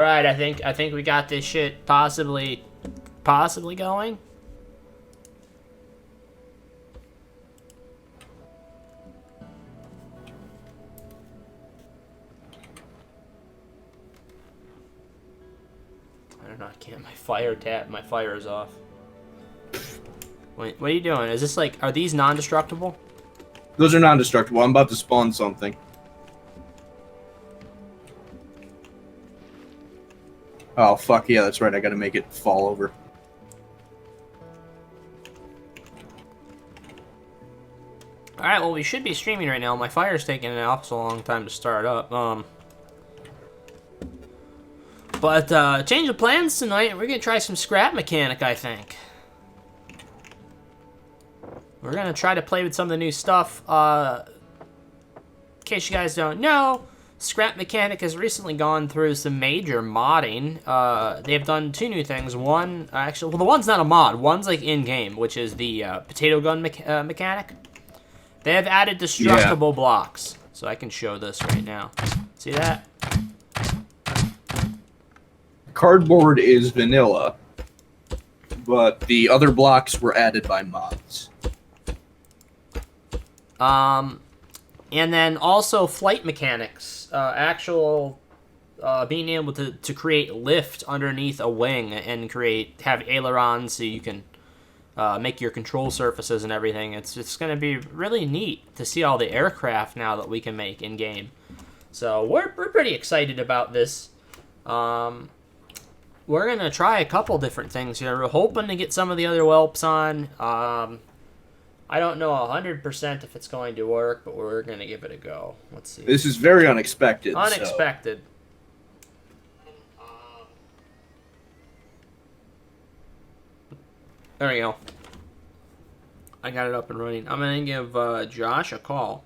Alright, I think we got this shit possibly going. I don't know, I can't. My fire is off. Wait, what are you doing? Is this like, are these non-destructible? Those are non-destructible. I'm about to spawn something. Oh, fuck yeah, that's right. I gotta make it fall over. Alright, well, we should be streaming right now. My fire's taking an awful long time to start up. But change of plans tonight. We're gonna try some scrap mechanic, I think. We're gonna try to play with some of the new stuff. In case you guys don't know, Scrap Mechanic has recently gone through some major modding. They've done two new things. One, actually, well, the one's not a mod. One's like in-game, which is the potato gun mechanic. They have added destructible blocks. So I can show this right now. See that? Cardboard is vanilla, but the other blocks were added by mods. And then also flight mechanics, being able to create lift underneath a wing and have ailerons so you can make your control surfaces and everything. It's going to be really neat to see all the aircraft now that we can make in game. So we're pretty excited about this. We're going to try a couple different things here. We're hoping to get some of the other whelps on. I don't know 100% if it's going to work, but we're going to give it a go. Let's see. This is very unexpected. Unexpected. So. There we go. I got it up and running. I'm going to give Josh a call.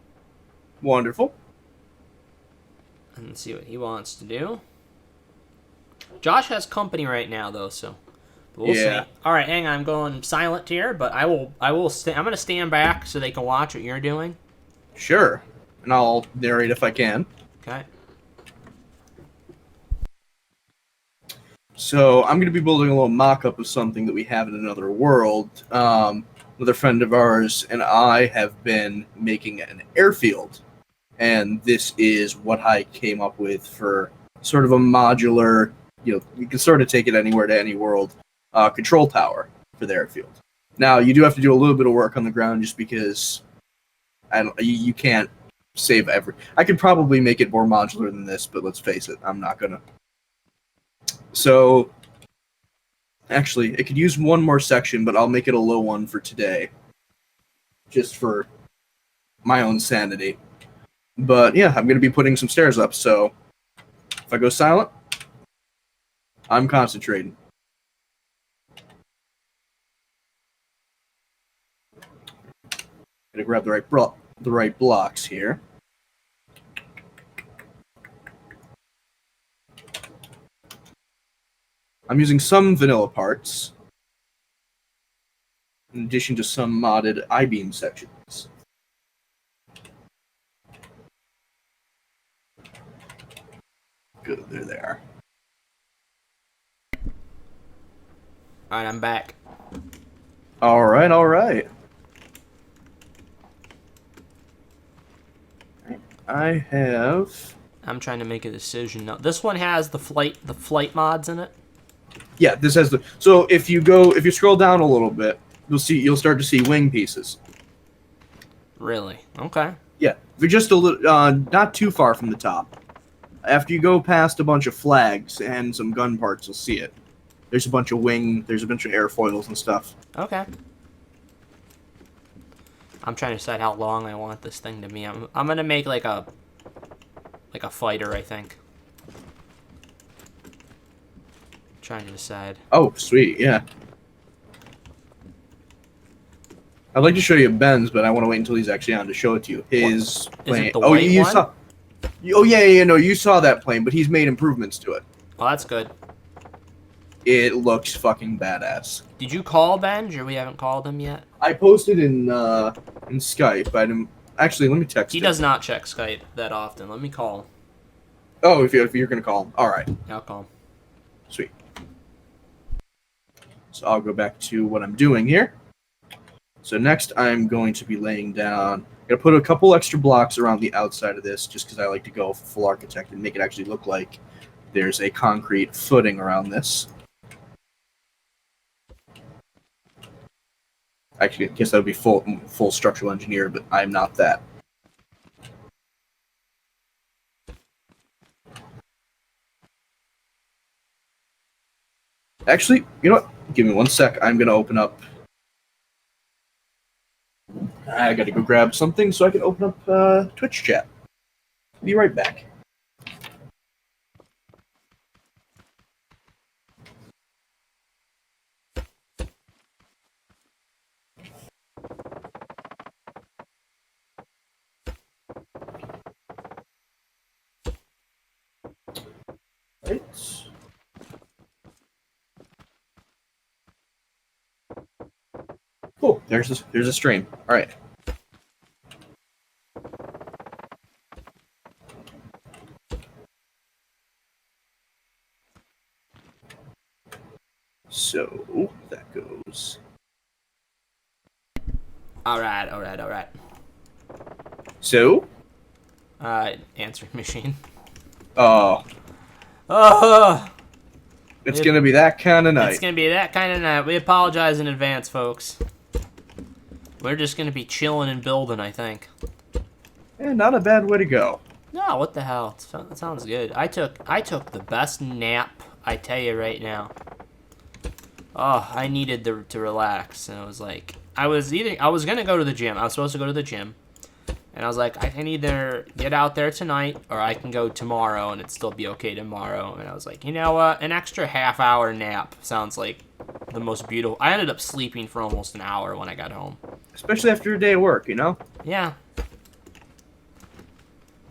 Wonderful. And see what he wants to do. Josh has company right now, though, so we'll see. All right, hang on. I'm going silent here, but I'm going to stand back so they can watch what you're doing. Sure. And I'll narrate if I can. Okay. So I'm going to be building a little mock-up of something that we have in another world. Another friend of ours and I have been making an airfield. And this is what I came up with for sort of a modular, you can sort of take it anywhere to any world, control tower for the airfield. Now, you do have to do a little bit of work on the ground just because you can't save I could probably make it more modular than this, but let's face it, I'm not going to. So, actually, it could use one more section, but I'll make it a low one for today. Just for my own sanity. But, yeah, I'm going to be putting some stairs up, so if I go silent, I'm concentrating. Gonna grab the right blocks here. I'm using some vanilla parts, in addition to some modded I-beam sections. Good, they're there. Alright, I'm back. Alright, alright. I'm trying to make a decision now. This one has the flight mods in it. Yeah, this has so if you scroll down a little bit, you'll start to see wing pieces. Really? Okay. Yeah, if you're just a little not too far from the top. After you go past a bunch of flags and some gun parts, you'll see it. There's a bunch of airfoils and stuff. Okay. I'm trying to decide how long I want this thing to be. I'm gonna make like a fighter, I think. Trying to decide. Oh, sweet, yeah. I'd like to show you Ben's, but I want to wait until he's actually on to show it to you. His plane. Is it the white you one? saw. Oh yeah, no, you saw that plane, but he's made improvements to it. Oh, that's good. It looks fucking badass. Did you call Benj, or we haven't called him yet? I posted in Skype. I didn't actually. Let me text. He does not check Skype that often. Let me call him. Oh, if you're gonna call him, all right. I'll call him. Sweet. So I'll go back to what I'm doing here. So next I'm going to be laying down, I'm going to put a couple extra blocks around the outside of this just because I like to go full architect and make it actually look like there's a concrete footing around this. Actually, I guess that would be full structural engineer, but I'm not that. Actually, you know what? Give me 1 sec. I'm going to open up. I got to go grab something so I can open up Twitch chat. Be right back. Right. Cool. There's a stream. All right. So that goes. All right. So. Answering machine. Oh. Oh. It's gonna be that kind of night. It's gonna be that kind of night. We apologize in advance, folks. We're just gonna be chilling and building, I think. Not a bad way to go. No, what the hell? That sounds good. I took the best nap, I tell you right now. Oh, I needed to relax, and I was like, I was gonna go to the gym. I was supposed to go to the gym, and I was like, I can either get out there tonight or I can go tomorrow, and it'd still be okay tomorrow. And I was like, you know what? An extra half-hour nap sounds like the most beautiful. I ended up sleeping for almost an hour when I got home. Especially after a day of work, you know? Yeah.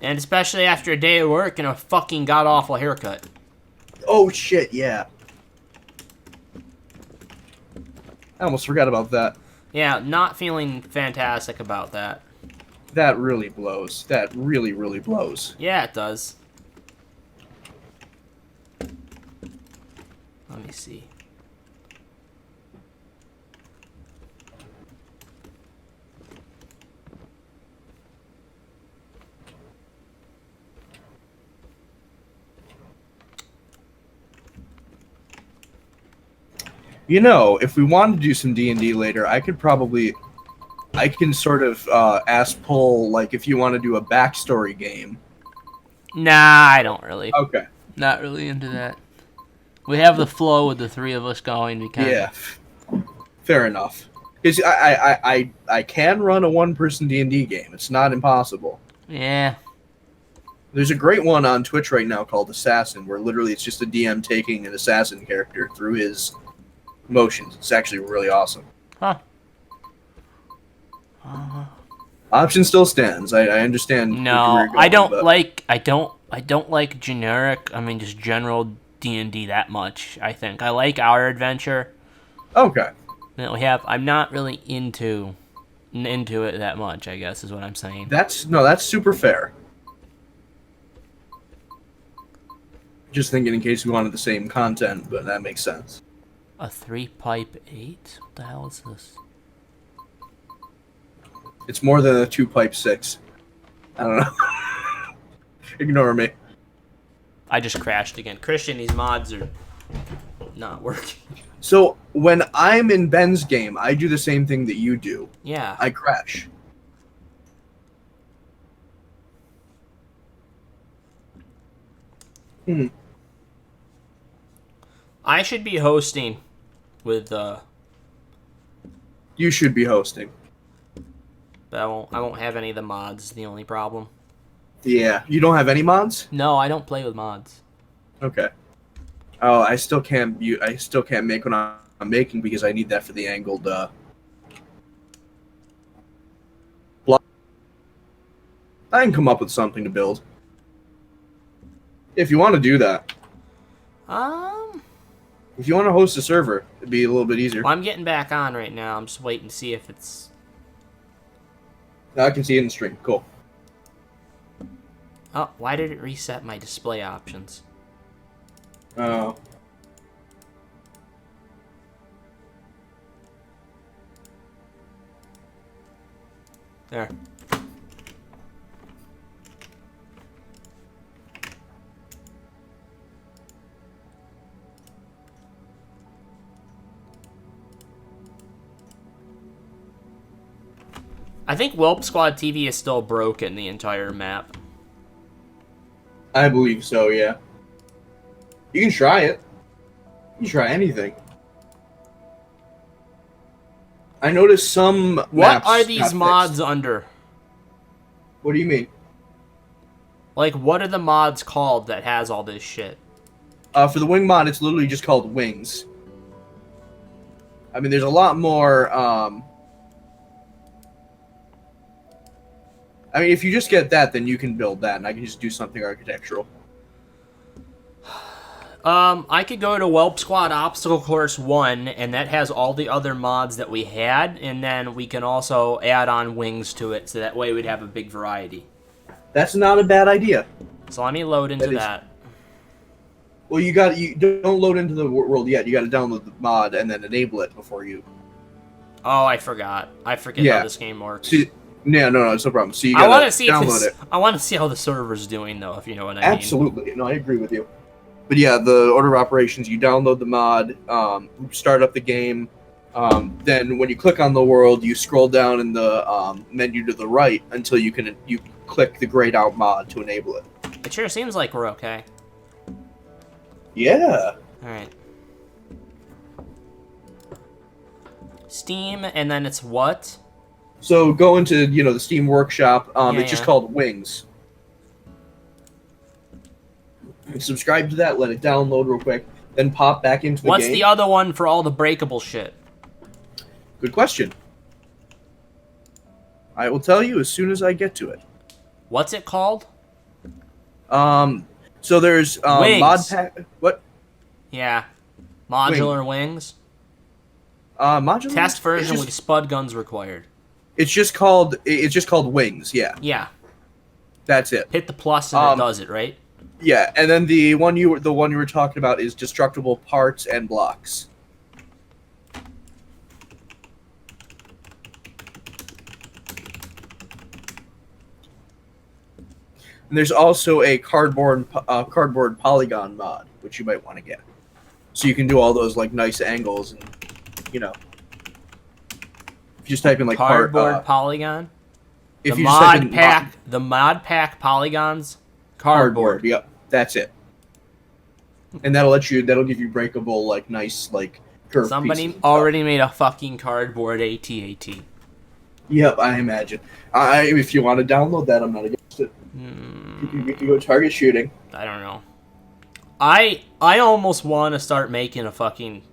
And especially after a day of work and a fucking god-awful haircut. Oh, shit, yeah. I almost forgot about that. Yeah, not feeling fantastic about that. That really blows. That really, really blows. Yeah, it does. Let me see. You know, if we wanted to do some D&D later, I can sort of ask Pull, like, if you want to do a backstory game. Nah, I don't really. Okay. Not really into that. We have the flow with the three of us going. We can. Yeah. Fair enough. Because I can run a one-person D&D game. It's not impossible. Yeah. There's a great one on Twitch right now called Assassin, where literally it's just a DM taking an assassin character through his motions. It's actually really awesome. Huh. Option still stands. I understand. No, I don't like generic. I mean, just general D&D that much. I think I like our adventure Okay. that we have. I'm not really into it that much, I guess is what I'm saying. That's super fair. Just thinking in case we wanted the same content, but that makes sense. A 3-pipe 8? What the hell is this? It's more than a 2-pipe 6. I don't know. Ignore me. I just crashed again. Christian, these mods are not working. So when I'm in Ben's game, I do the same thing that you do. Yeah. I crash. I should be hosting with You should be hosting. but I won't have any of the mods, the only problem. Yeah. You don't have any mods? No, I don't play with mods. Okay. Oh, I still can't make what I'm making because I need that for the angled block. I can come up with something to build. If you want to do that. If you want to host a server, it'd be a little bit easier. Well, I'm getting back on right now. I'm just waiting to see if it's... I can see it in the stream. Cool. Oh, why did it reset my display options? Oh. There. I think Welp Squad TV is still broken, the entire map. I believe so, yeah. You can try it. You can try anything. I noticed some What maps are these got mods fixed. under? What do you mean? Like, what are the mods called that has all this shit? For the wing mod, it's literally just called wings. I mean, there's a lot more. I mean, if you just get that, then you can build that, and I can just do something architectural. I could go to Welp Squad Obstacle Course 1, and that has all the other mods that we had, and then we can also add on wings to it, so that way we'd have a big variety. That's not a bad idea. So let me load into that. Well, you don't load into the world yet. You got to download the mod and then enable it before you. Oh, I forgot. I forget how this game works. See, no, it's no problem. So you got to download it. I want to see how the server's doing, though, if you know what I mean. Absolutely. No, I agree with you. But yeah, the order of operations, you download the mod, start up the game. Then when you click on the world, you scroll down in the menu to the right until you click the grayed out mod to enable it. It sure seems like we're okay. Yeah. Alright. Steam, and then it's what? So go into, the Steam Workshop. It's just called Wings. Subscribe to that, let it download real quick, then pop back into the game. What's the other one for all the breakable shit? Good question. I will tell you as soon as I get to it. What's it called? So there's Wings. mod pack. What? Yeah. Modular wings. Modular. Test version with spud guns required. It's just called Wings. Yeah. Yeah. That's it. Hit the plus and it does it, right? Yeah, and then the one you were talking about is destructible parts and blocks. And there's also a cardboard polygon mod, which you might want to get, so you can do all those like nice angles and if you just type in like cardboard polygon. If the you mod pack, the mod pack polygons, cardboard. Yep, that's it. And that'll give you breakable like nice like curved. Somebody already made a fucking cardboard AT-AT. Yep, I imagine. If you want to download that, I'm not against it. You can go target shooting. I don't know. I almost want to start making a fucking.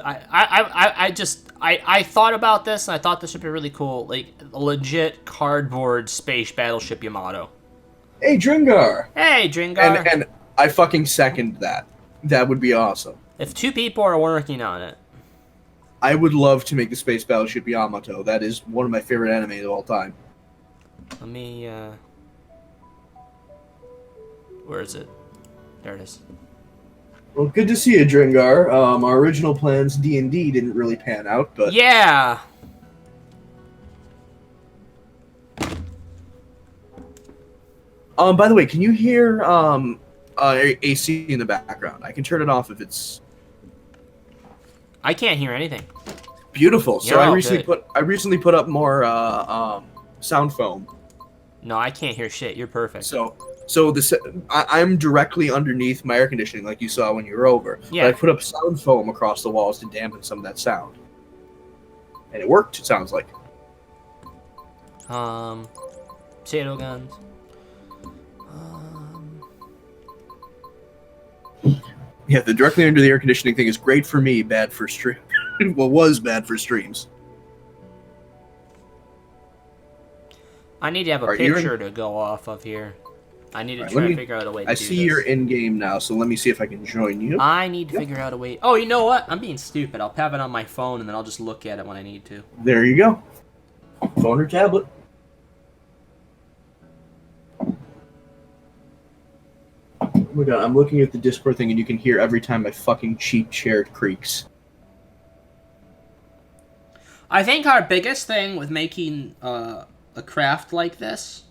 I thought about this and I thought this would be really cool, like a legit cardboard space battleship Yamato. Hey Dringar. Hey Dringar. And I fucking second that. That would be awesome. If 2 people are working on it. I would love to make the space battleship Yamato. That is one of my favorite anime of all time. Let me, where is it? There it is. Well, good to see you, Dringar. Our original plans, D&D, didn't really pan out, but... Yeah! By the way, can you hear, AC in the background? I can turn it off if it's... I can't hear anything. Beautiful. So You're I all recently put up more sound foam. No, I can't hear shit. You're perfect. So I'm directly underneath my air conditioning, like you saw when you were over. Yeah. But I put up sound foam across the walls to dampen some of that sound, and it worked. It sounds like. Potato guns. Yeah, the directly under the air conditioning thing is great for me, bad for stream. Well, was bad for streams. I need to have a picture to go off of here. I need to try to figure out a way to do this. I see you're in game now, so let me see if I can join you. I need to figure out a way. Oh, you know what? I'm being stupid. I'll have it on my phone, and then I'll just look at it when I need to. There you go. Phone or tablet. Oh my god, I'm looking at the Discord thing, and you can hear every time my fucking cheap chair creaks. I think our biggest thing with making a craft like this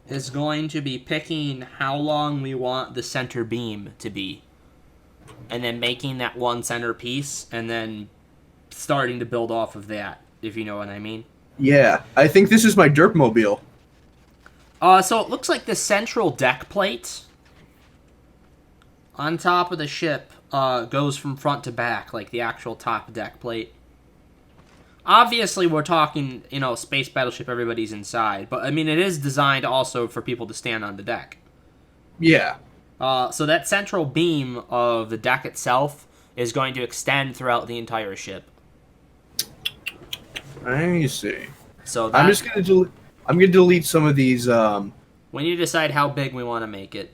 is going to be picking how long we want the center beam to be. And then making that one center piece, and then starting to build off of that, if you know what I mean. Yeah, I think this is my Derpmobile. So it looks like the central deck plate on top of the ship goes from front to back, like the actual top deck plate. Obviously, we're talking, space battleship, everybody's inside. But, I mean, it is designed also for people to stand on the deck. Yeah. So that central beam of the deck itself is going to extend throughout the entire ship. I see. So I'm just gonna delete some of these. We need to decide how big we want to make it.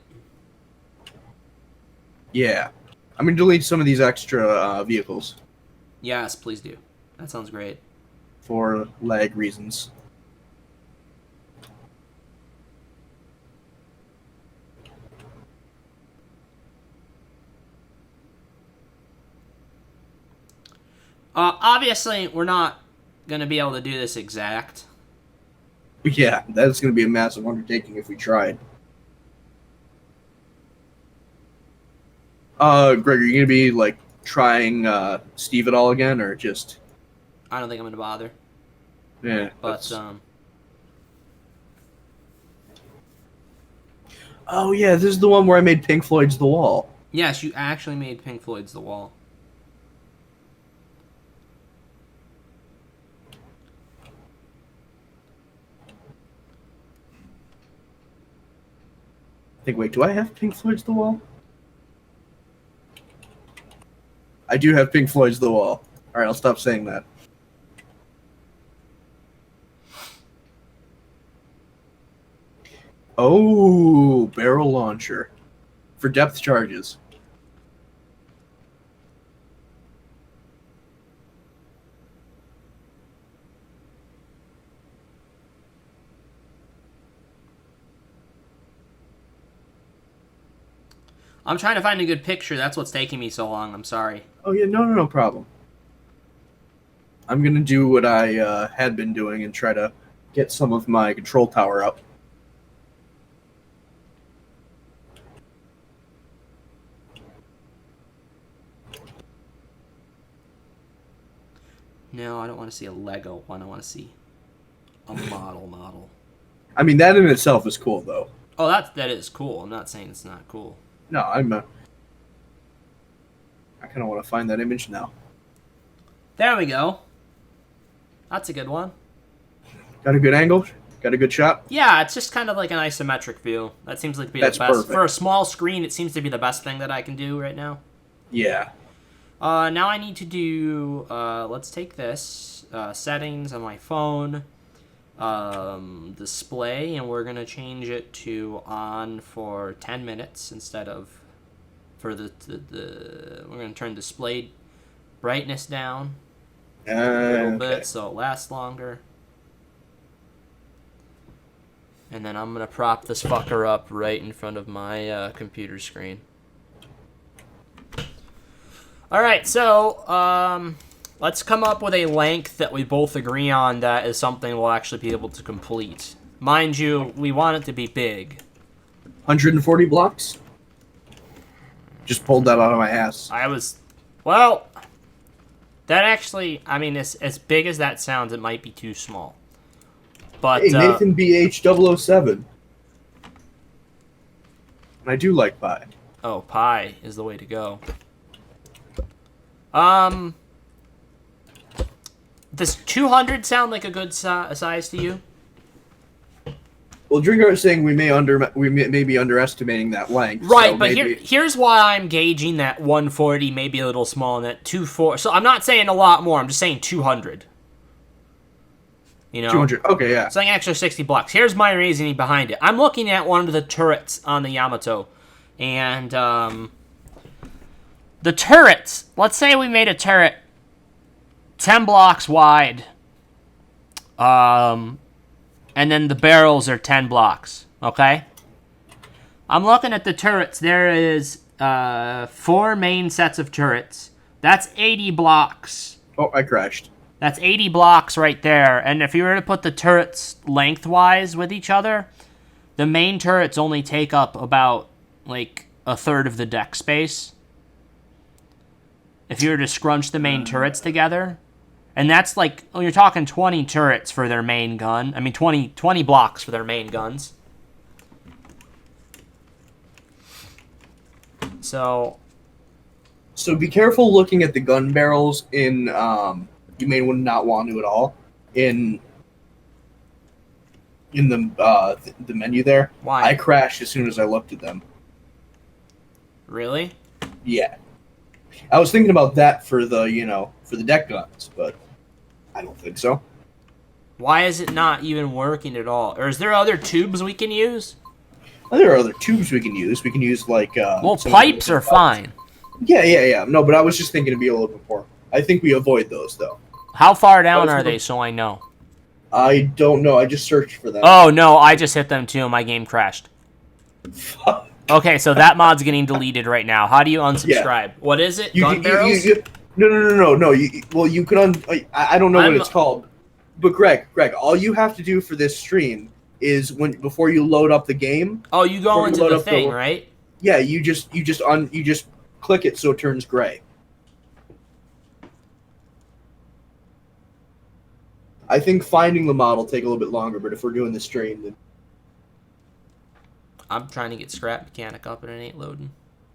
Yeah, I'm gonna delete some of these extra vehicles Yes, please do. That sounds great. for lag reasons. Obviously, we're not going to be able to do this exact. Yeah, that's gonna be a massive undertaking if we tried. Greg, are you gonna be like trying Steve at all again, or just? I don't think I'm going to bother. Yeah, But, Oh yeah, this is the one where I made Pink Floyd's The Wall. yes, you actually made Pink Floyd's The Wall. Wait, do I have Pink Floyd's The Wall? I do have Pink Floyd's The Wall. Alright, I'll stop saying that. Oh, barrel launcher. For depth charges. I'm trying to find a good picture. That's what's taking me so long. I'm sorry. Oh yeah, no problem. I'm gonna do what I had been doing and try to get some of my control tower up. No, I don't want to see a Lego one. I want to see a model. I mean, that in itself is cool, though. Oh, that is cool. I'm not saying it's not cool. No, I kind of want to find that image now. There we go. That's a good one. Got a good angle? Got a good shot? Yeah, it's just kind of like an isometric view. That seems like to be the That's best. perfect. For a small screen, it seems to be the best thing that I can do right now. Yeah. Now I need to do, let's take this, settings on my phone, display, and we're going to change it to on for 10 minutes instead of for the we're going to turn display brightness down a little bit so it lasts longer. And then I'm going to prop this fucker up right in front of my computer screen. Alright, so, let's come up with a length that we both agree on that is something we'll actually be able to complete. Mind you, we want it to be big. 140 blocks? Just pulled that out of my ass. Well, that actually, I mean, as big as that sounds, it might be too small. But, hey, Nathan BH007. And I do like pie. Oh, pie is the way to go. Does 200 sound like a good size to you? Well, Drinker is saying we may be underestimating that length. Right, so but maybe... here's why I'm gauging that 140 maybe a little small and that 240. So I'm not saying a lot more. I'm just saying 200. You know? 200. Okay, yeah. It's like an extra 60 blocks. Here's my reasoning behind it. I'm looking at one of the turrets on the Yamato, and the turrets. Let's say we made a turret 10 blocks wide, and then the barrels are 10 blocks. Okay. I'm looking at the turrets. There is 4 main sets of turrets. That's 80 blocks. Oh, I crashed. That's 80 blocks right there. And if you were to put the turrets lengthwise with each other, the main turrets only take up about, like, a third of the deck space. If you were to scrunch the main turrets together. And that's like, you're talking 20 turrets for their main gun. I mean, 20 blocks for their main guns. So be careful looking at the gun barrels in, you may not want to at all, in the menu there. Why? I crashed as soon as I looked at them. Really? Yeah. I was thinking about that for the, for the deck guns, but I don't think so. Why is it not even working at all? Or is there other tubes we can use? Well, there are other tubes we can use. We can use, like... well, pipes are fine. Yeah. No, but I was just thinking to be a little bit more. I think we avoid those, though. How far down are they, so I know? I don't know. I just searched for them. Oh, no, I just hit them, too. My game crashed. Fuck. Okay, so that mod's getting deleted right now. How do you unsubscribe? Yeah. What is it? Gun barrels? No. You could I don't know what it's called. But Greg, all you have to do for this stream is before you load up the game. Oh, you go into the thing, right? Yeah, you just click it so it turns gray. I think finding the mod will take a little bit longer, but if we're doing the stream, then... I'm trying to get Scrap Mechanic up and it ain't loading.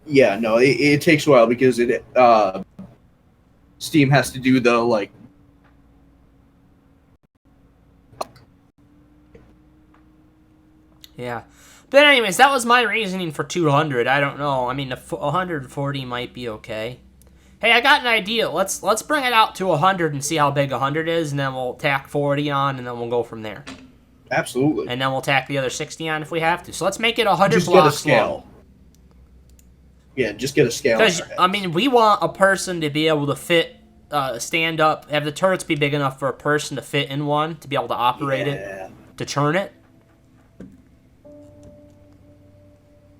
Yeah, no, it takes a while because Steam has to do the, like... Yeah. But anyways, that was my reasoning for 200. I don't know. I mean, 140 might be okay. Hey, I got an idea. Let's bring it out to 100 and see how big 100 is, and then we'll tack 40 on, and then we'll go from there. Absolutely. And then we'll tack the other 60 on if we have to. So let's make it 100 just blocks get a scale. long. Yeah, just get a scale. Because, I mean, we want a person to be able to fit, stand up, have the turrets be big enough for a person to fit in one, to be able to operate it, to turn it.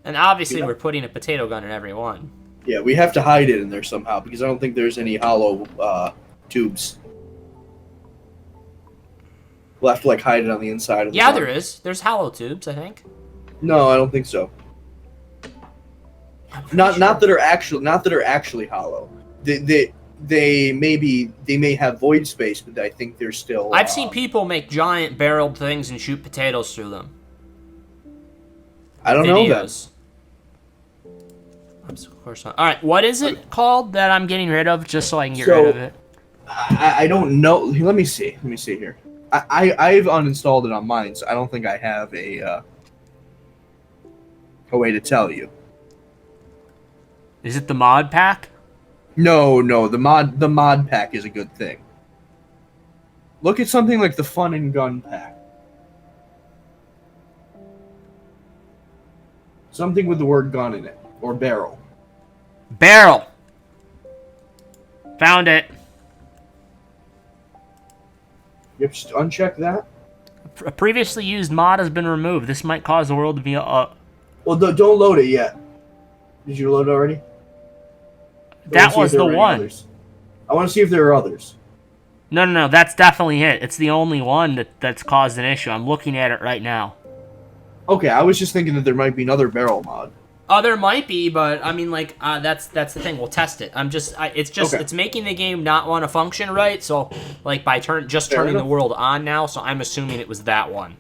And obviously we're putting a potato gun in every one. Yeah, we have to hide it in there somehow, because I don't think there's any hollow tubes. We'll have to, like, hide it on the inside of the gun. There is. There's hollow tubes, I think. No, I don't think so. Not that are actually hollow. They may have void space, but I think they're still... I've seen people make giant barreled things and shoot potatoes through them. I don't know that. Of course not. Alright, what is it called that I'm getting rid of, just so I can get rid of it? I don't know. Let me see here. I've uninstalled it on mine, so I don't think I have a way to tell you. Is it the mod pack? No, the mod pack is a good thing. Look at something like the Fun and Gun pack. Something with the word gun in it. Or barrel. Barrel! Found it. Yep, just uncheck that. A previously used mod has been removed. This might cause the world to be Well, don't load it yet. Did you load it already? That was the one. Others. I want to see if there are others. No, that's definitely it. It's the only one that's caused an issue. I'm looking at it right now. Okay, I was just thinking that there might be another barrel mod. Oh, there might be, but I mean, like, that's the thing. We'll test it. It's making the game not want to function right. So, like, by turning the world on now. So I'm assuming it was that one.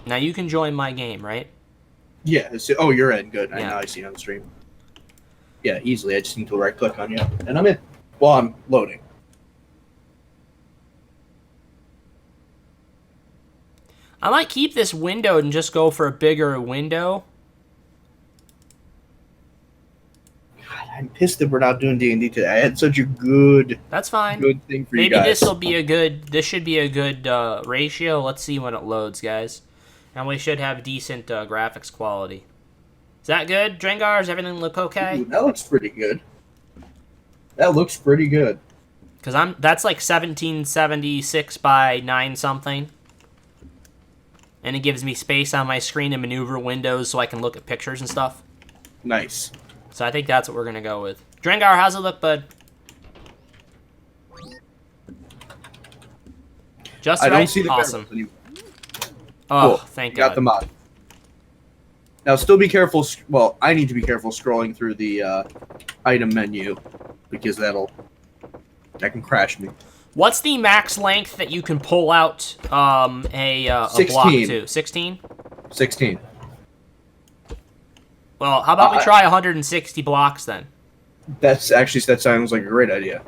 Now you can join my game, right? Yeah. Oh, you're in. Good. Yeah. Now I see you on the stream. Yeah, easily. I just need to right-click on you, and I'm in. While I'm loading. I might keep this windowed and just go for a bigger window. God, I'm pissed that we're not doing D&D today. I had such a good... That's fine. Good thing for you Maybe guys. This should be a good ratio. Let's see when it loads, guys. And we should have decent graphics quality. Is that good, Drengar? Does everything look okay? Ooh, that looks pretty good. That looks pretty good. Because that's like 1776 by 9 something. And it gives me space on my screen to maneuver windows so I can look at pictures and stuff. Nice. So I think that's what we're going to go with. Drengar, how's it look, bud? Just I right? don't see the awesome. barrels anymore. Oh, Cool. thank Got God. the mod. Now, still be careful. Well, I need to be careful scrolling through the item menu because that can crash me. What's the max length that you can pull out a block 16. to? 16? 16. Well, how about we try 160 blocks then? That sounds like a great idea.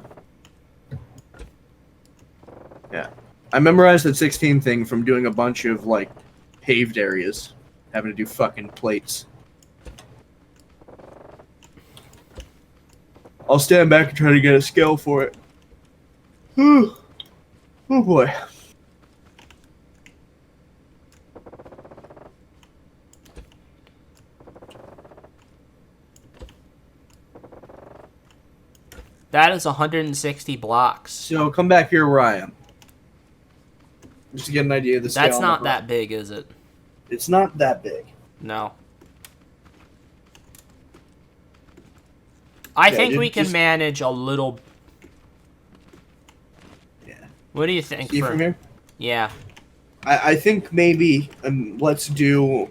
Yeah. I memorized that 16 thing from doing a bunch of, like, paved areas. Having to do fucking plates. I'll stand back and try to get a scale for it. Oh boy. That is 160 blocks. So come back here where I am. Just to get an idea of the scale. That's not that big, is it? It's not that big. No. I think we can manage a little. Yeah. What do you think? See from here? Yeah. I think maybe let's do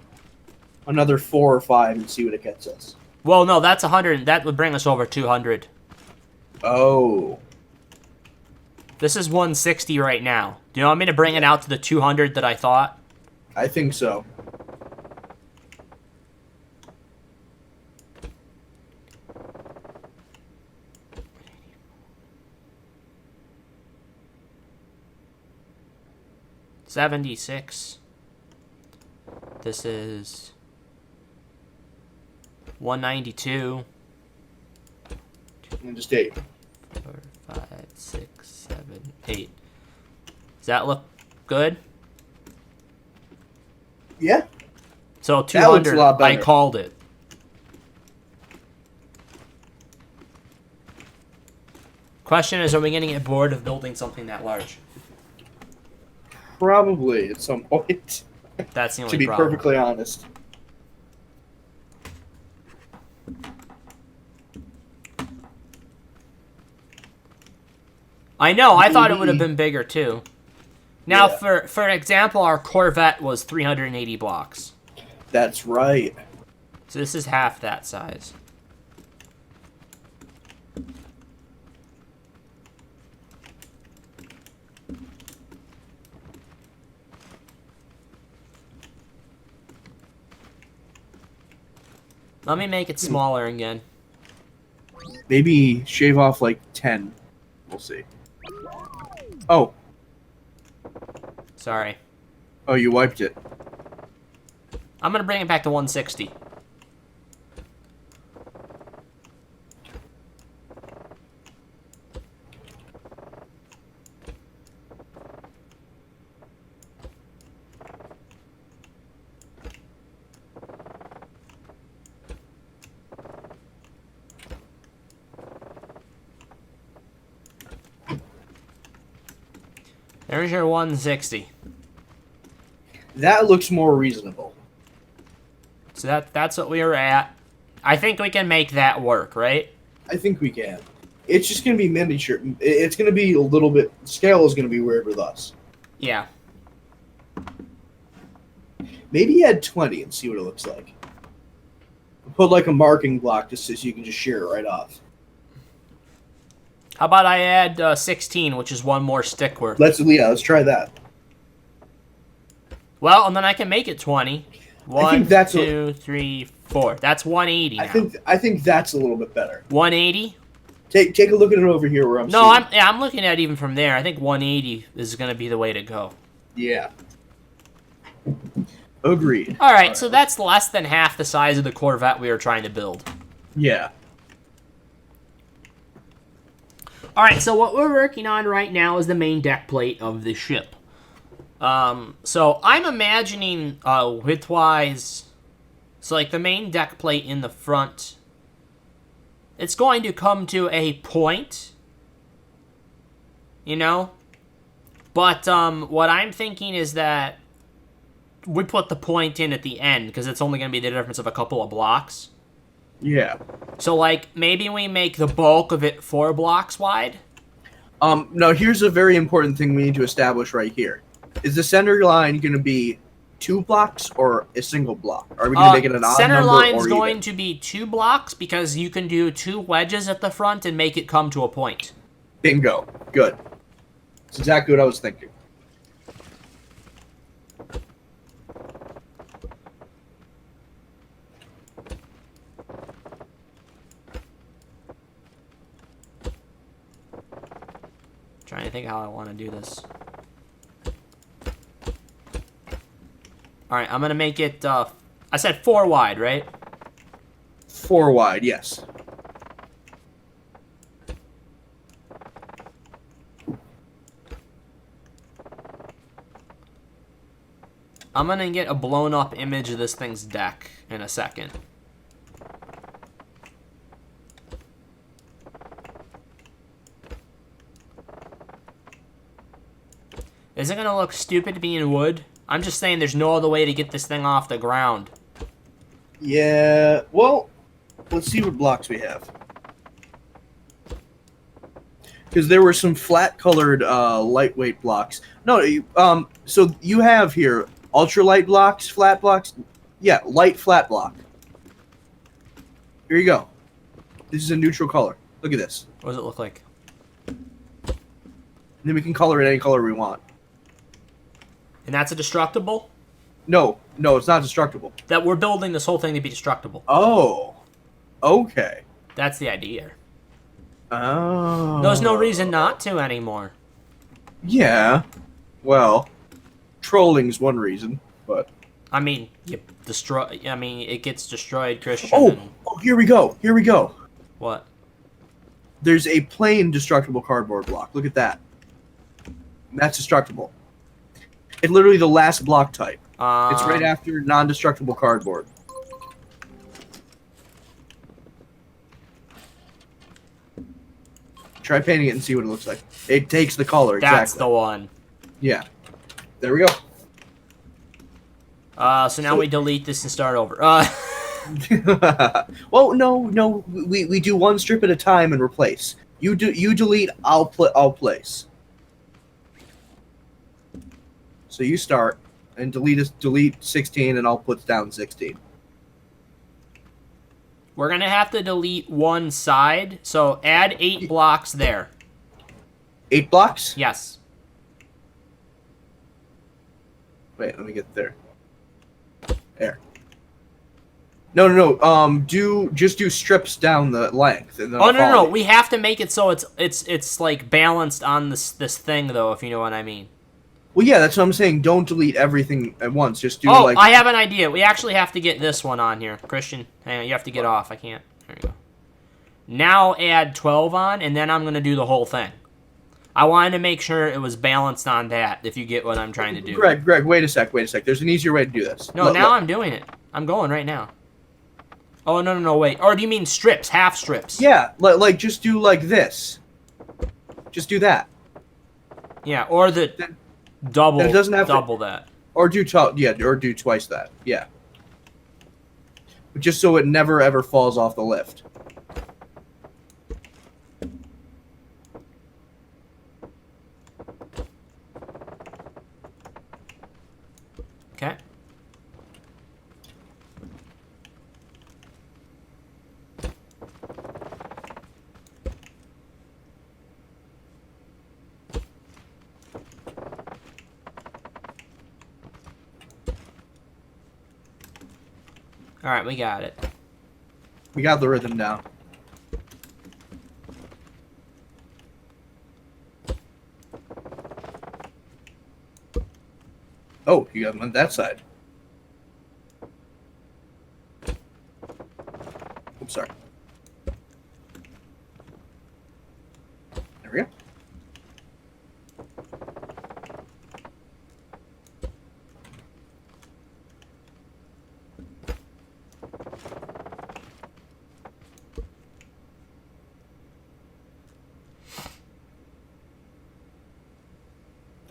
another 4 or 5 and see what it gets us. Well, no, that's 100. That would bring us over 200. Oh. This is 160 right now. Do you want me to bring it out to the 200 that I thought? I think so. $76. This is 192. And just 8. 4, 5, 6, 7, 8. Does that look good? Yeah. So 200, a lot better. I called it. Question is, are we going to get bored of building something that large? Probably at some point. That's the only To be problem. perfectly honest. I know, I thought it would have been bigger too. Now, Yeah. for example, our Corvette was 380 blocks. That's right. So this is half that size. Let me make it smaller again. Maybe shave off like 10. We'll see. Oh. Sorry. Oh, you wiped it. I'm going to bring it back to 160. There's your 160. That looks more reasonable. So that's what we were at. I think we can make that work, right? I think we can. It's just going to be miniature. It's going to be a little bit... Scale is going to be weird with us. Yeah. Maybe add 20 and see what it looks like. Put like a marking block just so you can just shear it right off. How about I add 16, which is one more stick work? Let's try that. Well, and then I can make it 20. I think that's 2, 3, 4. That's 180 now. I think that's a little bit better. 180? Take a look at it over here where I'm No, seeing. I'm looking at it even from there. I think 180 is going to be the way to go. Yeah. Agreed. All right, so that's less than half the size of the Corvette we were trying to build. Yeah. All right, so what we're working on right now is the main deck plate of the ship. So I'm imagining widthwise, so like the main deck plate in the front, it's going to come to a point you know? But what I'm thinking is that we put the point in at the end, because it's only going to be the difference of a couple of blocks. Yeah. So, like, maybe we make the bulk of it 4 blocks wide? Now, here's a very important thing we need to establish right here. Is the center line going to be 2 blocks or a single block? Are we going to make it an odd Center number line's or going even? to be 2 blocks, because you can do 2 wedges at the front and make it come to a point. Bingo. Good. That's exactly what I was thinking. Trying to think how I want to do this. Alright, I'm going to make it, I said 4 wide, right? 4 wide, yes. I'm going to get a blown up image of this thing's deck in a second. Is it going to look stupid being wood? I'm just saying there's no other way to get this thing off the ground. Yeah, well, let's see what blocks we have. Because there were some flat-colored, lightweight blocks. No, so you have here ultralight blocks, flat blocks. Yeah, light flat block. Here you go. This is a neutral color. Look at this. What does it look like? And then we can color it any color we want. And that's a destructible? No, it's not destructible. That we're building this whole thing to be destructible. Oh, okay. That's the idea. Oh. There's no reason not to anymore. Yeah. Well, trolling's one reason, but... I mean, it gets destroyed, Christian. Oh, here we go. What? There's a plain destructible cardboard block. Look at that. That's destructible. It's literally the last block type. It's right after non-destructible cardboard. Try painting it and see what it looks like. It takes the color, That's exactly. the one. Yeah. There we go. So now we delete this and start over. Well, no. We do one strip at a time and replace. You delete, I'll place. So you start and delete 16 and I'll put down 16. We're going to have to delete one side, so add 8 blocks there. 8 blocks? Yes. Wait, let me get there. There. No. Just do strips down the length. And then No. We have to make it so it's like balanced on this thing though, if you know what I mean. Well, yeah, that's what I'm saying. Don't delete everything at once. Just do Oh, I have an idea. We actually have to get this one on here. Christian, hang on, you have to get off. I can't. There you go. Now add 12 on, and then I'm going to do the whole thing. I wanted to make sure it was balanced on that, if you get what I'm trying to do. Greg, wait a sec. There's an easier way to do this. No, now I'm doing it. I'm going right now. Oh, no, wait. Or do you mean strips, half strips? Yeah, like just do like this. Just do that. Yeah, or the double, it doesn't have double that. Or do twice that. Yeah. But just so it never ever falls off the lift. Okay. All right, we got it. We got the rhythm down. Oh, you got them on that side. Oops, sorry. There we go.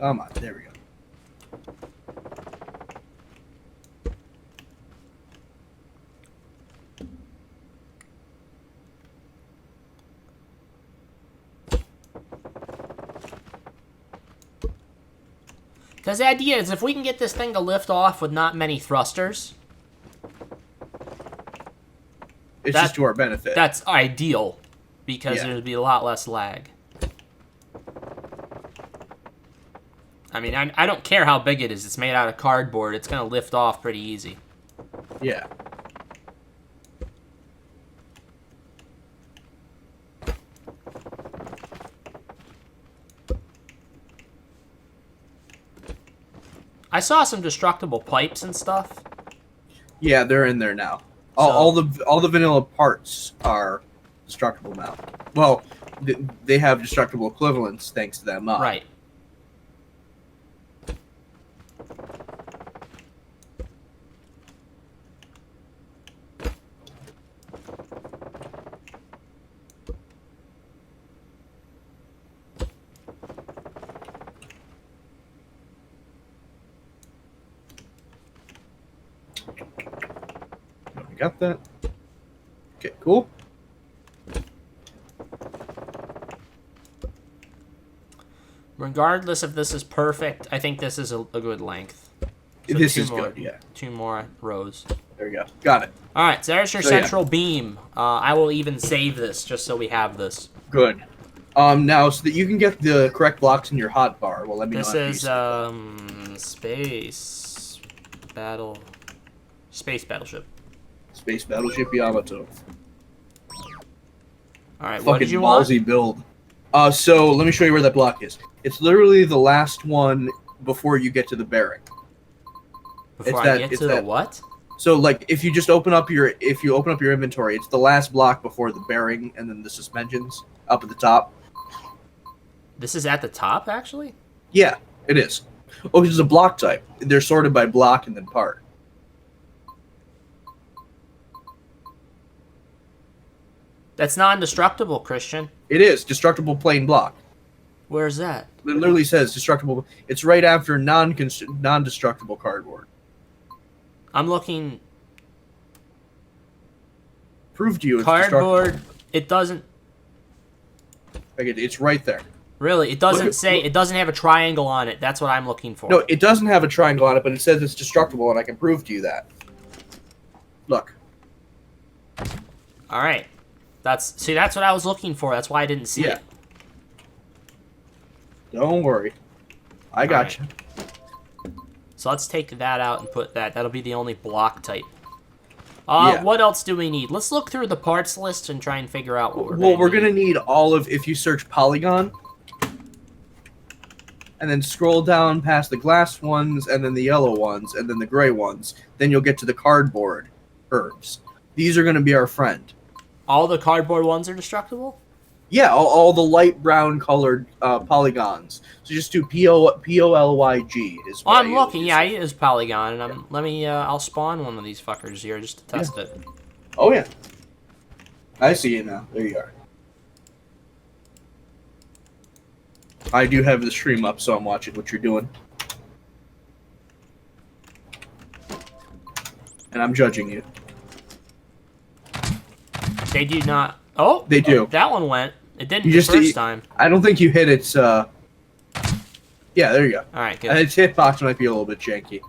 Come on, there we go. Because the idea is if we can get this thing to lift off with not many thrusters... It's just to our benefit. That's ideal, because there'd be a lot less lag. I mean, I don't care how big it is. It's made out of cardboard. It's going to lift off pretty easy. Yeah. I saw some destructible pipes and stuff. Yeah, they're in there now. All the vanilla parts are destructible now. Well, they have destructible equivalents thanks to that mod. Right. Got that? Okay, cool. Regardless if this is perfect, I think this is a good length. So This is good, yeah. 2 more rows. There we go. Got it. All right, so there's your central beam. I will even save this just so we have this. Good. Now, so that you can get the correct blocks in your hotbar, well, let me know. This is, Space Battleship. Space Battleship Yamato. Alright, what did you want? Fucking ballsy build. So, let me show you where that block is. It's literally the last one before you get to the bearing. Before I get to the what? So, like, if you open up your inventory, it's the last block before the bearing and then the suspensions up at the top. This is at the top, actually? Yeah, it is. Oh, it's a block type. They're sorted by block and then part. That's non-destructible, Christian. It is. Destructible plain block. Where's that? It literally says destructible. It's right after non-destructible cardboard. I'm looking... Prove to you it's cardboard. It doesn't... It's right there. Really? It doesn't say... It doesn't have a triangle on it. That's what I'm looking for. No, it doesn't have a triangle on it, but it says it's destructible, and I can prove to you that. Look. Alright. That's what I was looking for. That's why I didn't see it. Don't worry. I got you. So let's take that out and put that. That'll be the only block type. What else do we need? Let's look through the parts list and try and figure out what we're going to need all of... If you search polygon, and then scroll down past the glass ones, and then the yellow ones, and then the gray ones, then you'll get to the cardboard herbs. These are going to be our friend. All the cardboard ones are destructible? Yeah, all the light brown colored polygons. So just do P-O-L-Y-G is what I'm looking. Yeah, I use polygon, and I'll spawn one of these fuckers here just to test it. Oh yeah, I see it now. There you are. I do have the stream up, so I'm watching what you're doing, and I'm judging you. They do not. Oh, they do. That one went. It didn't the first time. I don't think you hit its. Yeah, there you go. All right, good. And its hitbox might be a little bit janky.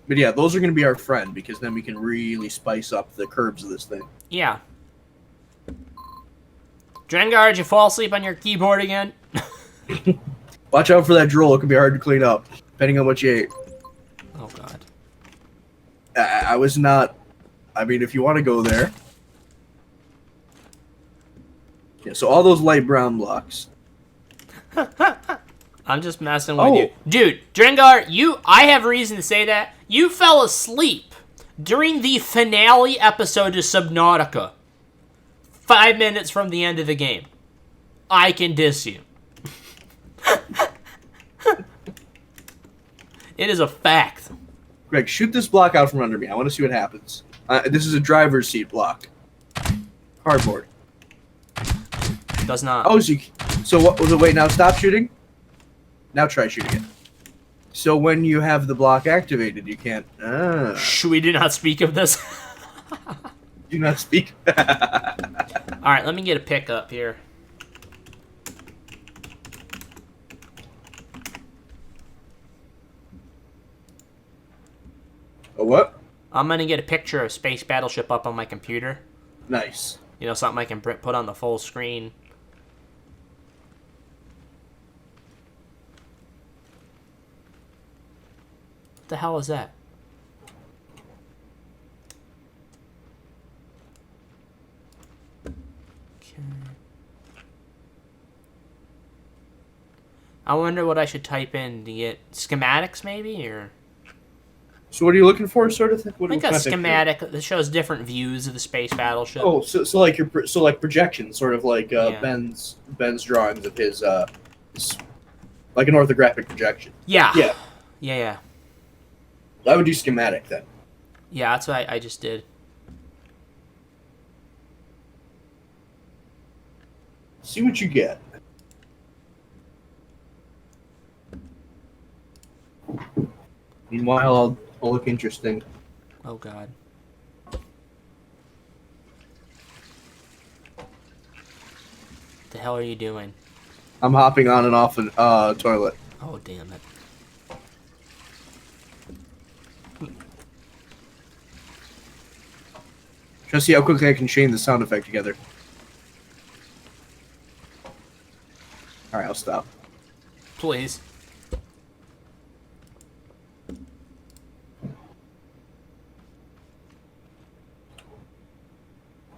But yeah, those are going to be our friend, because then we can really spice up the curves of this thing. Yeah. Drengar, did you fall asleep on your keyboard again? Watch out for that drool. It can be hard to clean up, depending on what you ate. Oh, God. I was not... I mean, if you want to go there... Yeah, so all those light brown blocks. I'm just messing with you. Dude, Drengar, I have reason to say that. You fell asleep during the finale episode of Subnautica. 5 minutes from the end of the game. I can diss you. It is a fact. Greg, shoot this block out from under me. I want to see what happens. This is a driver's seat block. Cardboard. Does not. Oh, So what was it? Wait, now stop shooting. Now try shooting it. So when you have the block activated, you can't. Shh, we do not speak of this. Do not speak. Alright, let me get a pickup here. A what? I'm gonna get a picture of Space Battleship up on my computer. Nice. You know, something I can put on the full screen. What the hell is that? Okay. I wonder what I should type in to get schematics, maybe, or So what are you looking for, sort of thing? What, like what a kind of picture? schematic that shows different views of the space battleship. Oh, so like like projections, sort of like Yeah. Ben's drawings of his like an orthographic projection. Yeah. Yeah, Yeah. I would do schematic then. Yeah, that's what I just did. See what you get. Meanwhile, I'll look interesting. Oh god. What the hell are you doing? I'm hopping on and off an toilet. Oh damn it. Trying to see how quickly I can chain the sound effect together. Alright, I'll stop. Please.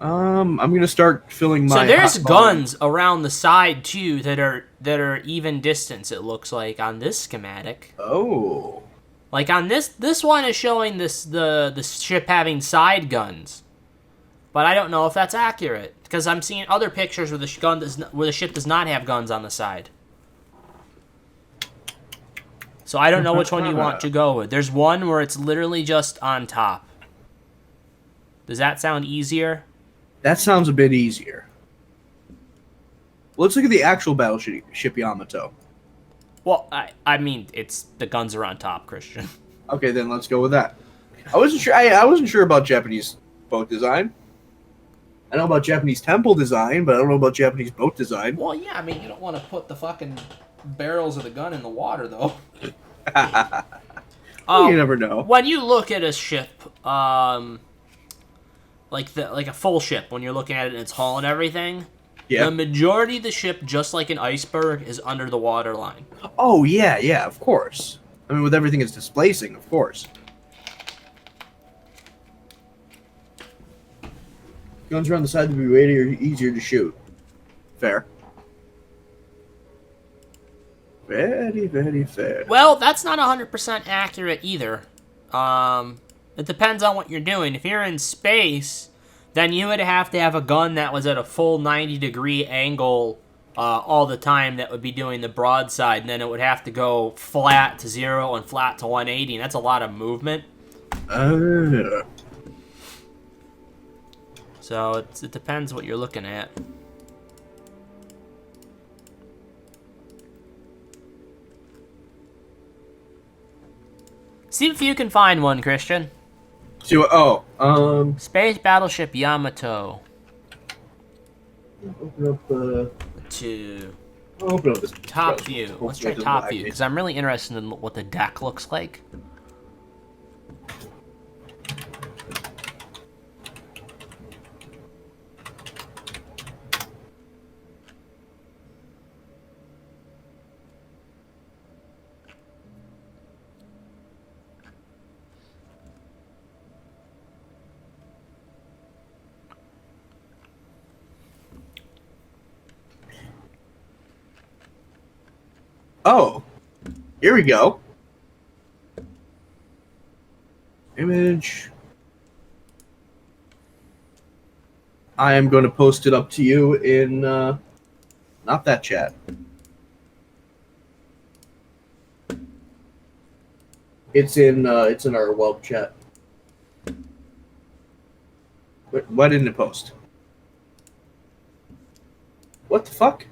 I'm gonna start filling my. So there's hot volume. guns around the side too that are even distance, it looks like, on this schematic. Oh. Like on this one is showing the ship having side guns. But I don't know if that's accurate because I'm seeing other pictures where the ship does not have guns on the side. So I don't know which one you want to go with. There's one where it's literally just on top. Does that sound easier? That sounds a bit easier. Let's look at the actual battleship Yamato. Well, I mean, it's the guns are on top, Christian. Okay, then let's go with that. I wasn't sure. I wasn't sure about Japanese boat design. I know about Japanese temple design, but I don't know about Japanese boat design. Well, yeah, I mean, you don't want to put the fucking barrels of the gun in the water, though. You never know. When you look at a ship, like a full ship, when you're looking at it in its hull and everything, Yeah. the majority of the ship, just like an iceberg, is under the water line. Oh yeah, of course. I mean, with everything it's displacing, of course. Guns around the side to be way easier to shoot. Fair. Very, very fair. Well, that's not 100% accurate either. It depends on what you're doing. If you're in space, then you would have to have a gun that was at a full 90-degree angle all the time that would be doing the broadside, and then it would have to go flat to 0 and flat to 180, and that's a lot of movement. So it depends what you're looking at. See if you can find one, Christian. See what? Space Battleship Yamato. Open up. Open up this Top view. Let's try top view because I'm really interested in what the deck looks like. Oh, here we go. Image. I am going to post it up to you in not that chat. It's in our Welp chat. Why didn't it post? What the fuck?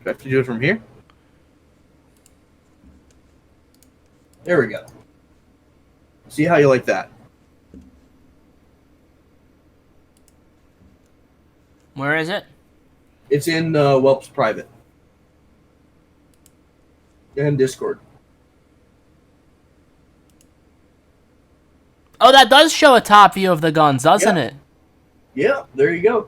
Do I have to do it from here? There we go. See how you like that? Where is it? It's in Welp's private. And Discord. Oh, that does show a top view of the guns, doesn't it? Yeah, there you go.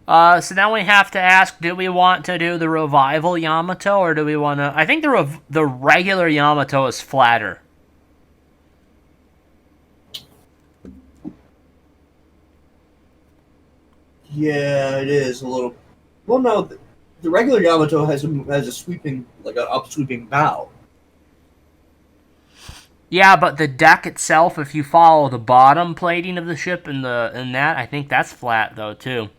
So now we have to ask, do we want to do the revival Yamato, or do we want to... I think the regular Yamato is flatter. Yeah, it is a little... Well, no, the regular Yamato has a sweeping, like an up-sweeping bow. Yeah, but the deck itself, if you follow the bottom plating of the ship in that, I think that's flat, though, too.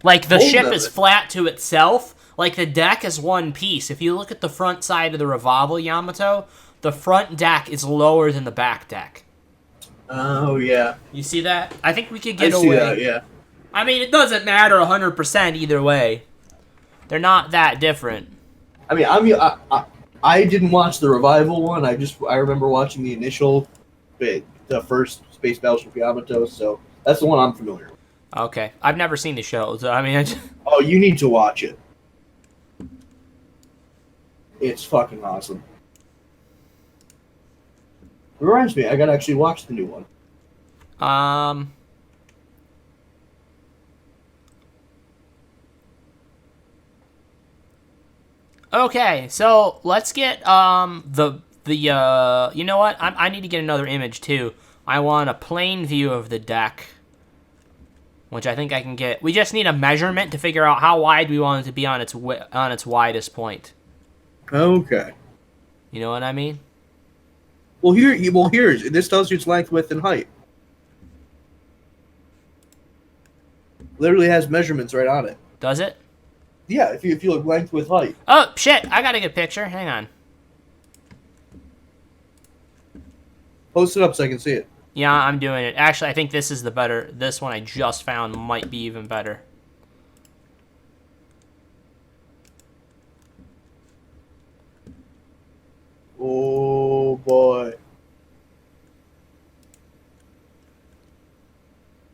Like, the ship is flat to itself. Like, the deck is one piece. If you look at the front side of the revival Yamato, the front deck is lower than the back deck. Oh, yeah. You see that? I think we could get away. I see that, yeah. I mean, it doesn't matter 100% either way. They're not that different. I mean, I didn't watch the revival one. I remember watching the initial, the first Space Battleship Yamato. So that's the one I'm familiar with. Okay, I've never seen the show, so I mean, Oh, you need to watch it. It's fucking awesome. It reminds me, I gotta actually watch the new one. Okay, so let's get you know what? I need to get another image too. I want a plain view of the deck, which I think I can get. We just need a measurement to figure out how wide we want it to be on its widest point. Okay. You know what I mean? Well, this tells you its length, width, and height. Literally has measurements right on it. Does it? Yeah, if you look length, width, height. Oh shit! I got a good picture. Hang on. Post it up so I can see it. Yeah, I'm doing it. Actually, I think this is the better. This one I just found might be even better. Oh boy.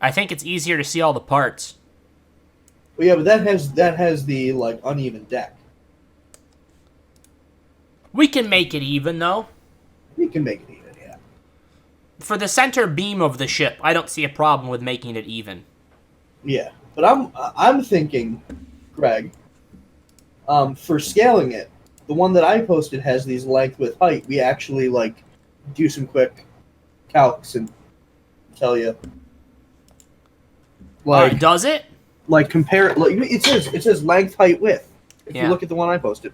I think it's easier to see all the parts. Well, yeah, but that has the like uneven deck. We can make it even though. We can make it even, yeah. For the center beam of the ship, I don't see a problem with making it even. Yeah, but I'm thinking, Greg, for scaling it, the one that I posted has these length, width, height. We actually like do some quick calcs and tell you. Like, does it? Like compare, like it says length, height, width. If you look at the one I posted.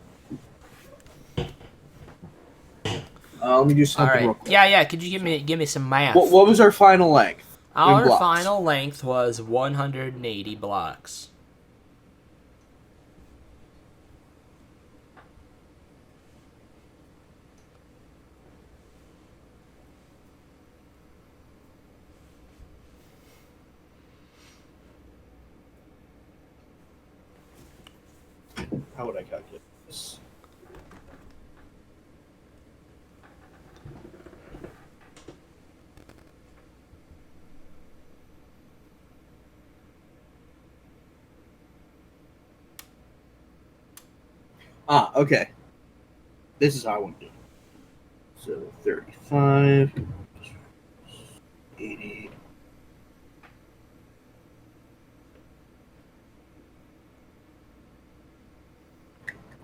Let me do something real quick. Yeah. Could you give me some math? What was our final length? Our final length was 180 blocks. How would I calculate this? Okay. This is how I want to do it. So 35, 80.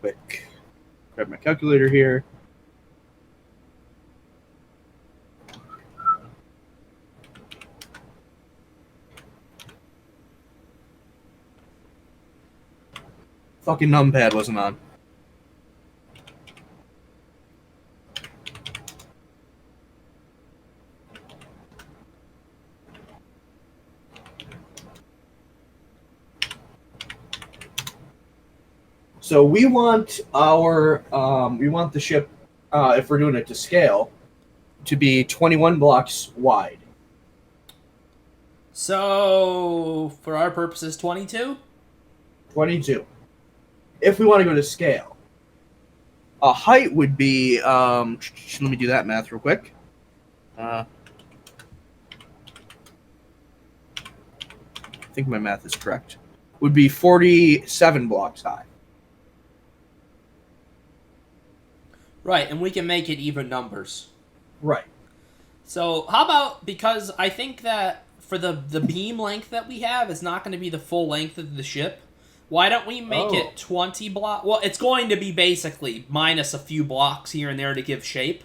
Quick. Grab my calculator here. Fucking numpad wasn't on. So we want the ship, if we're doing it to scale, to be 21 blocks wide. So, for our purposes, 22? 22. If we want to go to scale. A height would be, let me do that math real quick. I think my math is correct. Would be 47 blocks high. Right, and we can make it even numbers. Right. So, how about, because I think that for the beam length that we have is not going to be the full length of the ship, why don't we make it 20 blocks? Well, it's going to be basically minus a few blocks here and there to give shape.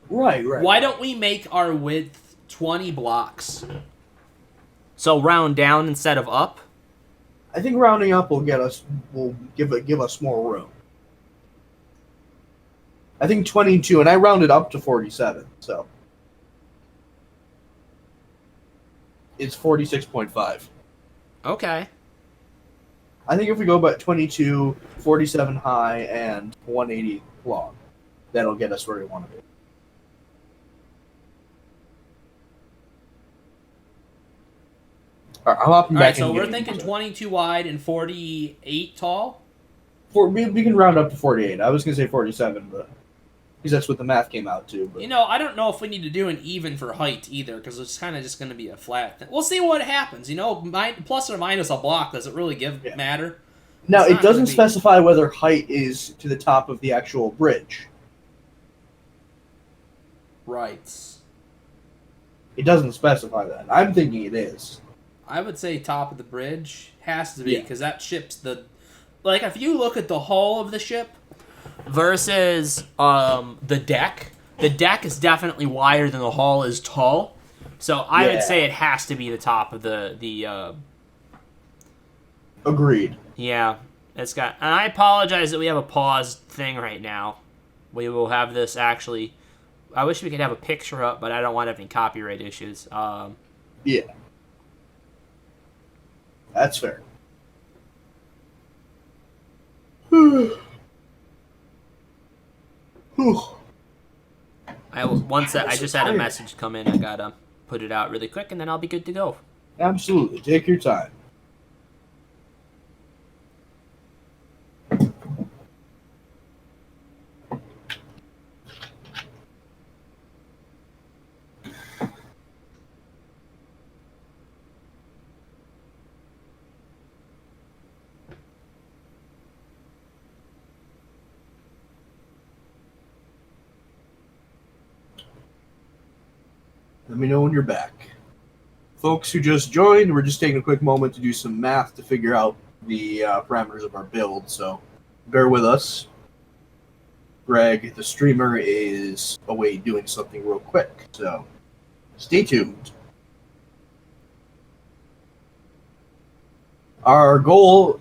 Right. Why don't we make our width 20 blocks? So round down instead of up? I think rounding up will give us more room. I think 22, and I rounded up to 47, so it's 46.5. Okay. I think if we go by 22, 47 high, and 180 long, that'll get us where we want to be. All right, I'm hopping back. So we're thinking 22 wide and 48 tall? We can round up to 48. I was going to say 47, but because that's what the math came out to. But. I don't know if we need to do an even for height either, because it's kind of just going to be a flat thing. We'll see what happens. Plus or minus a block, does it really matter? Now, it doesn't specify whether height is to the top of the actual bridge. Right. It doesn't specify that. I'm thinking it is. I would say top of the bridge has to be, because that ship's the... Like, if you look at the hull of the ship versus the deck is definitely wider than the hull is tall. So I would say it has to be the top of the Agreed. Yeah. And I apologize that we have a paused thing right now. We will have this actually... I wish we could have a picture up, but I don't want to have any copyright issues. Yeah. That's fair. I just had a message come in. I gotta put it out really quick, and then I'll be good to go. Absolutely. Take your time. Let me know when you're back. Folks who just joined, we're just taking a quick moment to do some math to figure out the parameters of our build, so bear with us. Greg, the streamer, is away doing something real quick, so stay tuned. Our goal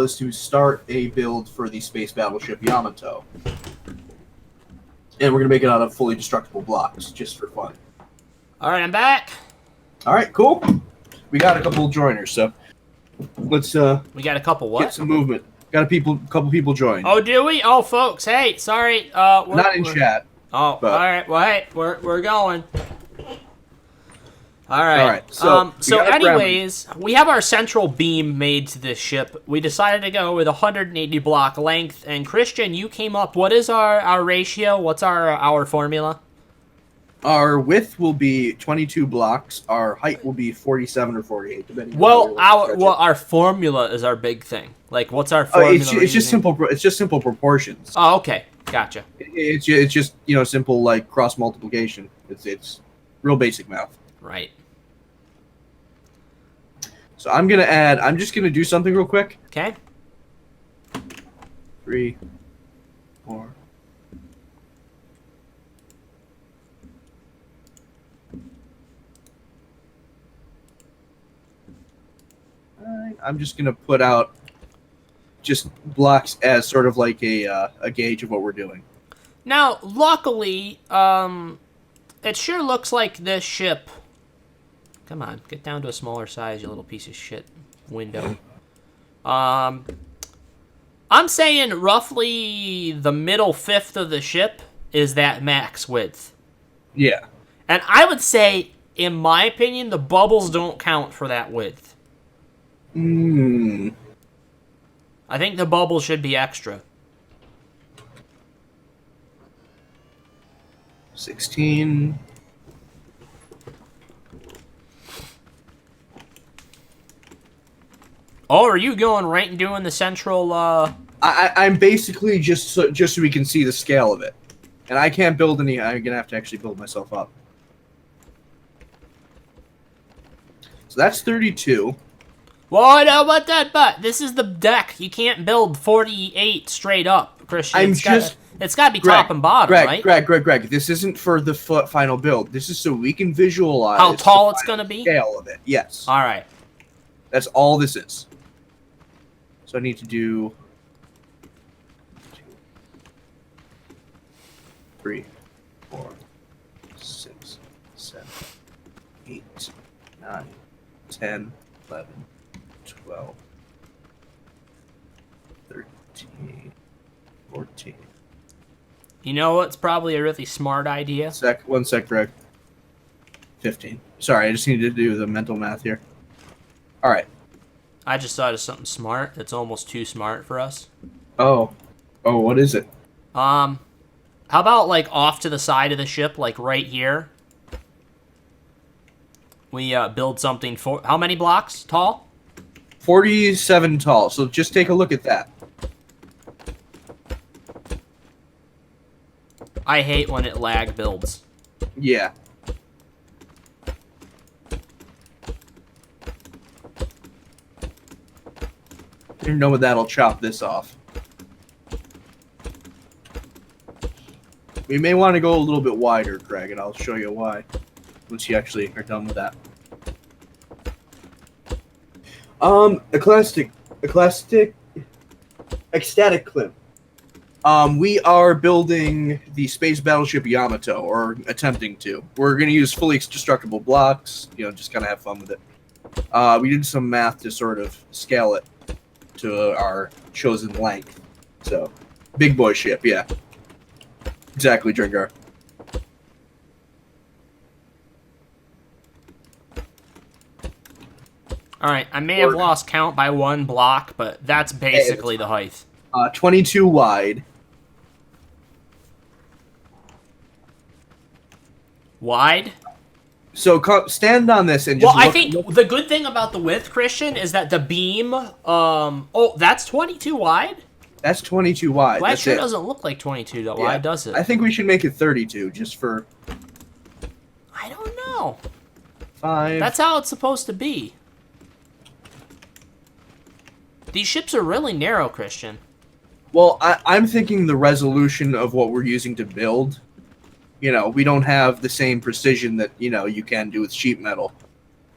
is to start a build for the space battleship Yamato. And we're going to make it out of fully destructible blocks, just for fun. All right, I'm back. All right, cool. We got a couple joiners, so let's we got a couple what? Get some movement. Got a couple people join. Oh, do we? Oh, folks, hey, sorry. Not in chat. Oh, but. All right. Well, hey, we're going. All right. So anyways, we have our central beam made to this ship. We decided to go with 180 block length. And Christian, you came up. What is our ratio? What's our formula? Our width will be 22 blocks. Our height will be 47 or 48, depending. Our formula is our big thing. Like, what's our formula? It's just simple. It's just simple proportions. Oh, okay, gotcha. It's just simple like cross multiplication. It's real basic math. Right. So I'm just gonna do something real quick. Okay. 3, 4. I'm just gonna put out just blocks as sort of like a gauge of what we're doing. Now, luckily, it sure looks like this ship. Come on, get down to a smaller size, you little piece of shit window. I'm saying roughly the middle fifth of the ship is that max width. Yeah. And I would say in my opinion, the bubbles don't count for that width. Hmm. I think the bubble should be extra. 16. Oh, are you going right and doing the central, I'm basically just so we can see the scale of it. And I can't build any... I'm going to have to actually build myself up. So that's 32. Well, no, but this is the deck. You can't build 48 straight up, Christian. It's got to be top and bottom, right? Greg, this isn't for the final build. This is so we can visualize how tall it's going to be? Scale of it, yes. All right. That's all this is. So I need to do 3, 4, 6, 7, 8, 9, 10, 11, 12, 13, 14. You know what's probably a really smart idea? One sec, Greg. 15. Sorry, I just need to do the mental math here. All right. I just thought of something smart that's almost too smart for us. Oh, what is it? How about, like, off to the side of the ship, like, right here? We, build something for... How many blocks tall? 47 tall, so just take a look at that. I hate when it lag builds. Yeah. You know what? That'll chop this off. We may want to go a little bit wider, Greg, and I'll show you why once you actually are done with that. Ecstatic clip. We are building the space battleship Yamato, or attempting to. We're going to use fully destructible blocks, just kind of have fun with it. We did some math to sort of scale it to our chosen length. So, big boy ship, yeah. Exactly, Dringar. Alright, I may have lost count by 1 block, but that's basically the height. 22 wide. Wide? So stand on this and just I think the good thing about the width, Christian, is that the beam, that's 22 wide? That's 22 wide. Well, that sure doesn't look like 22 wide, does it? I think we should make it 32, just for... I don't know. 5. That's how it's supposed to be. These ships are really narrow, Christian. Well, I'm thinking the resolution of what we're using to build. We don't have the same precision that, you can do with sheet metal.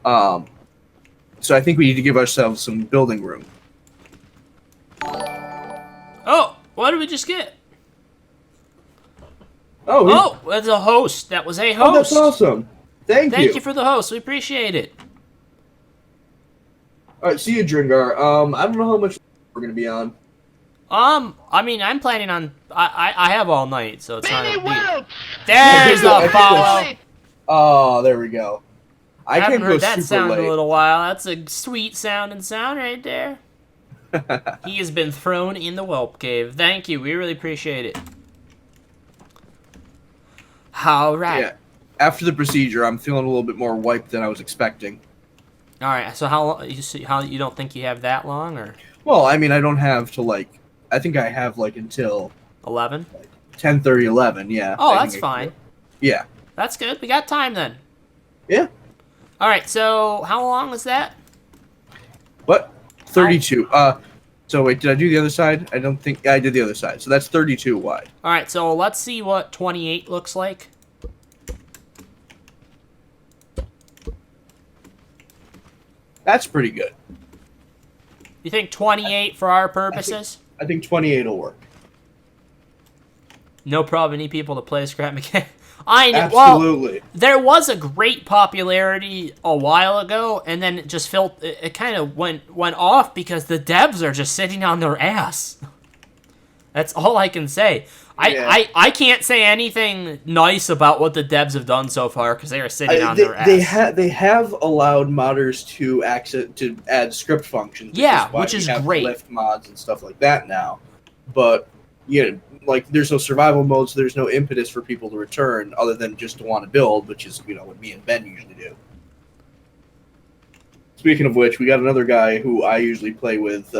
So I think we need to give ourselves some building room. Oh, what did we just get? Oh, that's a host. That was a host. Oh, that's awesome. Thank you. Thank you for the host. We appreciate it. All right, see you, Dringar. I don't know how much we're going to be on. I mean, I'm planning on... I have all night, so it's not a Welp! There's the follow! Oh, there we go. I haven't can't go heard that super sound late. in a little while. That's a sweet sound right there. He has been thrown in the Welp cave. Thank you. We really appreciate it. All right. Yeah. After the procedure, I'm feeling a little bit more wiped than I was expecting. All right. So how you don't think you have that long, or? Well, I mean, I don't have to I think I have until 11. 10:30, 11. Yeah. Oh, that's fine. Yeah. That's good. We got time then. Yeah. All right. So how long is that? What? 32. So wait, did I do the other side? I don't think I did the other side. So that's 32 wide. All right. So let's see what 28 looks like. That's pretty good. You think 28 for our purposes? I think 28 will work. No problem. Any people to play Scrap Mechanic. I know. Absolutely. Well, there was a great popularity a while ago, and then it just felt it kind of went off because the devs are just sitting on their ass. That's all I can say. I can't say anything nice about what the devs have done so far because they are sitting on their ass. They have allowed modders to add script functions. Yeah, which is great. Lift mods and stuff like that now, but yeah, like there's no survival mode, so there's no impetus for people to return other than just to want to build, which is what me and Ben usually do. Speaking of which, we got another guy who I usually play with.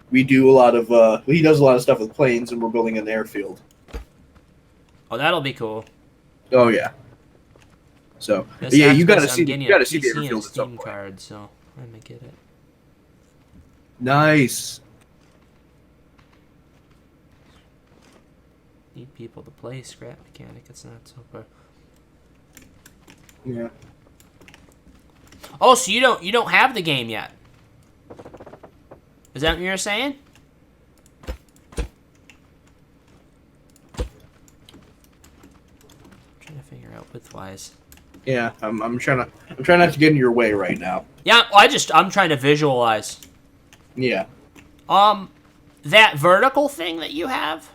We do a lot of he does a lot of stuff with planes, and we're building an airfield. Oh, that'll be cool. Oh yeah. So yeah, you gotta see the airfield at some point. Card, so I'm gonna get it. Nice. Need people to play scrap mechanic. It's not so far. Yeah. Oh, so you don't have the game yet? Is that what you're saying? I'm trying to figure out widthwise. Yeah, I'm trying not to get in your way right now. Yeah, I'm trying to visualize. Yeah. That vertical thing that you have.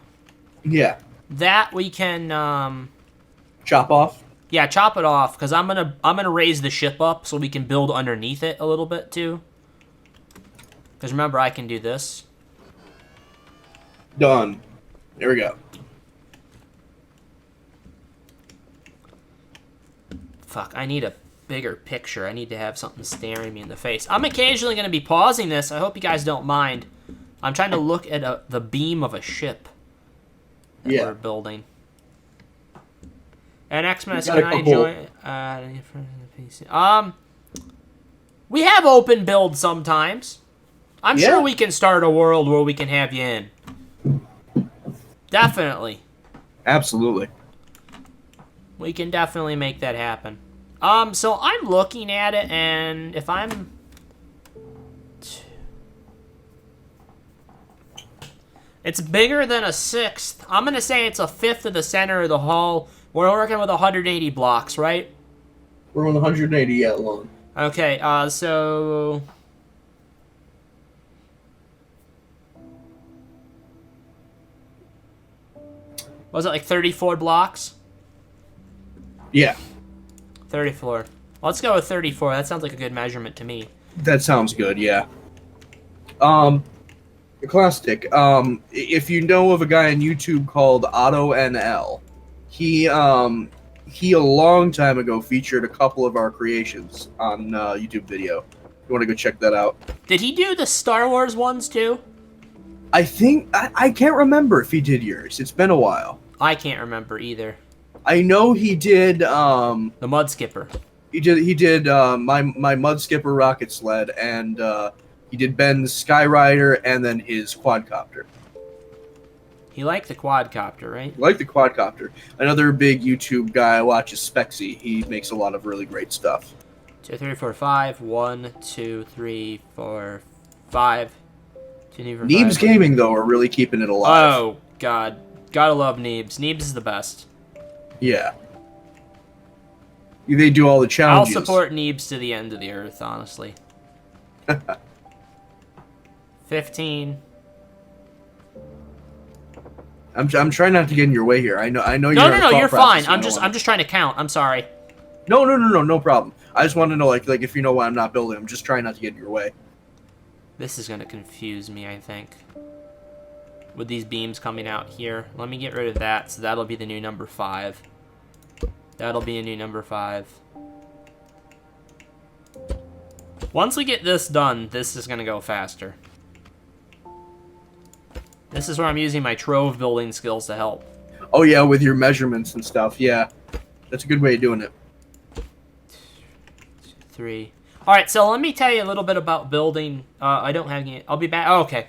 Yeah. That we can chop off. Yeah, chop it off because I'm gonna raise the ship up so we can build underneath it a little bit too. Because remember, I can do this. Done. There we go. Fuck, I need a bigger picture. I need to have something staring me in the face. I'm occasionally going to be pausing this. I hope you guys don't mind. I'm trying to look at the beam of a ship that we're building. And Xmas, can I join? We have open build sometimes. I'm sure we can start a world where we can have you in. Definitely. Absolutely. We can definitely make that happen. So I'm looking at it, and if I'm... It's bigger than a sixth. I'm going to say it's a fifth of the center of the hull. We're working with 180 blocks, right? We're on 180 yet long. Okay, so... Was it like 34 blocks? Yeah. 34. Let's go with 34. That sounds like a good measurement to me. That sounds good, yeah. Classic. If you know of a guy on YouTube called AutoNL, he a long time ago featured a couple of our creations on YouTube video. You want to go check that out? Did he do the Star Wars ones too? I think I can't remember if he did yours. It's been a while. I can't remember either. I know he did the Mud Skipper. He did my Mud Skipper rocket sled, and he did Ben's Skyrider, and then his quadcopter. He liked the quadcopter, right? Like the quadcopter. Another big YouTube guy watches Spexy. He makes a lot of really great stuff. 2, 3, 4, 5. 1, 2, 3, 4, 5. Neebs Gaming, though, are really keeping it alive. Oh, God. Gotta love Neebs. Neebs is the best. Yeah. They do all the challenges. I'll support Neebs to the end of the earth, honestly. 15. I'm trying not to get in your way here. I know. No, you're fine. I'm just trying to count. I'm sorry. No problem. I just want to know, like if you know why I'm not building. I'm just trying not to get in your way. This is gonna confuse me, I think. With these beams coming out here. Let me get rid of that, so that'll be the new number 5. That'll be a new number 5. Once we get this done, this is gonna go faster. This is where I'm using my trove building skills to help. Oh yeah, with your measurements and stuff, yeah. That's a good way of doing it. 3. Alright, so let me tell you a little bit about building. I don't have any... I'll be back. Oh, okay.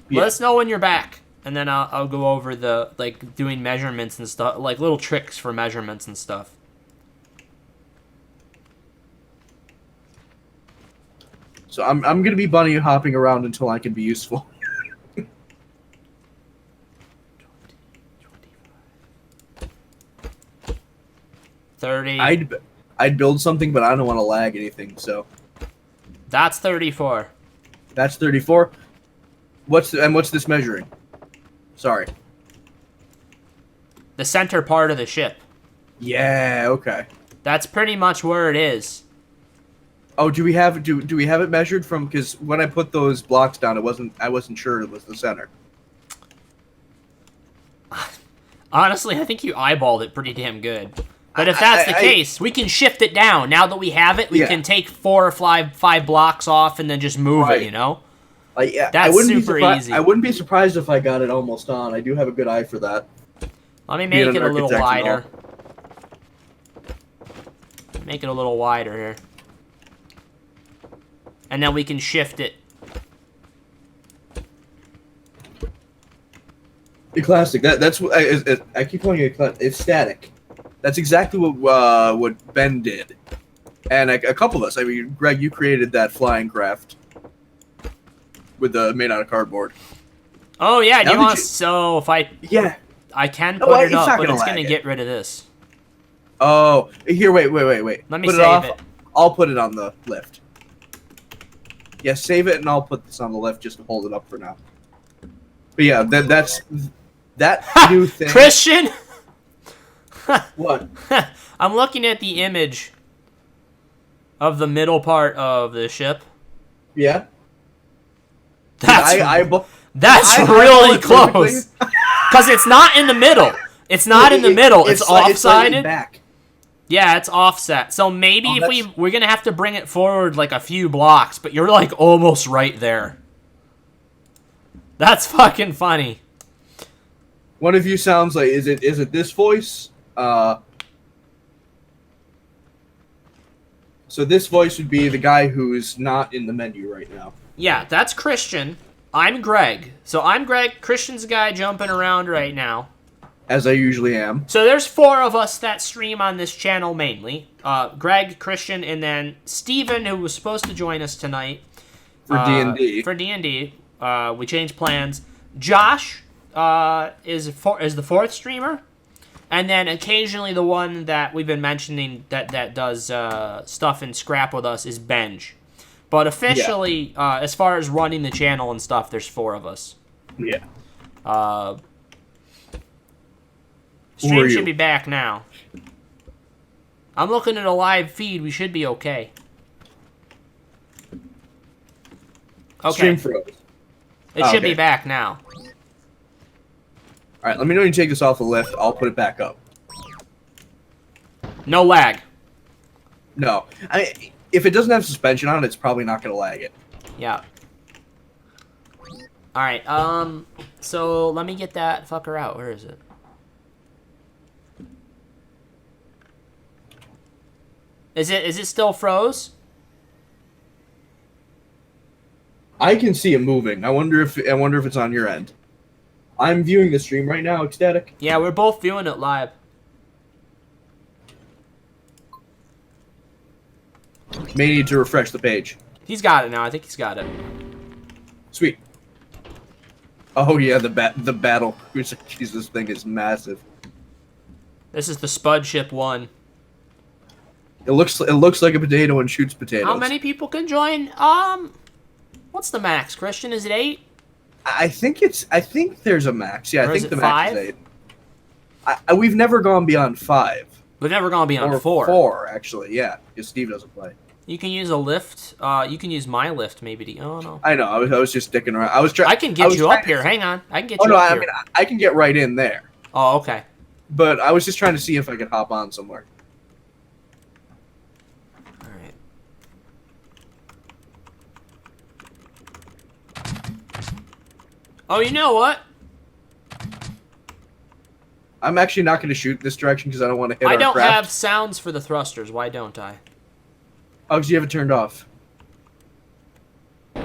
Yeah. Let us know when you're back. And then I'll go over the, like, doing measurements and stuff. Like, little tricks for measurements and stuff. So I'm going to be bunny hopping around until I can be useful. 30. I'd build something, but I don't want to lag anything, so. That's 34. That's 34? What's this measuring? Sorry. The center part of the ship. Yeah. Okay. That's pretty much where it is. Oh, do we have it measured from? Because when I put those blocks down, I wasn't sure it was the center. Honestly, I think you eyeballed it pretty damn good. But if that's the case, we can shift it down. Now that we have it, we can take 4 or 5 blocks off and then just move it, you know? Yeah, That's super easy. I wouldn't be surprised if I got it almost on. I do have a good eye for that. Let me make it a little wider. Make it a little wider here. And then we can shift it. The classic. That's what I keep calling it. It's static. That's exactly what Ben did, and a couple of us. I mean, Greg, you created that flying craft with the made out of cardboard. Oh yeah, do you want? So if I I can put it up, but it's gonna get rid of this. Oh, here, wait. Let me save it. I'll put it on the lift. Yeah, save it, and I'll put this on the lift just to hold it up for now. But yeah, that's that new thing. Christian. What? I'm looking at the image of the middle part of the ship. Yeah. That's really close. Because it's not in the middle. It's not in the middle. It's offsided. Back. Yeah, it's offset. So maybe if we're going to have to bring it forward like a few blocks, but you're like almost right there. That's fucking funny. One of you sounds like, is it this voice? So this voice would be the guy who's not in the menu right now. Yeah, that's Christian. I'm Greg. So I'm Greg. Christian's the guy jumping around right now. As I usually am. So there's 4 of us that stream on this channel mainly. Greg, Christian, and then Steven, who was supposed to join us tonight. For D&D. For D&D. We changed plans. Josh is the 4th streamer. And then occasionally the one that we've been mentioning that does stuff in Scrap with us is Benj. But officially, as far as running the channel and stuff, there's 4 of us. Yeah. Stream should be back now. I'm looking at a live feed. We should be okay. Okay. Stream froze. It should be back now. Alright, let me know when you take this off the lift. I'll put it back up. No lag. No. If it doesn't have suspension on it, it's probably not going to lag it. Yeah. Alright, so let me get that fucker out. Where is it? Is it still froze? I can see it moving. I wonder if it's on your end. I'm viewing the stream right now, Ecstatic. Yeah, we're both viewing it live. May need to refresh the page. He's got it now. I think he's got it. Sweet. Oh yeah, the battle. Jeez, this thing is massive. This is the Spud Ship 1. It looks like a potato and shoots potatoes. How many people can join? What's the max, Christian? Is it 8? I think there's a max. Yeah, Or I think the 5? max is 8. We've never gone beyond 5. We've never gone beyond 4. 4, actually. Yeah, because Steve doesn't play. You can use a lift. You can use my lift, maybe. Oh no. I know. I was just sticking around. I can get you up here. Hang on. I can get you up here. I mean, I can get right in there. Oh, okay. But I was just trying to see if I could hop on somewhere. All right. Oh, you know what? I'm actually not going to shoot this direction because I don't want to hit our craft. I don't have sounds for the thrusters. Why don't I? Oh, because you have it turned off.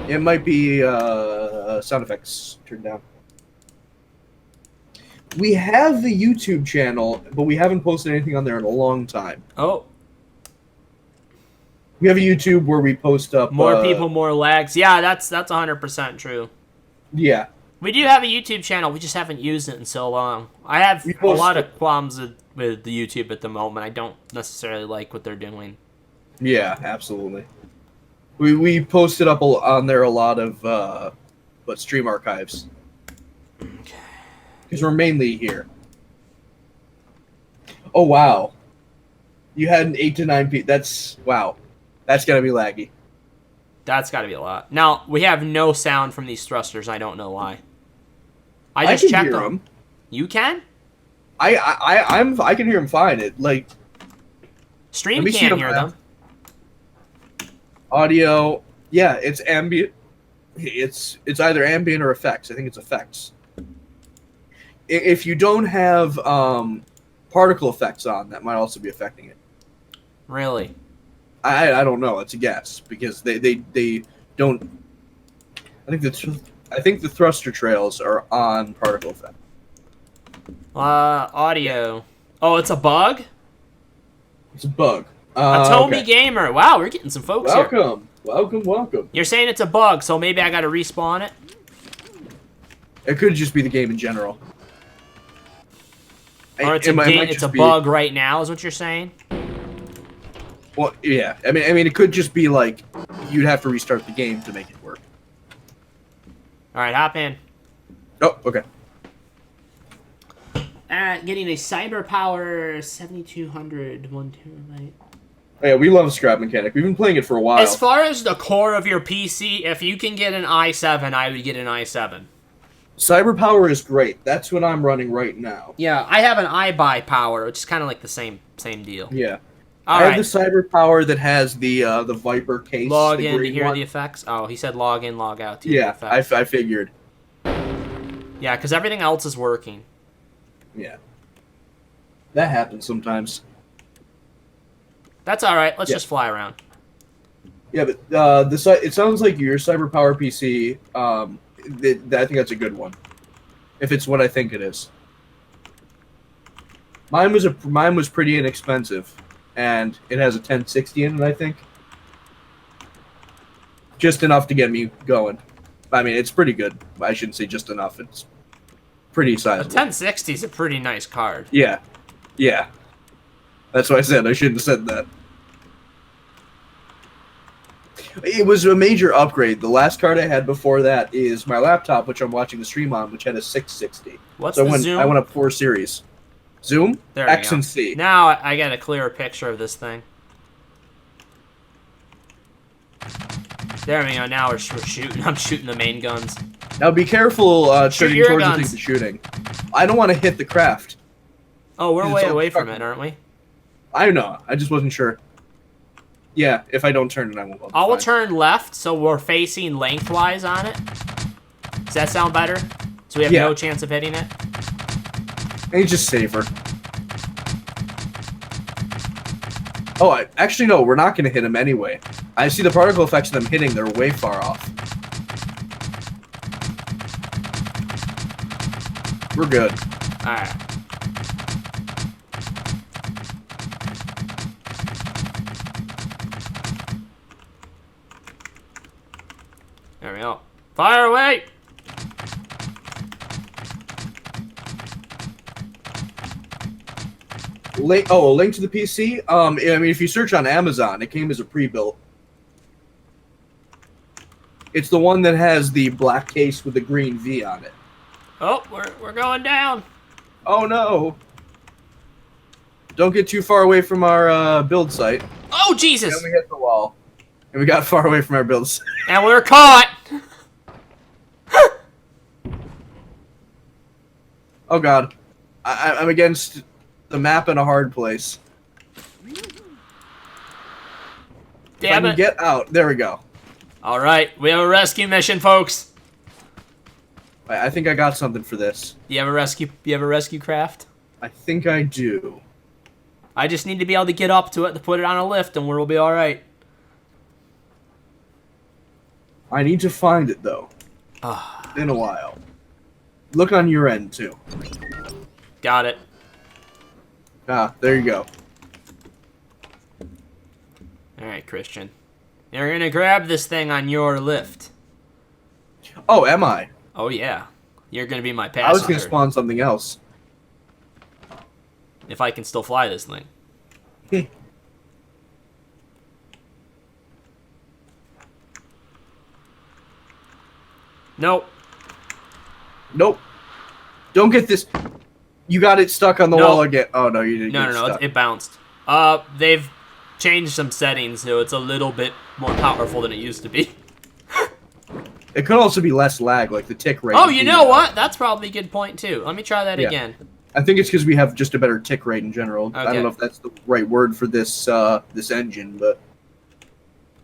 It might be sound effects turned down. We have the YouTube channel, but we haven't posted anything on there in a long time. Oh. We have a YouTube where we post up... More people, more lags. Yeah, that's 100% true. Yeah. We do have a YouTube channel. We just haven't used it in so long. I have a lot of qualms with the YouTube at the moment. I don't necessarily like what they're doing. Yeah, absolutely. We posted up on there a lot of stream archives. Okay. because we're mainly here. Oh wow, you had an 8 to 9 feet. That's wow, that's gotta be laggy. That's got to be a lot. Now we have no sound from these thrusters. I don't know why. I just can checked hear them. them. You can? I can hear them fine. It like Stream can't hear them. Audio, yeah, it's ambient. It's either ambient or effects. I think it's effects. If you don't have particle effects on, that might also be affecting it. Really? I don't know. It's a guess because they don't. I think the thruster trails are on particle effect. Audio. Oh, it's a bug? It's a bug. Atomi okay. Gamer. Wow, we're getting some folks here. Welcome. You're saying it's a bug, so maybe I got to respawn it? It could just be the game in general. Or it's a bug right now, is what you're saying? Well, yeah. I mean, it could just be like you'd have to restart the game to make it work. All right, hop in. Oh, okay. Getting a Cyber Power 7200 1 terabyte. Oh, yeah, we love Scrap Mechanic. We've been playing it for a while. As far as the core of your PC, if you can get an i7, I would get an i7. Cyber Power is great. That's what I'm running right now. Yeah, I have an iBuy Power, which is kind of like the same deal. Yeah. All I have right. the Cyber Power that has the Viper case. Log the in to green hear one. the effects. Oh, he said log in, log out to hear Yeah, the effects. I figured. Yeah, because everything else is working. Yeah. That happens sometimes. That's all right. Let's just fly around. Yeah, but it sounds like your Cyber Power PC. I think that's a good one. If it's what I think it is. Mine was pretty inexpensive, and it has a 1060 in it. I think. Just enough to get me going. I mean, it's pretty good. I shouldn't say just enough. It's pretty sizable. 1060 is a pretty nice card. Yeah. Yeah. That's what I said. I shouldn't have said that. It was a major upgrade. The last card I had before that is my laptop, which I'm watching the stream on, which had a 660. What's so the zoom? I went up 4 series. Zoom? There X we go. and C. Now I got a clearer picture of this thing. There we go. Now we're shooting. I'm shooting the main guns. Now be careful turning your towards the guns. thing to shooting. I don't want to hit the craft. Oh, we're way all away from fucking- it, aren't we? I know. I just wasn't sure. Yeah, if I don't turn it, I won't. I will turn left, so we're facing lengthwise on it. Does that sound better? So we have no chance of hitting it? And it's just safer. Oh, actually, no. We're not going to hit him anyway. I see the particle effects of them hitting. They're way far off. We're good. Alright. There we go. Fire away! A link to the PC? I mean, if you search on Amazon, it came as a pre-built. It's the one that has the black case with the green V on it. Oh, we're going down. Oh, no. Don't get too far away from our build site. Oh, Jesus! And we hit the wall. And we got far away from our build site. And we're caught! Oh, God. I'm against the map in a hard place. Damn it. Get out. There we go. Alright, we have a rescue mission, folks. I think I got something for this. You have a rescue craft? I think I do. I just need to be able to get up to it to put it on a lift and we'll be alright. I need to find it, though. It's been a while. Look on your end, too. Got it. Ah, there you go. Alright, Christian. You're gonna grab this thing on your lift. Oh, am I? Oh, yeah. You're gonna be my passenger. I was going to spawn something else. If I can still fly this thing. Nope. Nope. Don't get this. You got it stuck on the No. wall again. Oh, no, you didn't No, get no, no, stuck. it bounced. They've changed some settings, so it's a little bit more powerful than it used to be. It could also be less lag, like the tick rate. Oh, you know what? That's probably a good point, too. Let me try that again. I think it's because we have just a better tick rate in general. Okay. I don't know if that's the right word for this this engine, but...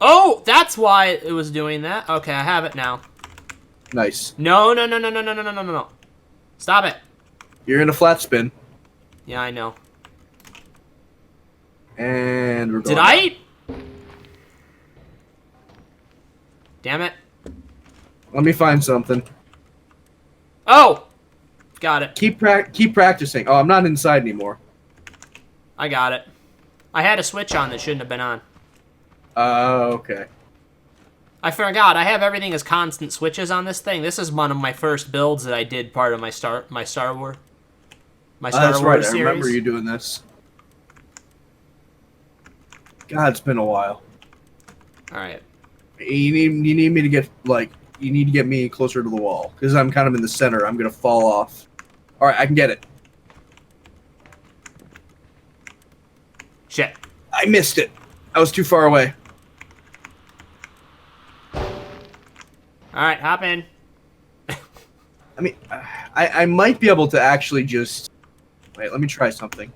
Oh, that's why it was doing that. Okay, I have it now. Nice. No, no, no, no, no, no, no, no, no, no. Stop it. You're in a flat spin. Yeah, I know. And we're going Did I? Damn it. Let me find something. Oh! Got it. Keep practicing. Oh, I'm not inside anymore. I got it. I had a switch on that shouldn't have been on. Okay. I forgot. I have everything as constant switches on this thing. This is one of my first builds that I did part of my Star Wars. My Star That's Wars right. series. I remember you doing this. God, it's been a while. All right. You need me to get you need to get me closer to the wall because I'm kind of in the center. I'm gonna fall off. All right, I can get it. Shit. I missed it. I was too far away. All right, hop in. I mean, I might be able to actually just... Wait, let me try something.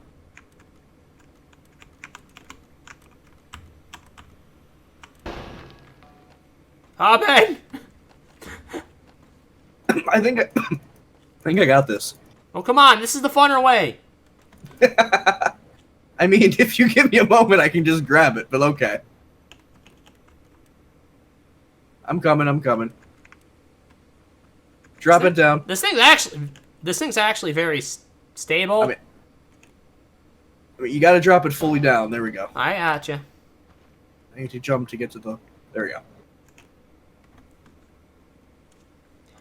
Hop in. I think I got this. Oh, come on. This is the funner way. I mean, if you give me a moment, I can just grab it, but okay. I'm coming. Drop it down. This thing's actually very stable. I mean, you gotta drop it fully down. There we go. I gotcha. I need to jump to get to the... There we go.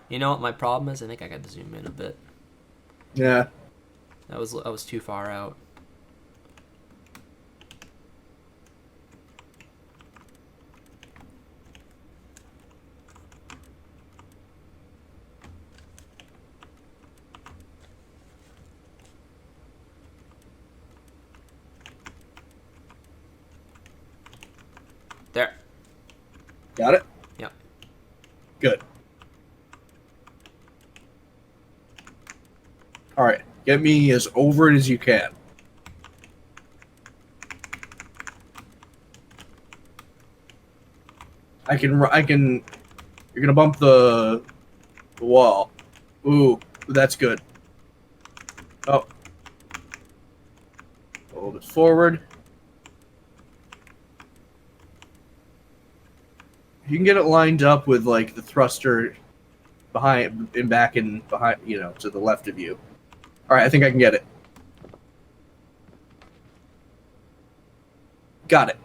You know what my problem is? I think I got to zoom in a bit. Yeah. I was too far out. There. Got it? Yep. Good. Alright. Get me as over it as you can. I can... You're gonna bump the wall. Ooh, that's good. Oh. Hold it forward. You can get it lined up with, like, the thruster behind and back and behind, you know, to the left of you. Alright, I think I can get it. Got it.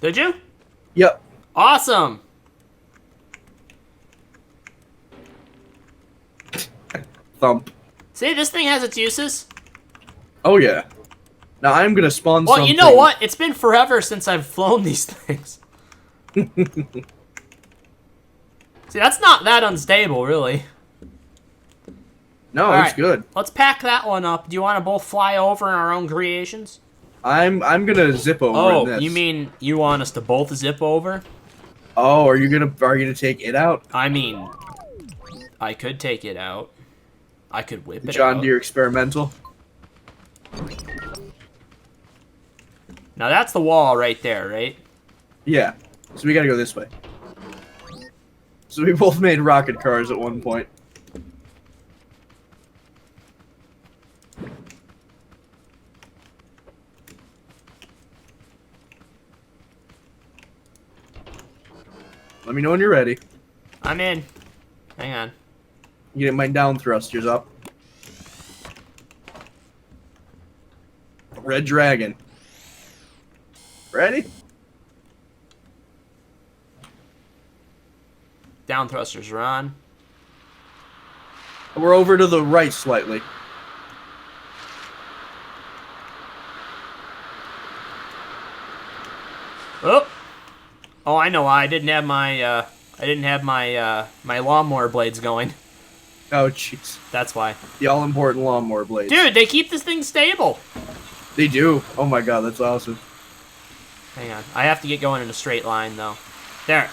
Did you? Yep. Awesome. Thump. See, this thing has its uses. Oh, yeah. Now I'm gonna spawn Well, something. you know what? It's been forever since I've flown these things. See, that's not that unstable, really. No, All it's right. good. Let's pack that one up. Do you want to both fly over in our own creations? I'm gonna zip over Oh, in this. you mean you want us to both zip over? Oh, are you gonna take it out? I mean, I could take it out. I could whip it John out. Deere experimental. Now that's the wall right there, right? Yeah. So we gotta go this way. So we both made rocket cars at one point. Let me know when you're ready. I'm in. Hang on. You get my down thrusters up. Red Dragon. Ready? Down thrusters are on. We're over to the right slightly. Oh. Oh, I know why. I didn't have my my lawnmower blades going. Oh, jeez. That's why. The all-important lawnmower blades. Dude, they keep this thing stable. They do. Oh my god, that's awesome. Hang on. I have to get going in a straight line, though. There.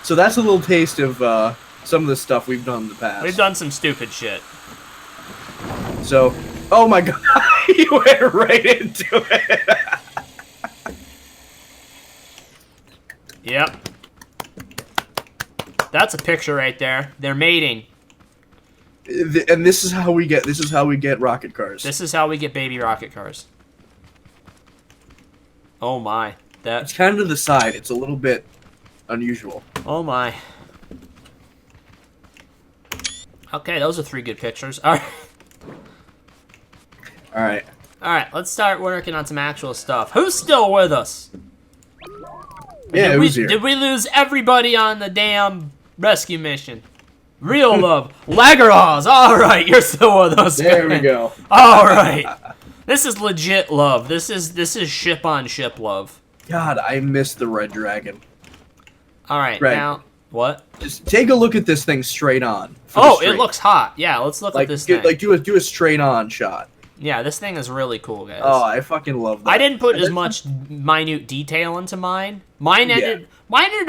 So that's a little taste of some of the stuff we've done in the past. We've done some stupid shit. So, oh my god, you went right into it. Yep. That's a picture right there. They're mating. And this is how we get rocket cars. This is how we get baby rocket cars. Oh my. It's kind of to the side. It's a little bit unusual. Oh my. Okay, those are 3 good pictures. All right. All right. All right, let's start working on some actual stuff. Who's still with us? Yeah, who's here? Did we lose everybody on the damn rescue mission? Real love. Lagaros. All right, you're still with us. There man. we go. All right. This is legit love. This is ship on ship love. God, I missed the red dragon. All right, Greg, now what? Just take a look at this thing straight on. Oh, it looks hot. Yeah, let's look at this thing. Like do a straight on shot. Yeah, this thing is really cool, guys. Oh, I fucking love that. I didn't put as much minute detail into mine. Mine ended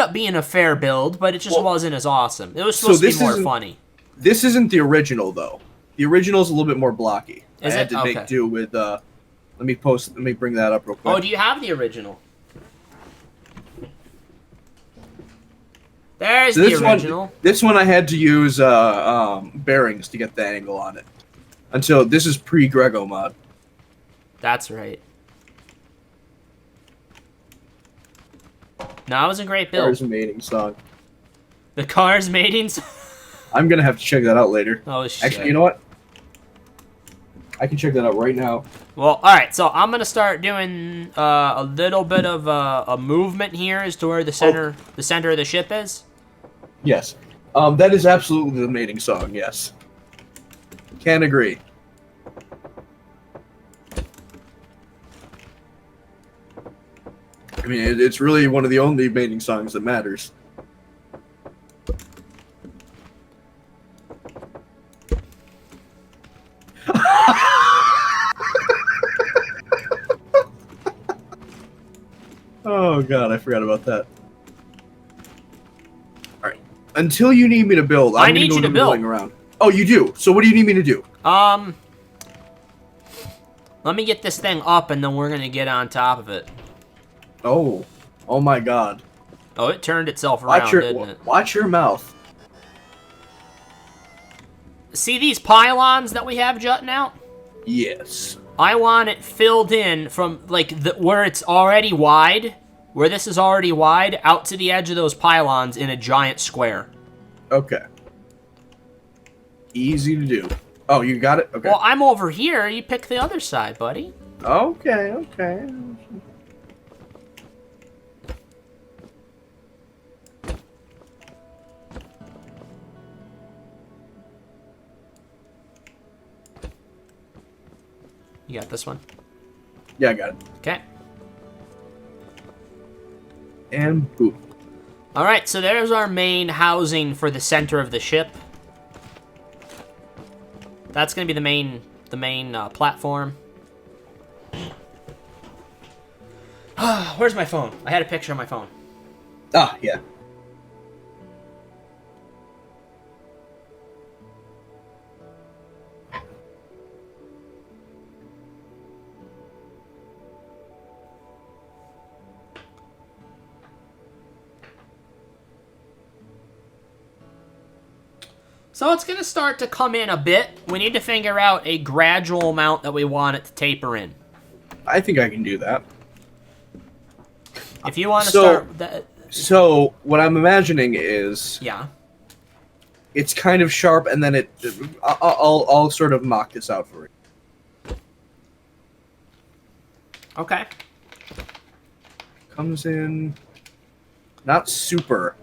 up being a fair build, but it just wasn't as awesome. It was supposed to be more funny. This isn't the original though. The original is a little bit more blocky. I had to make do with. Let me bring that up real quick. Oh, do you have the original? There's the original. This one I had to use bearings to get the angle on it. Until this is pre-Grego mod. That's right. No, it was a great build. Cars mating song. The Cars mating song? I'm gonna have to check that out later. Oh shit. Actually, you know what? I can check that out right now. Well, alright, so I'm gonna start doing a little bit of a movement here as to where the center of the ship is. Yes. That is absolutely the mating song, yes. Can't agree. I mean, it's really one of the only mating songs that matters. Oh god, I forgot about that. Alright. Until you need me to build, I'm gonna go milling around. Oh, you do? So what do you need me to do? Let me get this thing up and then we're gonna get on top of it. Oh. Oh my god. Oh, it turned itself around, didn't it? Watch your mouth. See these pylons that we have jutting out? Yes. I want it filled in from, like, where it's already wide, where this is already wide, out to the edge of those pylons in a giant square. Okay. Easy to do. Oh, you got it? Okay. Well, I'm over here. You pick the other side, buddy. Okay, okay. You got this one? Yeah, I got it. Okay. And boop. Alright, so there's our main housing for the center of the ship. That's going to be the main platform. Where's my phone? I had a picture on my phone. Ah, yeah. So it's going to start to come in a bit. We need to figure out a gradual amount that we want it to taper in. I think I can do that. If you want to start... So, what I'm imagining is... Yeah. It's kind of sharp, and then I'll sort of mock this out for you. Okay. Comes in... Not super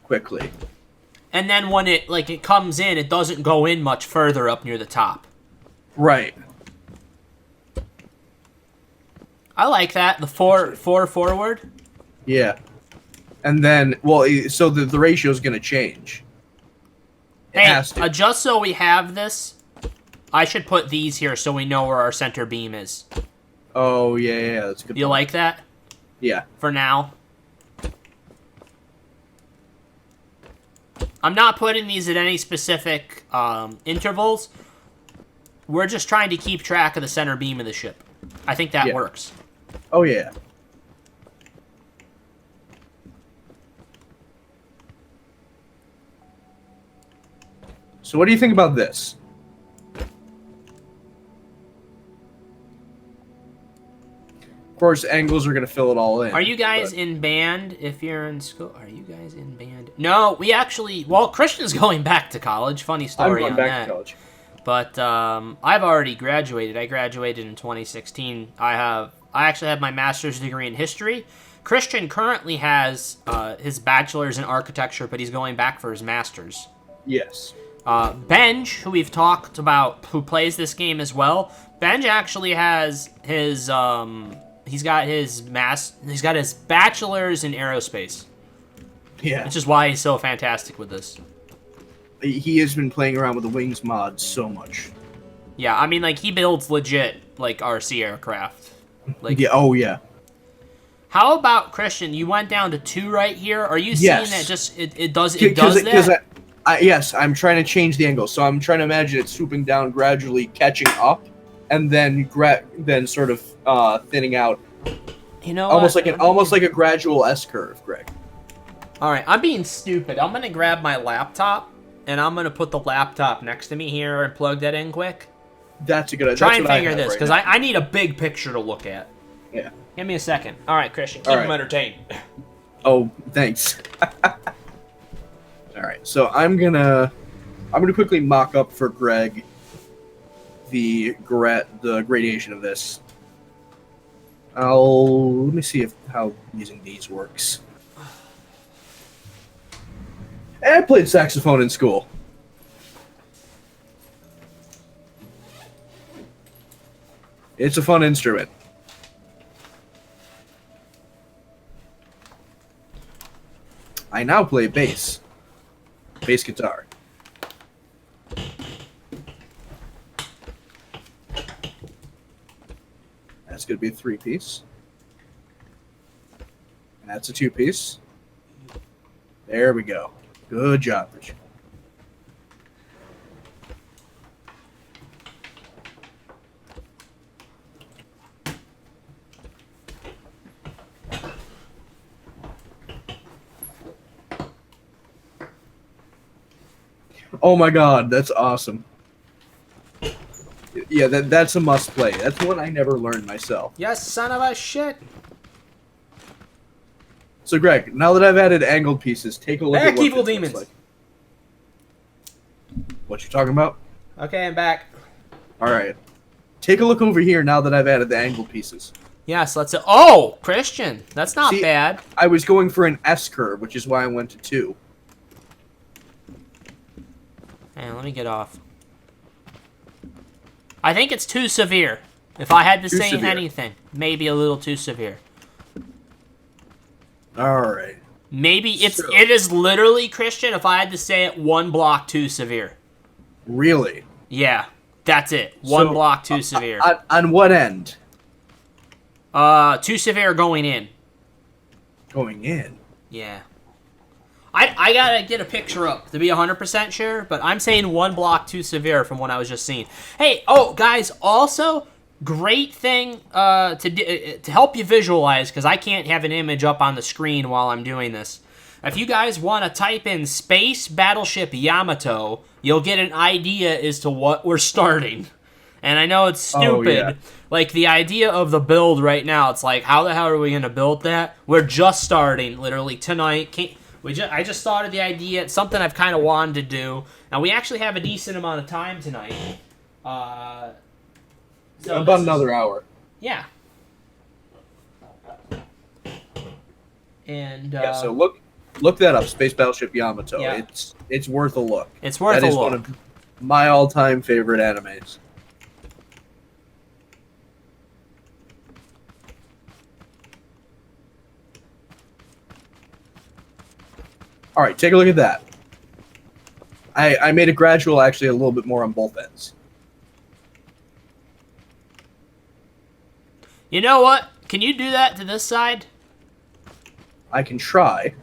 quickly. And then when it comes in, it doesn't go in much further up near the top. Right. I like that. The four forward. Yeah. And then, well, so the ratio's going to change. It Hey, has to. just so we have this, I should put these here so we know where our center beam is. Oh, yeah, that's a good You point. like that? Yeah. For now. I'm not putting these at any specific intervals. We're just trying to keep track of the center beam of the ship. I think that works. Oh, yeah. So what do you think about this? Of course, angles are going to fill it all in. Are you guys in band if you're in school? Are you guys in band? No, we actually... Well, Christian's going back to college. Funny story on that. I'm going back to college. But I've already graduated. I graduated in 2016. I actually have my master's degree in history. Christian currently has his bachelor's in architecture, but he's going back for his master's. Yes. Benj, who we've talked about, who plays this game as well. Benj actually has his he's got his bachelor's in aerospace. Yeah. Which is why he's so fantastic with this. He has been playing around with the Wings mod so much. Yeah, I mean, like, he builds legit, like, RC aircraft. Like, yeah, oh yeah. How about, Christian, you went down to 2 right here? Are you seeing that just, it does that? Because yes, I'm trying to change the angle. So I'm trying to imagine it swooping down gradually, catching up, and then sort of thinning out. You know, almost like a gradual S curve, Greg. All right, I'm being stupid. I'm gonna grab my laptop and I'm gonna put the laptop next to me here and plug that in quick. That's a good idea. Try and figure this because I need a big picture to look at. Yeah. Give me a second. All right, Christian, keep him entertained. Oh, thanks. All right, so I'm gonna quickly mock up for Greg the gradation of this. Let me see how using these works. And I played saxophone in school. It's a fun instrument. I now play bass guitar. That's going to be a 3-piece. And that's a 2-piece. There we go. Good job, Richard. Oh my god, that's awesome. Yeah, that's a must play. That's one I never learned myself. Yes, son of a shit. So, Greg, now that I've added angled pieces, take a look at what evil this demons. looks like. What you talking about? Okay, I'm back. All right. Take a look over here now that I've added the angled pieces. Yes, let's... Oh, Christian, that's not bad. I was going for an S curve, which is why I went to 2. Hang on, let me get off. I think it's too severe. If I had to say anything, maybe a little too severe. All right. Maybe it is literally, Christian, if I had to say it, 1 block too severe. Really? Yeah, that's it. 1 block too severe. On what end? Too severe going in. Going in? Yeah. I gotta get a picture up to be 100% sure, but I'm saying 1 block too severe from what I was just seeing. Hey, guys, also, great thing to help you visualize, because I can't have an image up on the screen while I'm doing this. If you guys want to type in Space Battleship Yamato, you'll get an idea as to what we're starting. And I know it's stupid. Oh, yeah. Like, the idea of the build right now, it's like, how the hell are we going to build that? We're just starting, literally, tonight. I just thought of the idea. It's something I've kind of wanted to do. And we actually have a decent amount of time tonight. So about another hour. Yeah. And yeah, so look that up, Space Battleship Yamato. Yeah. It's worth a look. It's worth a look. That is one of my all-time favorite animes. All right, take a look at that. I made it gradual, actually, a little bit more on both ends. You know what? Can you do that to this side? I can try.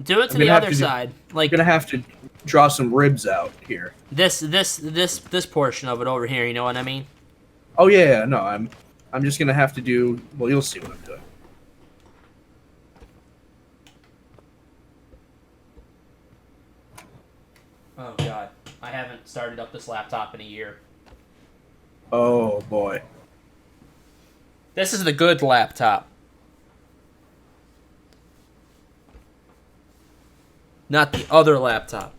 Do it to the other side. Like I'm gonna have to draw some ribs out here. this portion of it over here. You know what I mean? Oh yeah, no, I'm just gonna have to do. Well, you'll see what I'm doing. Oh god, I haven't started up this laptop in a year. Oh boy. This is the good laptop. Not the other laptop.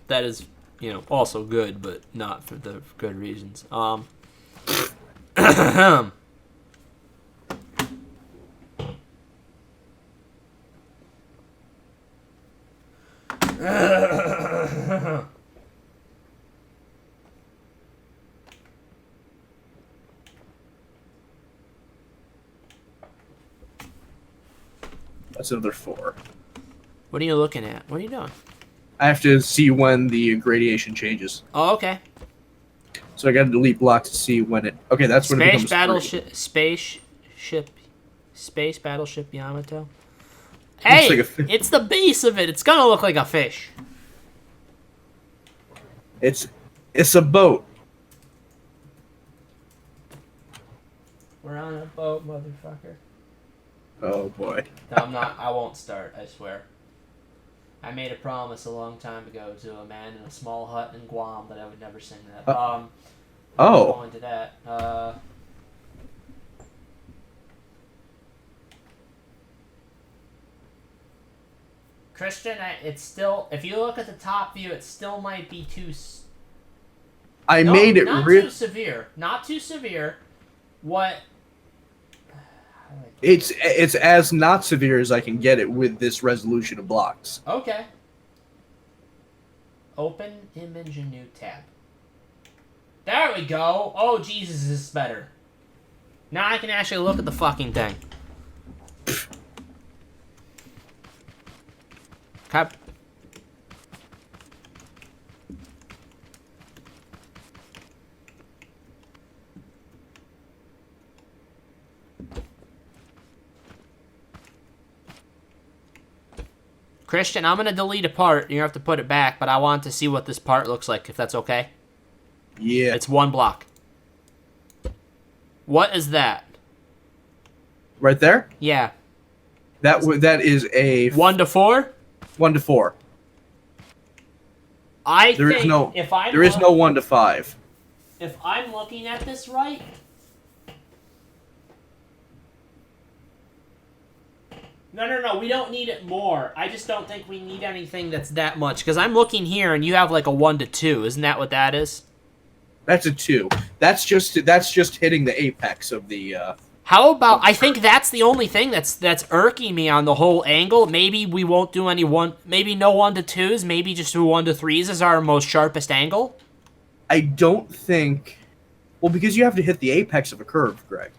That is, also good, but not for the good reasons. That's another 4. What are you looking at? What are you doing? I have to see when the gradation changes. Oh, okay. So I got to delete block to see when it. Okay, that's when it becomes Space battleship Yamato. Hey, like it's the base of it. It's gonna look like a fish. It's a boat. We're on a boat, motherfucker. Oh boy. No, I'm not. I won't start. I swear. I made a promise a long time ago to a man in a small hut in Guam that I would never sing that. Oh. Go into that. Christian, it's still. If you look at the top view, it still might be too. I made it not too severe. Not too severe. What? It's as not severe as I can get it with this resolution of blocks. Okay. Open image in new tab. There we go. Oh, Jesus, this is better. Now I can actually look at the fucking thing. Okay. Christian, I'm going to delete a part. You have to put it back, but I want to see what this part looks like, if that's okay. Yeah. It's 1 block. What is that? Right there? Yeah. That is a 1 to 4? 1 to 4. There is no 1 to 5. If I'm looking at this right, No, we don't need it more. I just don't think we need anything that's that much. Because I'm looking here, and you have like a 1 to 2. Isn't that what that is? That's a 2. That's just hitting the apex of the... How about... I think that's the only thing that's irking me on the whole angle. Maybe we won't do any maybe no 1 to 2s. Maybe just do 1 to 3s as our most sharpest angle. I don't think... Well, because you have to hit the apex of a curve, Greg.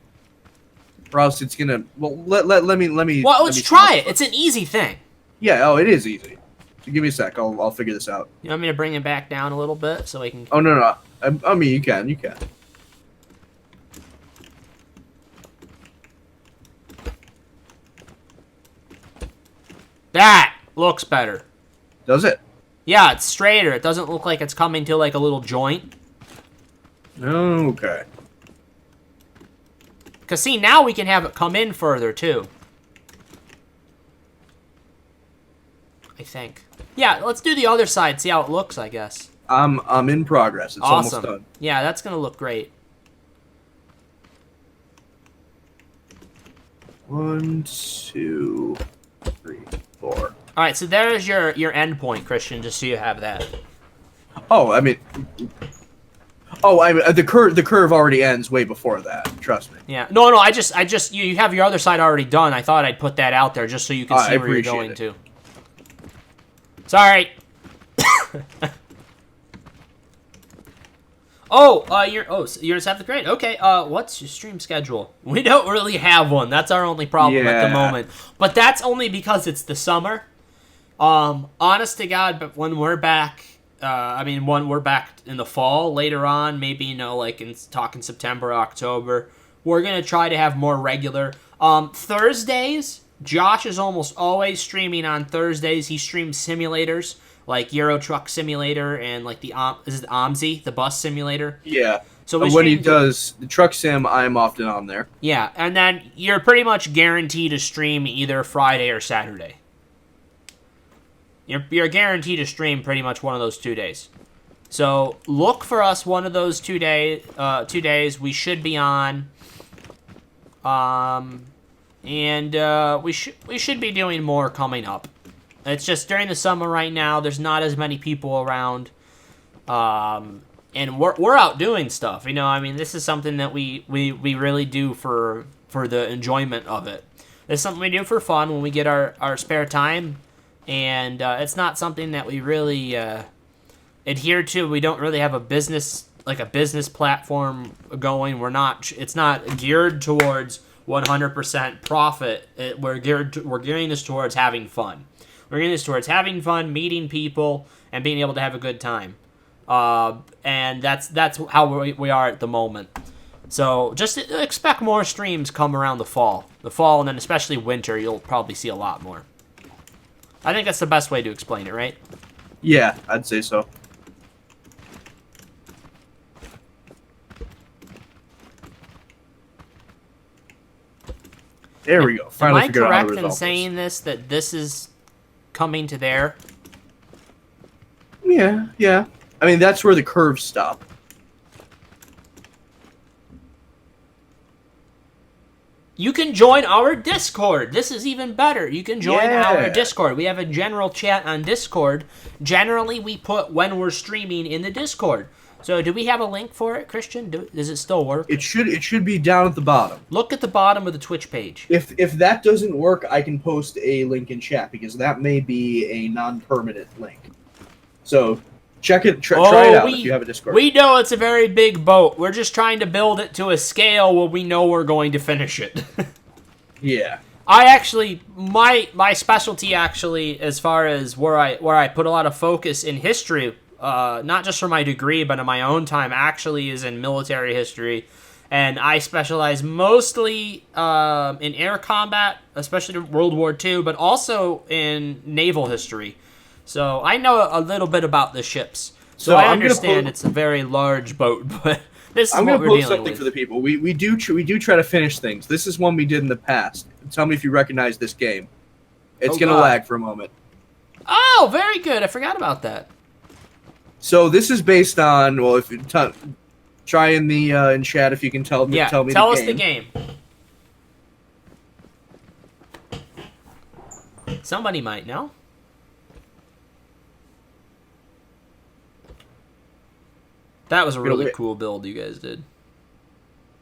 Or else it's gonna. Well, let me. Well, let's try it. It's an easy thing. Yeah. Oh, it is easy. So give me a sec. I'll figure this out. You want me to bring it back down a little bit so we can? Oh no. I mean, you can. That looks better. Does it? Yeah, it's straighter. It doesn't look like it's coming to like a little joint. Okay. Because, see, now we can have it come in further, too. I think. Yeah, let's do the other side, see how it looks, I guess. I'm in progress. It's awesome. Almost done. Yeah, that's going to look great. 1, 2, 3, 4. All right, so there's your end point, Christian, just so you have that. Oh, I mean... the curve already ends way before that. Trust me. Yeah. No. I just you have your other side already done. I thought I'd put that out there just so you can see where you're going to. Sorry. You're in 7th grade. Okay. What's your stream schedule? We don't really have one. That's our only problem at the moment. But that's only because it's the summer. Honest to God, but when we're back, when we're back in the fall later on, maybe, like talking September, October, we're going to try to have more regular. Thursdays, Josh is almost always streaming on Thursdays. He streams simulators like Euro Truck Simulator and like the OMSI, the bus simulator. Yeah. So when he does the truck sim, I'm often on there. Yeah, and then you're pretty much guaranteed to stream either Friday or Saturday. You're guaranteed to stream pretty much one of those 2 days. So look for us one of those 2 days. We should be on. And we should be doing more coming up. It's just during the summer right now. There's not as many people around. And we're out doing stuff. This is something that we really do for the enjoyment of it. It's something we do for fun when we get our spare time. And it's not something that we really adhere to. We don't really have a business platform going. It's not geared towards 100% profit. We're gearing this towards having fun. We're gearing this towards having fun, meeting people, and being able to have a good time. And that's how we are at the moment. So just expect more streams come around the fall, and then especially winter. You'll probably see a lot more. I think that's the best way to explain it, right? Yeah, I'd say so. There we go. Finally figured out how to resolve this. Am I correct in saying that this is coming to there? Yeah. That's where the curves stop. You can join our Discord. This is even better. You can join our Discord. We have a general chat on Discord. Generally, we put when we're streaming in the Discord. So, do we have a link for it, Christian? Does it still work? It should be down at the bottom. Look at the bottom of the Twitch page. If that doesn't work, I can post a link in chat because that may be a non-permanent link. So, check it. Try it out if you have a Discord. We know it's a very big boat. We're just trying to build it to a scale where we know we're going to finish it. Yeah. I actually, my specialty actually, as far as where I put a lot of focus in history, not just for my degree, but in my own time, actually is in military history. And I specialize mostly in air combat, especially World War II, but also in naval history. So I know a little bit about the ships. So I understand it's a very large boat, but this is what we're dealing with. I'm going to post something for the people. We do try to finish things. This is one we did in the past. Tell me if you recognize this game. It's going to lag for a moment. Oh, very good. I forgot about that. So this is based on, well, if you try in chat if you can tell me. Yeah, tell us the game. Somebody might know. That was a really cool build you guys did.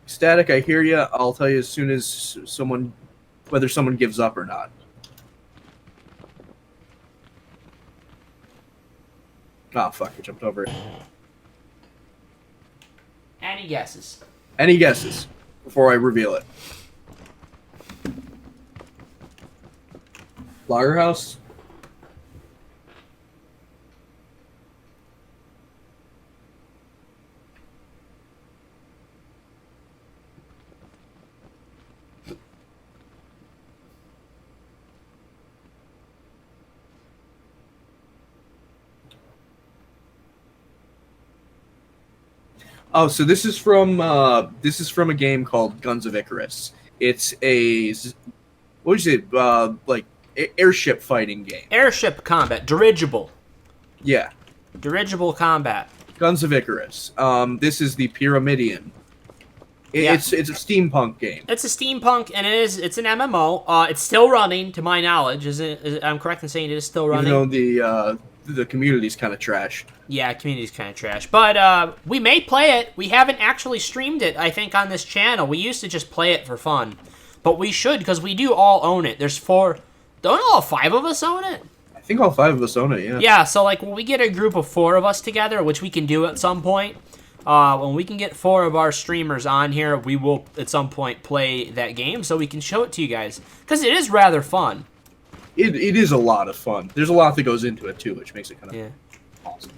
Static, I hear you. I'll tell you as soon as whether someone gives up or not. Oh, fuck, I jumped over it. Any guesses? Any guesses before I reveal it? Lagerhouse? Oh, so this is from a game called Guns of Icarus. It's a like airship fighting game. Airship combat, dirigible. Yeah. Dirigible combat. Guns of Icarus. This is the Pyramidion. It's a steampunk game. It's a steampunk, and it's an MMO. It's still running, to my knowledge. I'm correct in saying it is still running? Even though the community's kind of trash. Yeah, community's kind of trash. But we may play it. We haven't actually streamed it, I think, on this channel. We used to just play it for fun. But we should, because we do all own it. There's 4... Don't all 5 of us own it? I think all 5 of us own it, yeah. Yeah, so like when we get a group of 4 of us together, which we can do at some point, when we can get 4 of our streamers on here, we will at some point play that game so we can show it to you guys. Because it is rather fun. it is a lot of fun. There's a lot that goes into it too, which makes it kind of awesome.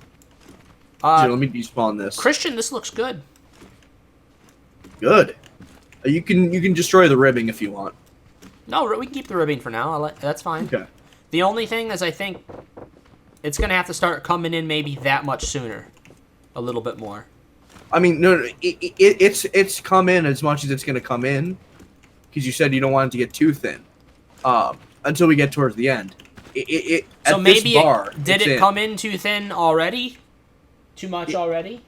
Here, let me despawn this. Christian, this looks good. Good. You can destroy the ribbing if you want. No, we can keep the ribbing for now. That's fine. Okay. The only thing is, I think it's gonna have to start coming in maybe that much sooner, a little bit more. I mean, no, it's come in as much as it's gonna come in, because you said you don't want it to get too thin. Until we get towards the end. So maybe did it come in in too thin already? Too much already?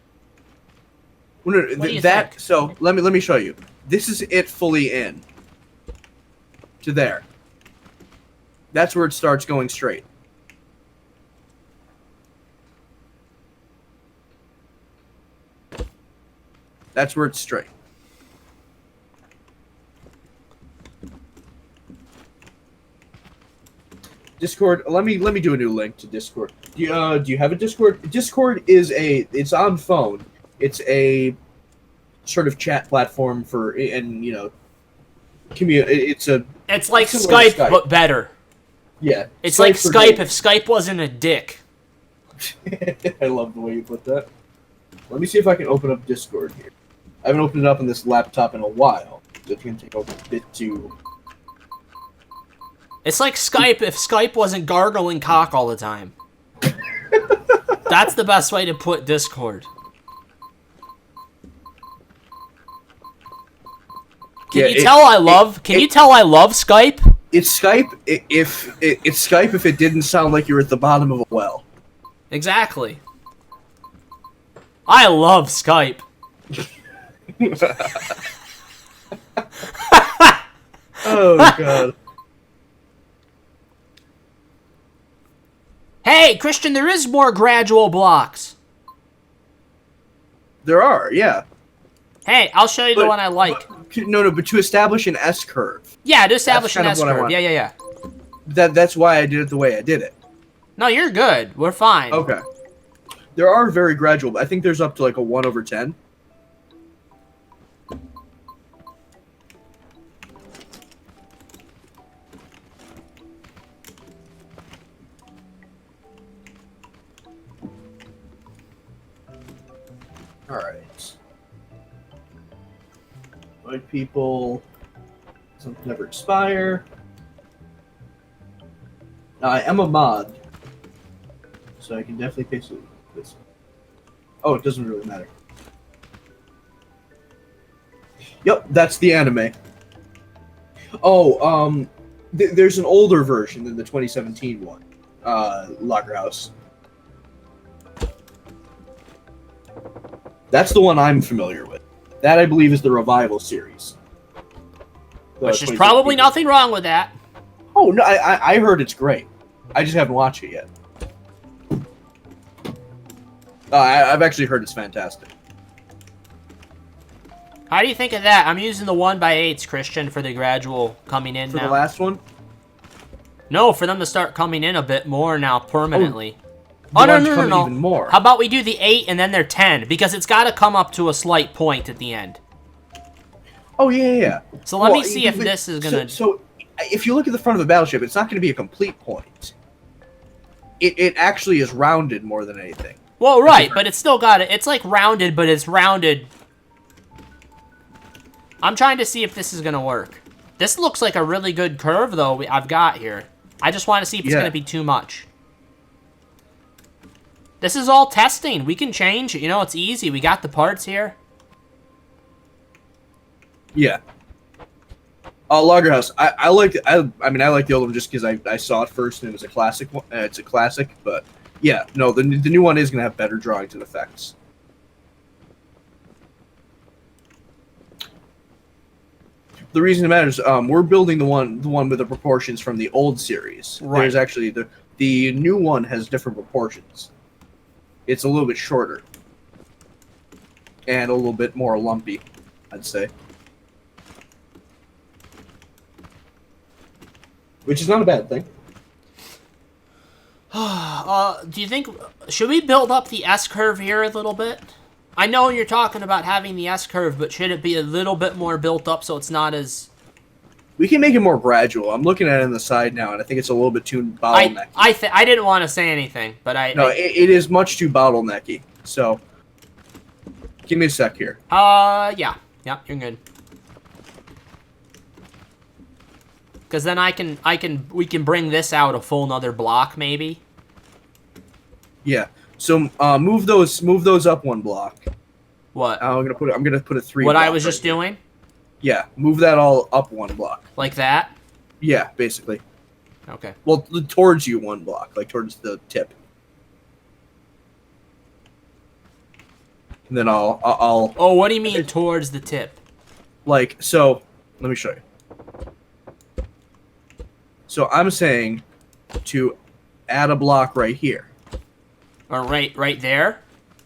Well, no, What do you that think? so let me show you. This is it fully in. To there. That's where it starts going straight. That's where it's straight. Discord. Let me do a new link to Discord. Do you have a Discord? Discord is it's on phone. It's a sort of chat platform for, and it's like Skype, but better. Yeah. It's like Skype if Skype wasn't a dick. I love the way you put that. Let me see if I can open up Discord here. I haven't opened it up on this laptop in a while. So it's going to take a bit to... It's like Skype if Skype wasn't gargling cock all the time. That's the best way to put Discord. Can you tell I love Skype? It's Skype it's Skype if it didn't sound like you were at the bottom of a well. Exactly. I love Skype. Oh god. Hey, Christian, there is more gradual blocks. There are, yeah. Hey, I'll show you the one I like. But to establish an S curve. Yeah, to establish an kind of S what I curve. want. Yeah. That's why I did it the way I did it. No, you're good. We're fine. Okay. There are very gradual. I think there's up to like a 1/10. All right. White people. Some never expire. Now, I am a mod, so I can definitely pay some this. Oh, it doesn't really matter. Yep, that's the anime. Oh, there's an older version than the 2017 one, Lagerhouse. That's the one I'm familiar with. That, I believe, is the Revival series. Which is probably nothing wrong with that. Oh, no, I heard it's great. I just haven't watched it yet. I've actually heard it's fantastic. How do you think of that? I'm using the 1x8s, Christian, for the gradual coming in For now. the last one? No, for them to start coming in a bit more now, permanently. No. Even more. How about we do the 8 and then they're 10? Because it's got to come up to a slight point at the end. Oh, yeah. So let me see if this is going to... So, if you look at the front of the battleship, it's not going to be a complete point. It actually is rounded more than anything. Well, right, but it's still got it. It's like rounded, but it's rounded. I'm trying to see if this is going to work. This looks like a really good curve, though, I've got here. I just want to see if it's going to be too much. This is all testing. We can change. You know, it's easy. We got the parts here. Yeah. Lagerhouse. I like. I mean, I like the old one just because I saw it first and it was a classic one. It's a classic, but yeah, no, the new one is gonna have better drawings and effects. The reason it matters, we're building the one with the proportions from the old series. Right. There's actually the new one has different proportions. It's a little bit shorter and a little bit more lumpy, I'd say. Which is not a bad thing. Do you think... Should we build up the S-curve here a little bit? I know you're talking about having the S-curve, but should it be a little bit more built up so it's not as... We can make it more gradual. I'm looking at it on the side now, and I think it's a little bit too bottlenecky. I didn't want to say anything, but it is much too bottlenecky. So, give me a sec here. Yeah, you're good. Because then we can bring this out a full another block maybe. Yeah. So move those up one block. What? I'm gonna put a 3. What I was just doing? Yeah. Move that all up one block. Like that? Yeah, basically. Okay. Well, towards you one block, like towards the tip. And then I'll. Oh, what do you mean towards the tip? Like so. Let me show you. So I'm saying to add a block right here. Or right there?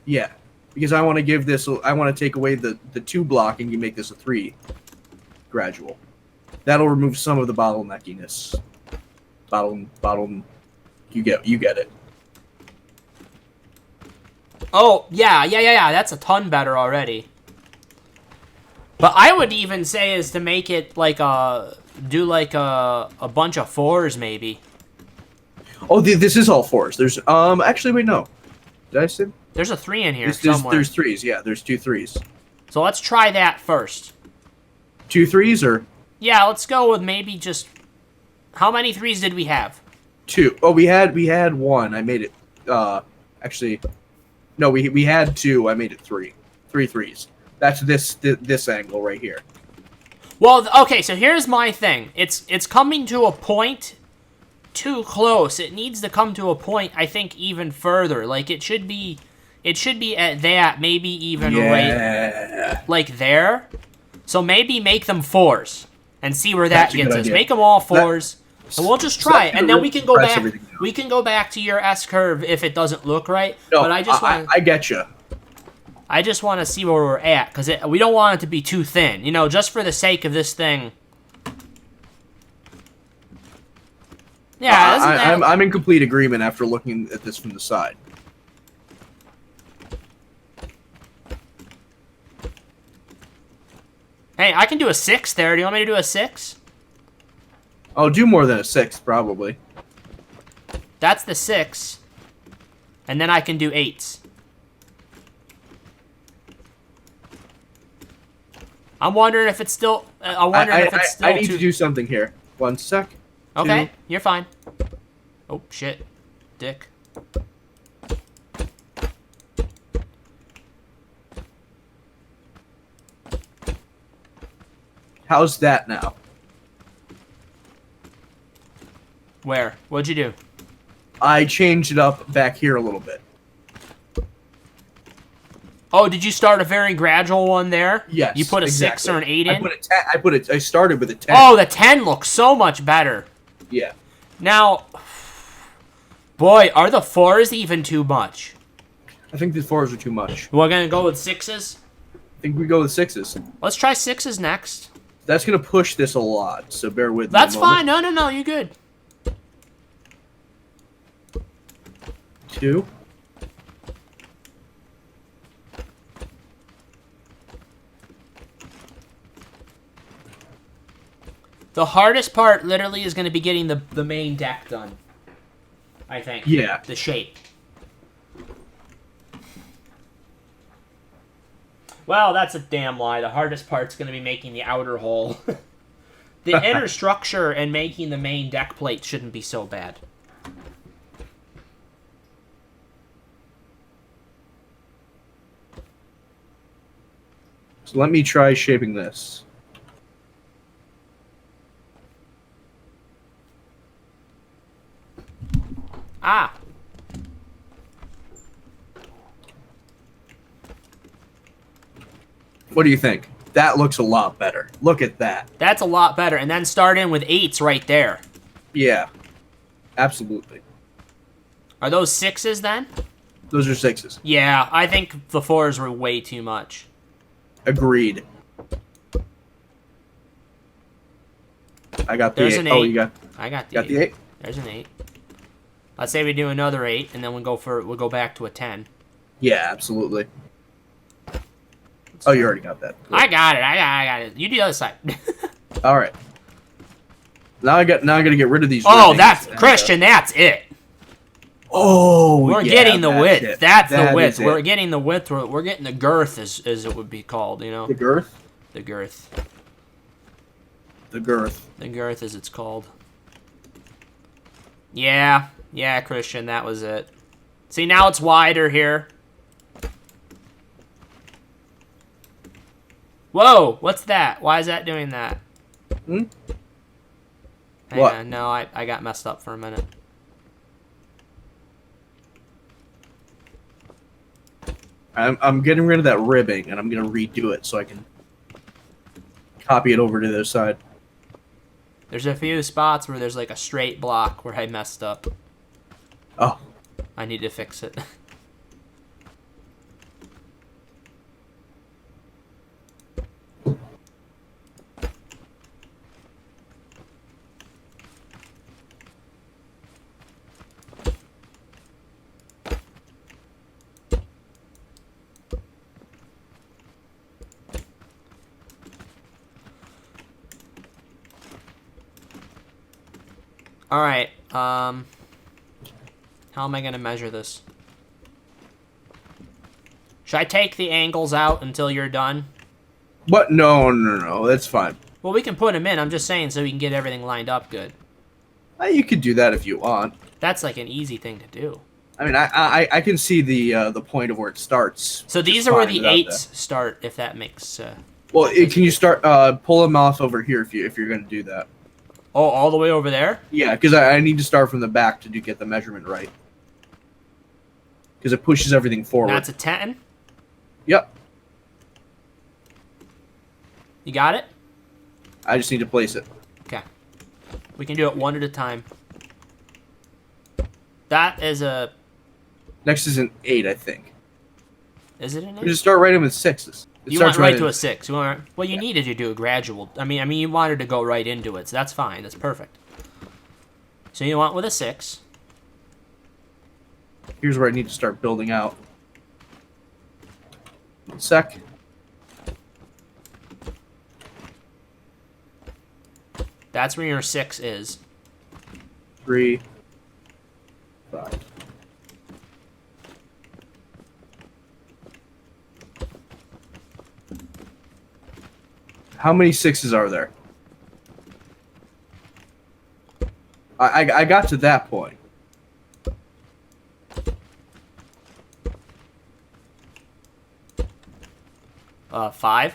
Yeah, because I want to give this. I want to take away the 2 block and you make this a 3 gradual. That'll remove some of the bottleneckiness. Bottle. You get it. Oh yeah. That's a ton better already. But I would even say is to make it like do like a bunch of 4s maybe. Oh, this is all 4s. There's actually wait no. Did I say? There's a 3 in here somewhere. There's 3s. Yeah, there's 2 3s. So let's try that first. 2 3s or? Yeah, let's go with maybe just. How many 3s did we have? 2. Oh, we had 1. I made it. Actually, no. We had 2. I made it 3. 3 3s. That's this angle right here. Well, okay. So here's my thing. It's coming to a point too close. It needs to come to a point. I think even further. Like it should be at that. Maybe even right like there. So maybe make them 4s and see where that gets us. Make them all 4s. And we'll just try it, and then we can go back. We can go back to your S curve if it doesn't look right. No, but I get you. I just want to see where we're at because we don't want it to be too thin. You know, just for the sake of this thing. Yeah, I'm in complete agreement after looking at this from the side. Hey, I can do a 6 there. Do you want me to do a 6? I'll do more than a 6, probably. That's the 6. And then I can do 8s. I'm wondering if it's still... I need to do something here. 1 sec. Okay, 2. you're fine. Oh, shit. Dick. How's that now? Where? What'd you do? I changed it up back here a little bit. Oh, did you start a very gradual one there? Yes. You put a 6 or an 8 in? I started with a 10. Oh, the 10 looks so much better. Yeah. Now, boy, are the 4s even too much? I think the 4s are too much. We're gonna go with 6s? I think we go with 6s. Let's try 6s next. That's gonna push this a lot, so bear with me. That's fine. No, you're good. 2. The hardest part literally is going to be getting the main deck done. I think. Yeah. The shape. Well, that's a damn lie. The hardest part's going to be making the outer hole. The inner structure and making the main deck plate shouldn't be so bad. So let me try shaping this. Ah. What do you think? That looks a lot better. Look at that. That's a lot better. And then start in with 8s right there. Yeah. Absolutely. Are those 6s then? Those are 6s. Yeah, I think the 4s were way too much. Agreed. I got the There's 8. an 8. Oh, you got. I got the Got 8. the 8. There's an 8. Let's say we do another 8, and then we'll go back to a 10. Yeah, absolutely. Oh, you already got that. Cool. I got it. I got it. You do the other side. All right. Now I got to get rid of these. Oh, ribbings that's and, Christian. That's it. Oh, We're yeah, getting the width. it. That's That the width. is it. We're getting the width. We're getting the girth, as it would be called. You know. The girth. The girth. The girth. The girth, as it's called. Yeah, Christian. That was it. See, now it's wider here. Whoa, what's that? Why is that doing that? Hmm? Hang What? on, no, I got messed up for a minute. I'm getting rid of that ribbing, and I'm gonna redo it so I can copy it over to the other side. There's a few spots where there's like a straight block where I messed up. Oh, I need to fix it. Alright, how am I gonna measure this? Should I take the angles out until you're done? what? No, that's fine. Well, we can put them in, I'm just saying, so we can get everything lined up good. You could do that if you want. That's like an easy thing to do. I mean, I can see the point of where it starts. So these just are where fine the without eights that. start, if that makes... Well, can you start pull them off over here if you're gonna do that? Oh, all the way over there? Yeah, because I need to start from the back to get the measurement right. Because it pushes everything forward. That's a 10? Yep. You got it? I just need to place it. Okay. We can do it one at a time. That is a... Next is an 8, I think. Is it an We 8? just start writing with 6s. It You want starts right to in- a 6. You want, well, you needed to do a gradual. I mean, you wanted to go right into it, so that's fine. That's perfect. So you want with a 6. Here's where I need to start building out. 1 sec. That's where your 6 is. 3, 5. How many 6s are there? I got to that point. Five.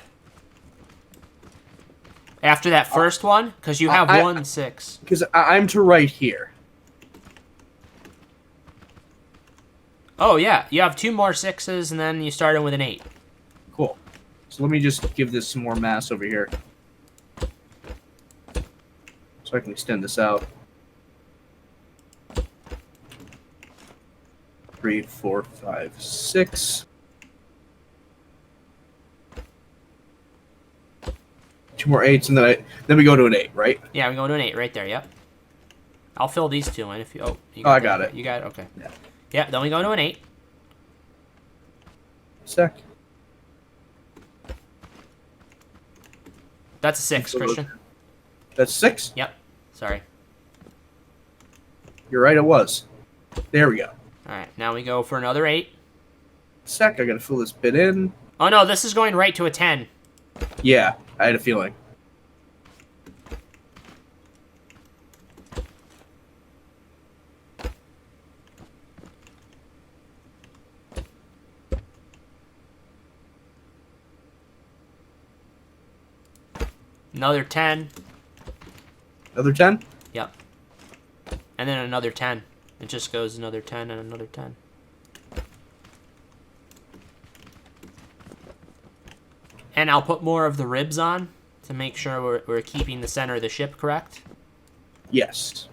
After that first one, because you have 1 6. Because I'm to right here. Oh yeah, you have 2 more 6s, and then you start in with an 8. Cool. So let me just give this some more mass over here. So I can extend this out. 3, 4, 5, 6. 2 more 8s, and then we go to an 8, right? Yeah, we're going to an 8 right there. Yep. I'll fill these 2 in if you. Oh, you I that? got it. You got it. Okay. Yeah. Yeah. Then we go to an 8. Sec. That's a 6, Christian. That's 6? Yep. Sorry. You're right, it was. There we go. All right. Now we go for another 8. Sec, I gotta fill this bit in. Oh no, this is going right to a 10. Yeah, I had a feeling. Another 10. Another 10? Yep. And then another 10. It just goes another 10 and another 10. And I'll put more of the ribs on to make sure we're keeping the center of the ship correct. Yes.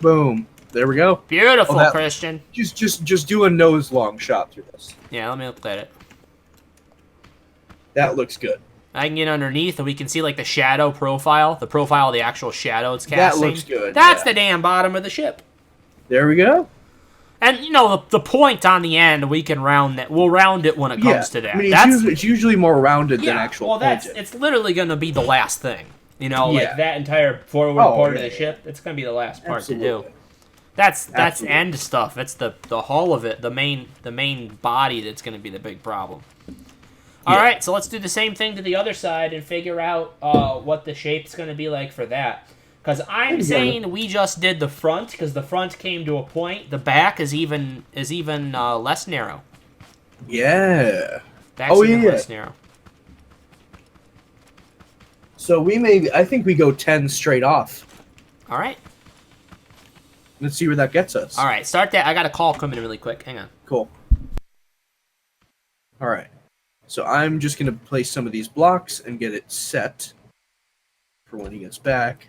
Boom. There we go. Beautiful, Oh, that- Christian. Just do a nose long shot through this. Yeah, let me look at it. That looks good. I can get underneath and we can see like the shadow profile, the profile of the actual shadow it's That casting. looks good, That's yeah. the damn bottom of the ship. There we go. And you know the point on the end, we can round that. We'll round it when it comes to that. I mean, That's it's usually more rounded than actual. Well, pointed. it's literally going to be the last thing. You know, like Yeah. that entire forward part of the ship. It's going to be the last part to do. That's Absolutely. end stuff. That's the hull of it. The main body that's going to be the big problem. All right, so let's do the same thing to the other side and figure out what the shape's going to be like for that. Because I'm saying we just did the front, because the front came to a point. The back is even less narrow. Yeah. Back's even less narrow. So I think we go 10 straight off. All right. Let's see where that gets us. All right, start that. I got a call coming in really quick. Hang on. Cool. All right. So I'm just going to place some of these blocks and get it set for when he gets back.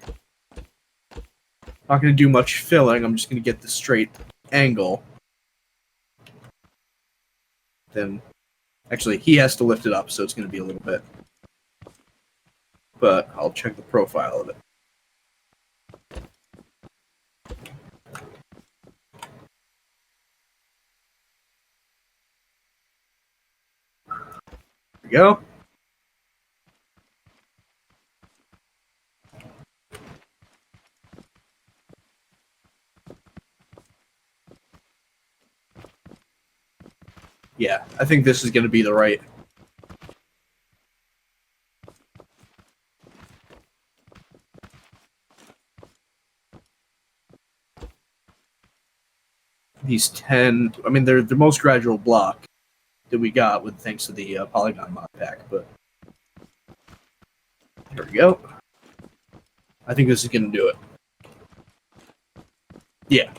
Not going to do much filling. I'm just going to get the straight angle. Then, actually, he has to lift it up, so it's going to be a little bit. But I'll check the profile of it. There we go. Yeah, I think this is going to be the right. These 10, I mean, they're the most gradual block that we got with thanks to the polygon mod pack, but here we go. I think this is going to do it. Yeah.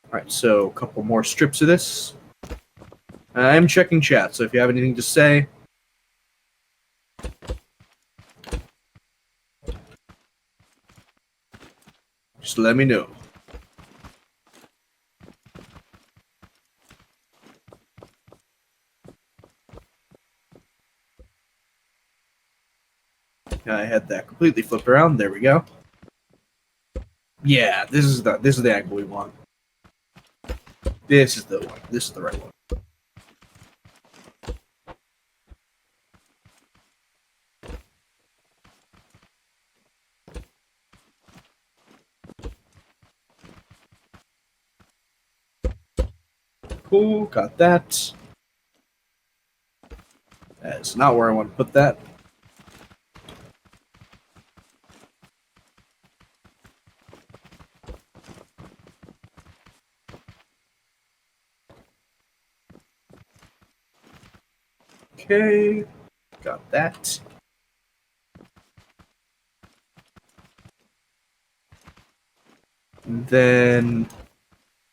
Alright, so a couple more strips of this. I'm checking chat, so if you have anything to say... just let me know. I had that completely flipped around. There we go. Yeah, this is the angle we want. This is the one. This is the right one. Cool, got that. That's not where I want to put that. Okay, got that. And then,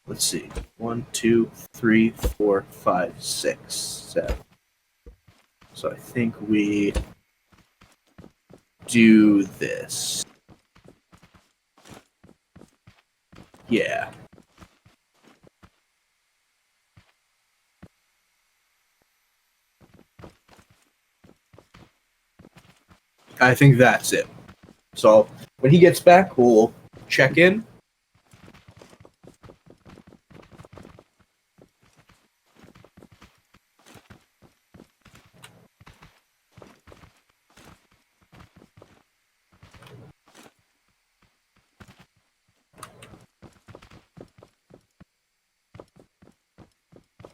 let's see. 1, 2, 3, 4, 5, 6, 7. So I think we do this. Yeah. I think that's it. So when he gets back, we'll check in.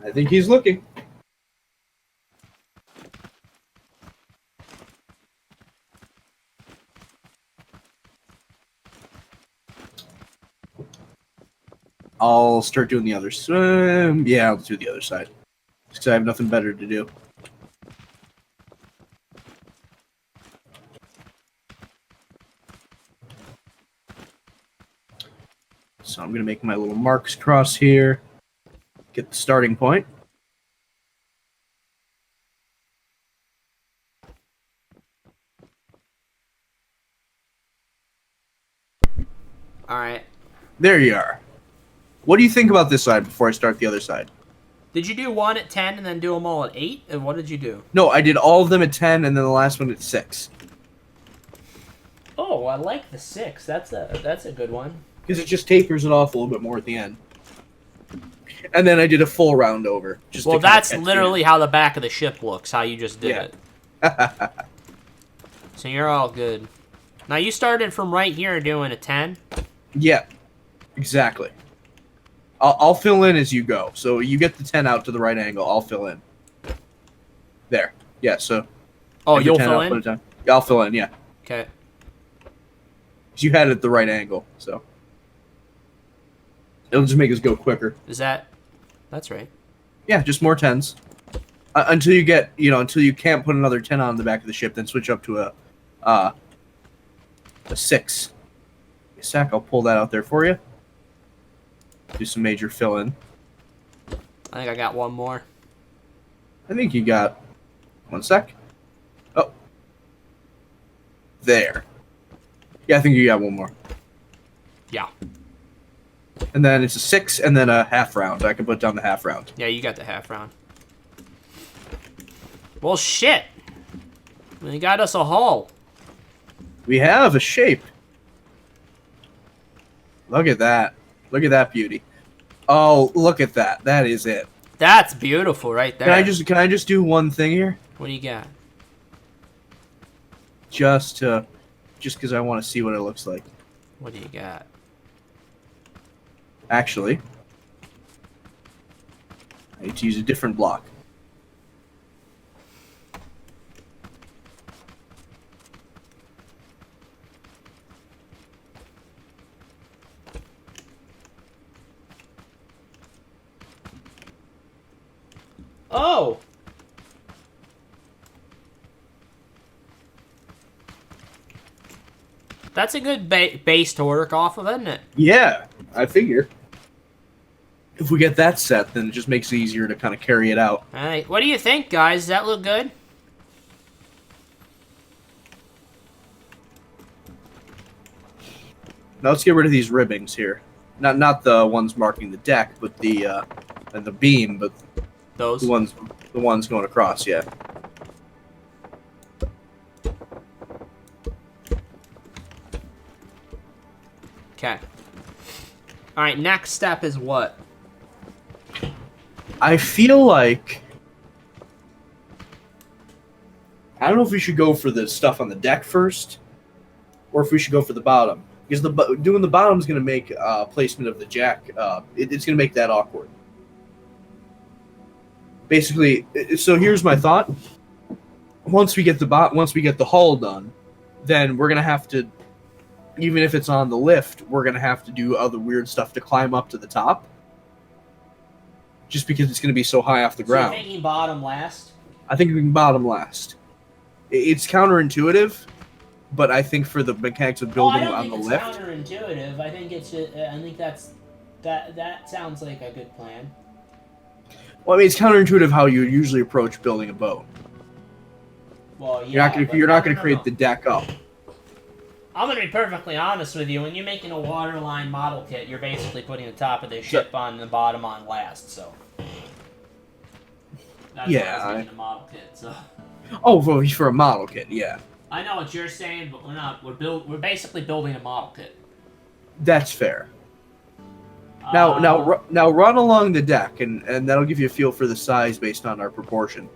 I think he's looking. I'll start doing the other side. Yeah, I'll do the other side. Because I have nothing better to do. So I'm going to make my little marks across here. Get the starting point. All right. There you are. What do you think about this side before I start the other side? Did you do one at 10 and then do them all at 8? And what did you do? No, I did all of them at 10 and then the last one at 6. Oh, I like the 6. That's a good one. Because it just tapers it off a little bit more at the end. And then I did a full round over. Just Well, to kinda that's catch literally how the back of the ship looks, how you just did Yeah. it. So you're all good. Now, you started from right here doing a 10? Yeah, exactly. I'll fill in as you go. So you get the 10 out to the right angle. I'll fill in. There. Yeah, so... Oh, every you'll 10 fill I'll put in? it down. Yeah, I'll fill in, yeah. Okay. 'Cause you had it at the right angle, so... It'll just make us go quicker. Is that... That's right. Yeah, just more 10s. Until you get, until you can't put another 10 on the back of the ship, then switch up to a 6. A sec, I'll pull that out there for you. Do some major fill-in. I think I got one more. I think you got... One sec. Oh. There. Yeah, I think you got one more. Yeah. And then it's a 6, and then a half round. I can put down the half round. Yeah, you got the half round. Well, shit. We got us a hull. We have a shape. Look at that. Look at that beauty. Oh, look at that. That is it. That's beautiful right there. Can I just do one thing here? What do you got? Just because I want to see what it looks like. What do you got? Actually, I need to use a different block. Oh! That's a good base to work off of, isn't it? Yeah, I figure. If we get that set, then it just makes it easier to kind of carry it out. Alright, what do you think, guys? Does that look good? Now let's get rid of these ribbings here. Not the ones marking the deck, but the beam, but Those? the ones going across, yeah. Okay. Alright, next step is what? I feel like... I don't know if we should go for the stuff on the deck first, or if we should go for the bottom. Because doing the bottom is going to make placement of the jack, it's going to make that awkward. Basically, so here's my thought. Once we get the hull done, then we're going to have to, even if it's on the lift, we're going to have to do other weird stuff to climb up to the top. Just because it's going to be so high off the ground. So you're thinking bottom last? I think we can bottom last. It's counterintuitive, but I think for the mechanics of building on the lift... I don't think it's counterintuitive. I think it's... I think that sounds like a good plan. Well, I mean, it's counterintuitive how you usually approach building a boat. Well, yeah, you're not going to create the deck up. I'm going to be perfectly honest with you. When you're making a waterline model kit, you're basically putting the top of the ship on the bottom on last, so... That's why I was making a model kit, so... Oh, for a model kit, yeah. I know what you're saying, but we're not. We're basically building a model kit. That's fair. Now run along the deck, and that'll give you a feel for the size based on our proportion.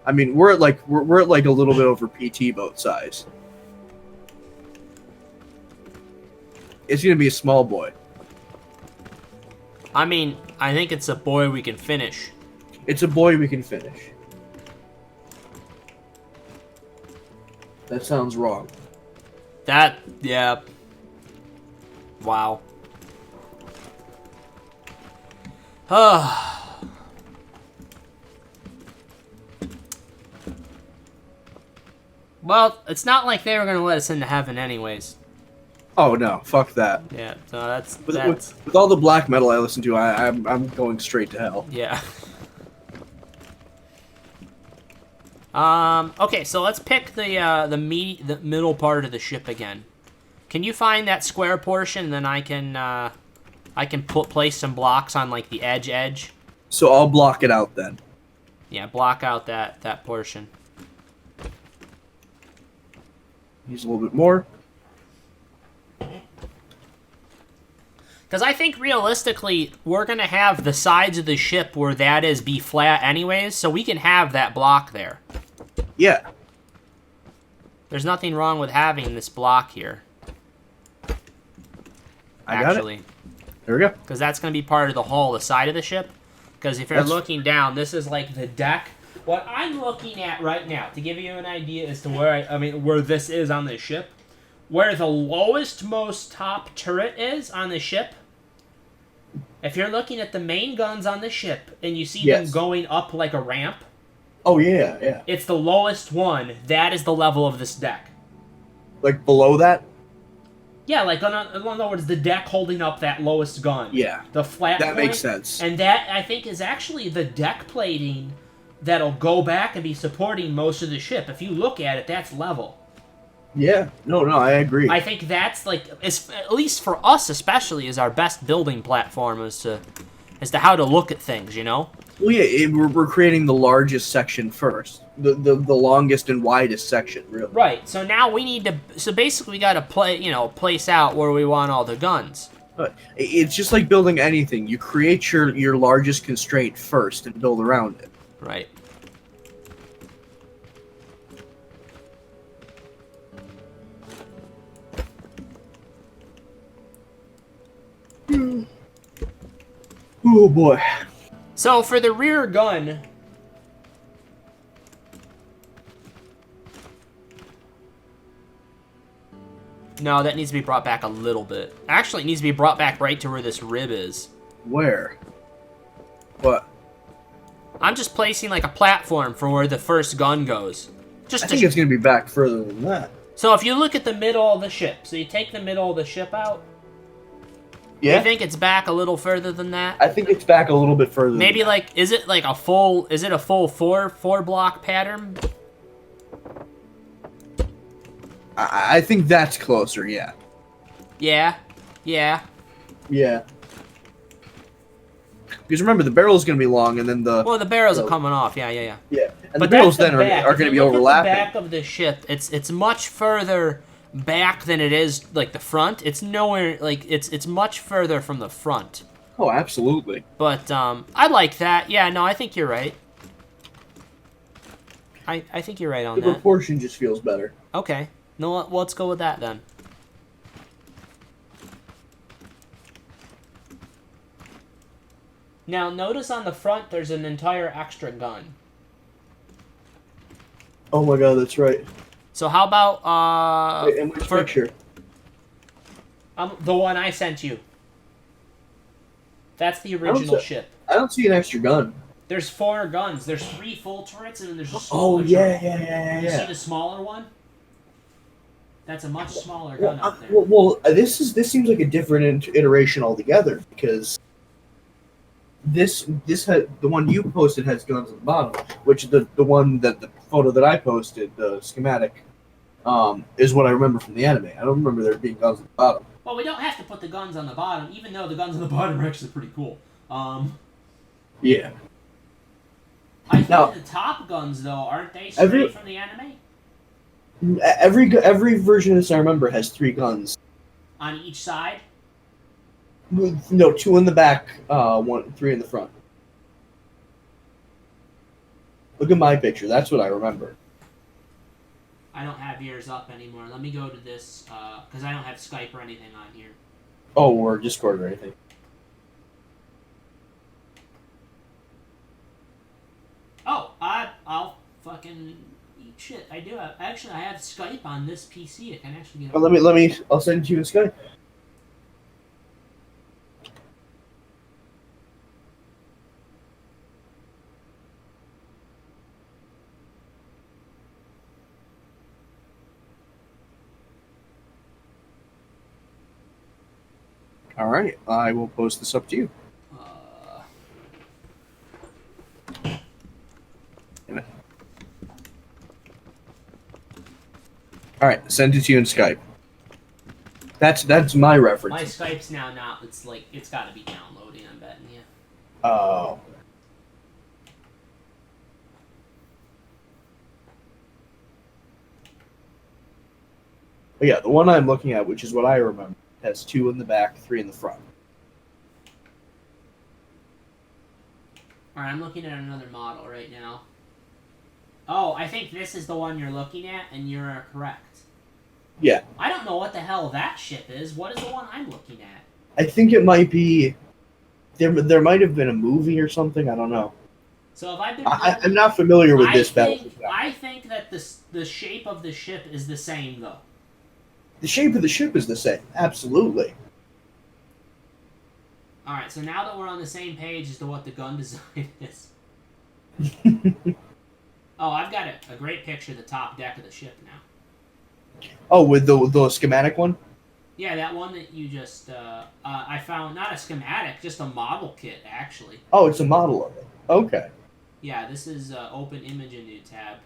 I mean, we're at like a little bit over PT boat size. It's gonna be a small boy. I mean, I think it's a boy we can finish. It's a boy we can finish. That sounds wrong. Yeah. Wow. Well, it's not like they were going to let us into heaven anyways. Oh, no. Fuck that. Yeah, so that's... With all the black metal I listen to, I'm going straight to hell. Yeah. Okay, so let's pick the middle part of the ship again. Can you find that square portion, and then I can place some blocks on like the edge. So I'll block it out then. Yeah, block out that portion. Use a little bit more. Because I think realistically, we're going to have the sides of the ship where that is be flat anyways, so we can have that block there. Yeah. There's nothing wrong with having this block here. I got it. There we go. Because that's going to be part of the hull, the side of the ship. Because if you're looking down, this is like the deck. What I'm looking at right now, to give you an idea as to where where this is on the ship, where the lowest most top turret is on the ship. If you're looking at the main guns on the ship and you see them going up like a ramp. Oh, yeah, yeah. It's the lowest one. That is the level of this deck. Like below that? Yeah, like, in other words, the deck holding up that lowest gun. Yeah. The flat That point. makes sense. And that, I think, is actually the deck plating that'll go back and be supporting most of the ship. If you look at it, that's level. Yeah. No, I agree. I think that's, like, at least for us especially, is our best building platform as to how to look at things, you know? Well, yeah, we're creating the largest section first. The longest and widest section, really. Right. So now we need to... So basically we got to place out where we want all the guns. It's just like building anything. You create your largest constraint first and build around it. Right. Oh, boy. So for the rear gun... No, that needs to be brought back a little bit. Actually, it needs to be brought back right to where this rib is. Where? What? I'm just placing like a platform for where the first gun goes. I think it's going to be back further than that. So if you look at the middle of the ship, so you take the middle of the ship out. Yeah. You think it's back a little further than that? I think it's back a little bit further. Maybe like, is it a full four block pattern? I think that's closer. Yeah. Yeah. Yeah. Yeah. Because remember, the barrel is going to be long, and then the... Well, the barrels are coming off. Yeah. Yeah. And the barrels then are going to be overlapping. The back of the ship, it's much further back than it is like the front. It's nowhere like it's much further from the front. Oh, absolutely. But I like that. Yeah, no, I think you're right. I think you're right on that. The proportion just feels better. Okay. No, let's go with that then. Now, notice on the front there's an entire extra gun. Oh my god, that's right. So how about Wait, and which picture? The one I sent you. That's the original ship. I don't see an extra gun. There's 4 guns. There's 3 full turrets and then there's a Oh smaller yeah. You see the smaller one? That's a much smaller gun up there. Well, this seems like a different iteration altogether, because this had the one you posted has guns at the bottom, which the one that the photo that I posted, the schematic, is what I remember from the anime. I don't remember there being guns at the bottom. Well, we don't have to put the guns on the bottom, even though the guns on the bottom are actually pretty cool. Yeah. I think the top guns though, aren't they straight from the anime? Every version of this I remember has 3 guns. On each side? No, 2 in the back, 3 in the front. Look at my picture. That's what I remember. I don't have yours up anymore. Let me go to this, because I don't have Skype or anything on here. Oh, or Discord or anything. Oh, I'll fucking eat shit. I do have, actually, I have Skype on this PC. I can actually get. Oh, I'll send it to you in Skype. All right, I will post this up to you. All right, send it to you in Skype. That's my reference. My Skype's now not. It's like it's got to be downloading. I'm betting you. Oh. But yeah, the one I'm looking at, which is what I remember, has 2 in the back, 3 in the front. Alright, I'm looking at another model right now. Oh, I think this is the one you're looking at, and you're correct. Yeah. I don't know what the hell that ship is. What is the one I'm looking at? I think it might be... There might have been a movie or something. I don't know. So if I've been I'm not familiar with this battle. I think that the shape of the ship is the same, though. The shape of the ship is the same. Absolutely. Alright, so now that we're on the same page as to what the gun design is. Oh, I've got a great picture of the top deck of the ship now. Oh, with the schematic one? Yeah, that one that you just... I found, not a schematic, just a model kit, actually. Oh, it's a model of it. Okay. Yeah, this is open image in new tab.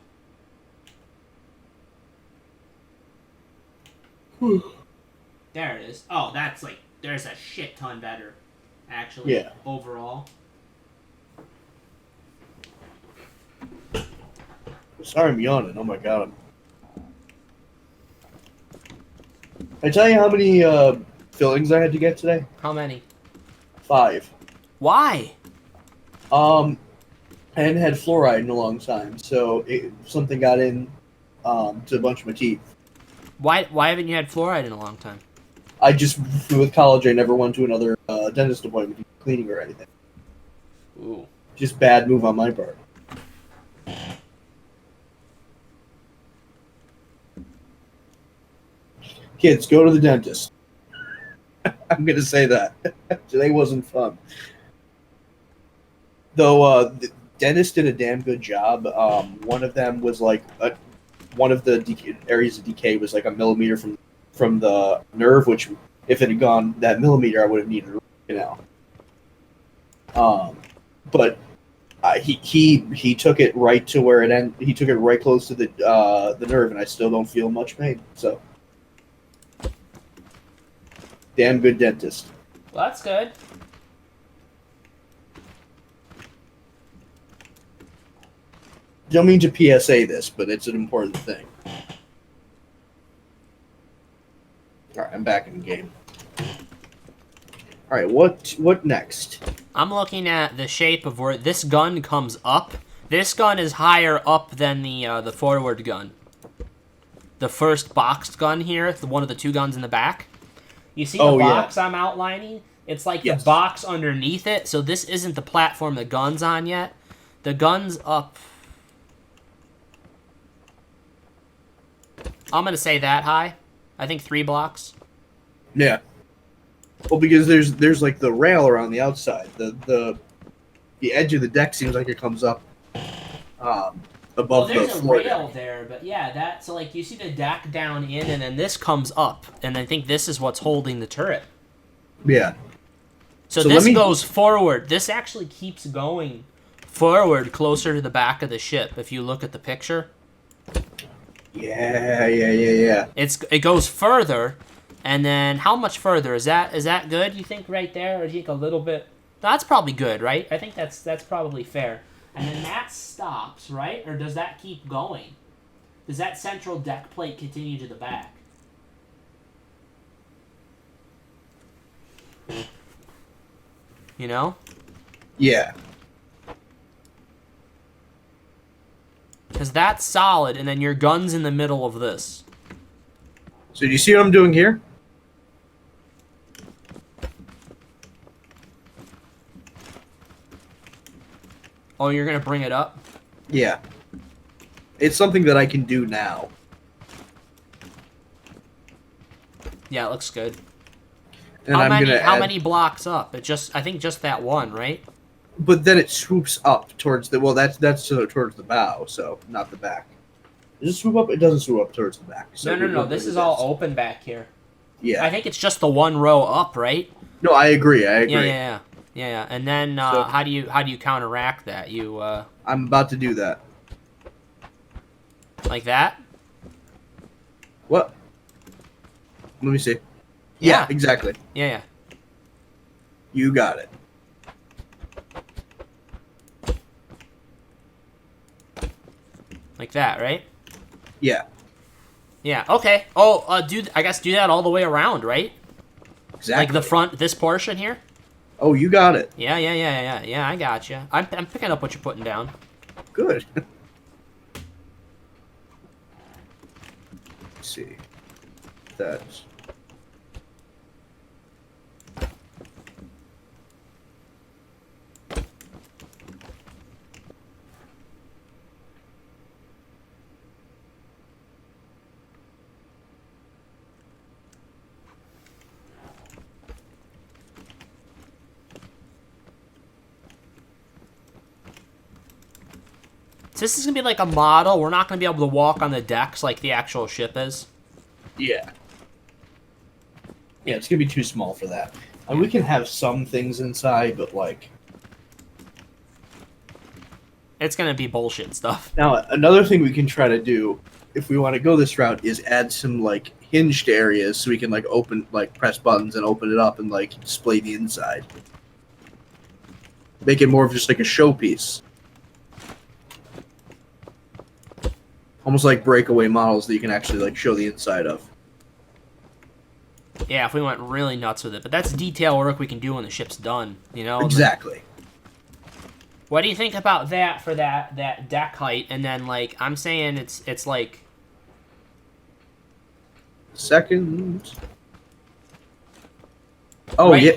There it is. Oh, that's like, there's a shit ton better, actually, yeah. Overall. Sorry, I'm yawning. Oh my god. I tell you how many fillings I had to get today? How many? 5. Why? I hadn't had fluoride in a long time, so something got in to a bunch of my teeth. Why haven't you had fluoride in a long time? I just, with college, I never went to another dentist appointment, cleaning or anything. Ooh. Just bad move on my part. Kids, go to the dentist. I'm going to say that. Today wasn't fun. Though the dentist did a damn good job. One of them was like, one of the areas of decay was like a millimeter from the nerve, which if it had gone that millimeter, I would have needed a root canal. But he took it right to where it ended. He took it right close to the nerve, and I still don't feel much pain. So, damn good dentist. Well, that's good. Don't mean to PSA this, but it's an important thing. Alright, I'm back in the game. Alright, what next? I'm looking at the shape of where this gun comes up. This gun is higher up than the forward gun. The first boxed gun here, one of the 2 guns in the back. You see the box I'm outlining? It's like the box underneath it, so this isn't the platform the gun's on yet. The gun's up... I'm going to say that high. I think 3 blocks. Yeah. Well, because there's like the rail around the outside. The edge of the deck seems like it comes up above the floor. There's a rail there, but yeah, so like you see the deck down in, and then this comes up, and I think this is what's holding the turret. Yeah. So this goes forward. This actually keeps going forward closer to the back of the ship. If you look at the picture. Yeah. It goes further, and then how much further is that good? You think right there, or do you think a little bit? That's probably good, right? I think that's probably fair. And then that stops, right? Or does that keep going? Does that central deck plate continue to the back? You know? Yeah. Because that's solid, and then your gun's in the middle of this. So do you see what I'm doing here? Oh, you're going to bring it up? Yeah. It's something that I can do now. Yeah, it looks good. And how many blocks up? I think just that one, right? But then it swoops up towards the... Well, that's towards the bow, so not the back. Does it swoop up? It doesn't swoop up towards the back. So No. This is all open back here. Yeah. I think it's just the one row up, right? No, I agree. Yeah. And then how do you counteract that? I'm about to do that. Like that? What? Let me see. Yeah, exactly. Yeah. You got it. Like that, right? Yeah. Yeah, okay. Oh, I guess do that all the way around, right? Exactly. Like the front, this portion here? Oh, you got it. Yeah, I got you. I'm picking up what you're putting down. Good. Let's see. That's... So this is gonna be like a model. We're not gonna be able to walk on the decks like the actual ship is. Yeah. Yeah, it's gonna be too small for that. And we can have some things inside, but like... It's gonna be bullshit stuff. Now, another thing we can try to do, if we want to go this route, is add some, like, hinged areas so we can, like, press buttons and open it up and, like, display the inside. Make it more of just, like, a showpiece. Almost like breakaway models that you can actually, like, show the inside of. Yeah, if we went really nuts with it. But that's detail work we can do when the ship's done, you know? Exactly. What do you think about that for that deck height? And then, like, I'm saying it's like... Second. Oh, right, yeah.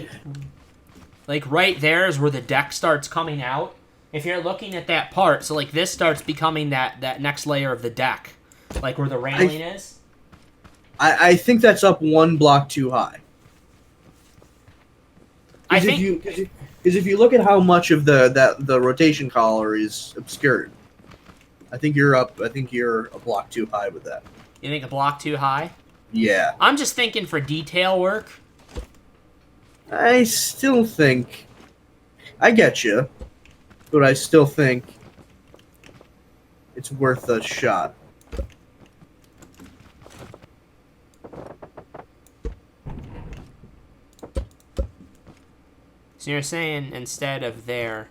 Like, right there is where the deck starts coming out. If you're looking at that part, so, like, this starts becoming that next layer of the deck. Like, where the railing is. I think that's up one block too high. I think... Because if you look at how much of the rotation collar is obscured, I think you're a block too high with that. You think a block too high? Yeah. I'm just thinking for detail work. I still think... I get you, but I still think it's worth a shot. So you're saying instead of there...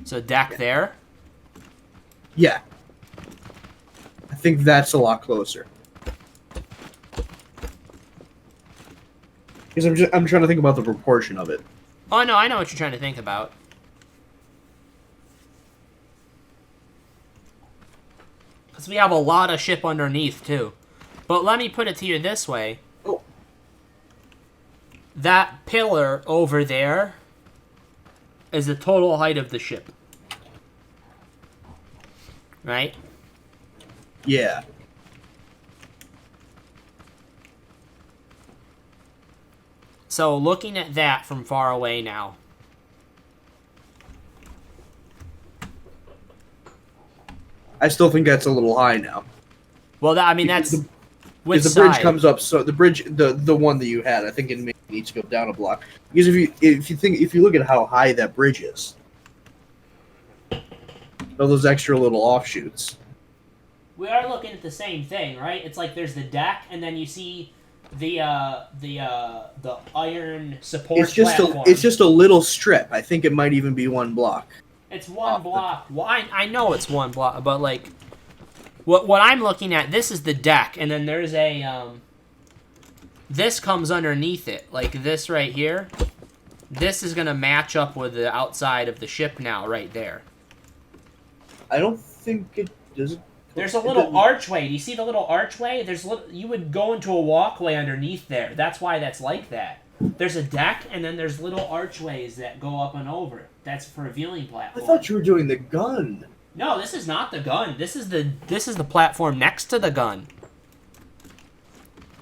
So deck there? Yeah. I think that's a lot closer. Because I'm trying to think about the proportion of it. Oh, no, I know what you're trying to think about. Because we have a lot of ship underneath, too. But let me put it to you this way. Oh. That pillar over there is the total height of the ship. Right? Yeah. So, looking at that from far away now. I still think that's a little high now. Well, I mean, that's... Because the bridge comes up, so the bridge, the one that you had, I think it may need to go down a block. Because if you look at how high that bridge is, all those extra little offshoots. We are looking at the same thing, right? It's like there's the deck, and then you see the iron support platform. It's just a little strip. I think it might even be one block. It's one block. Well, I know it's one block, but like, what I'm looking at, this is the deck, and then there's a this comes underneath it, like this right here. This is gonna match up with the outside of the ship now, right there. I don't think it does. There's a little archway. Do you see the little archway? You would go into a walkway underneath there. That's why that's like that. There's a deck, and then there's little archways that go up and over. That's for a viewing platform. I thought you were doing the gun. No, this is not the gun. This is the platform next to the gun.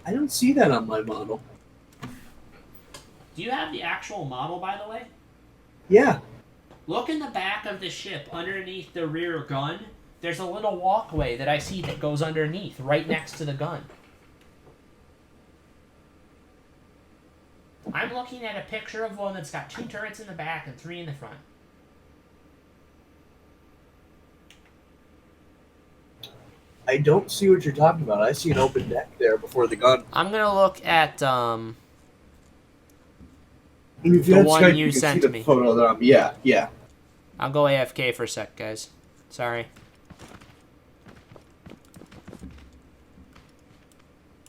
I don't see that on my model. Do you have the actual model, by the way? Yeah. Look in the back of the ship, underneath the rear gun. There's a little walkway that I see that goes underneath, right next to the gun. I'm looking at a picture of one that's got 2 turrets in the back and 3 in the front. I don't see what you're talking about. I see an open deck there before the gun. I'm gonna look at And if the had one Skype, you can sent see the me. Photo that yeah. I'll go AFK for a sec, guys. Sorry.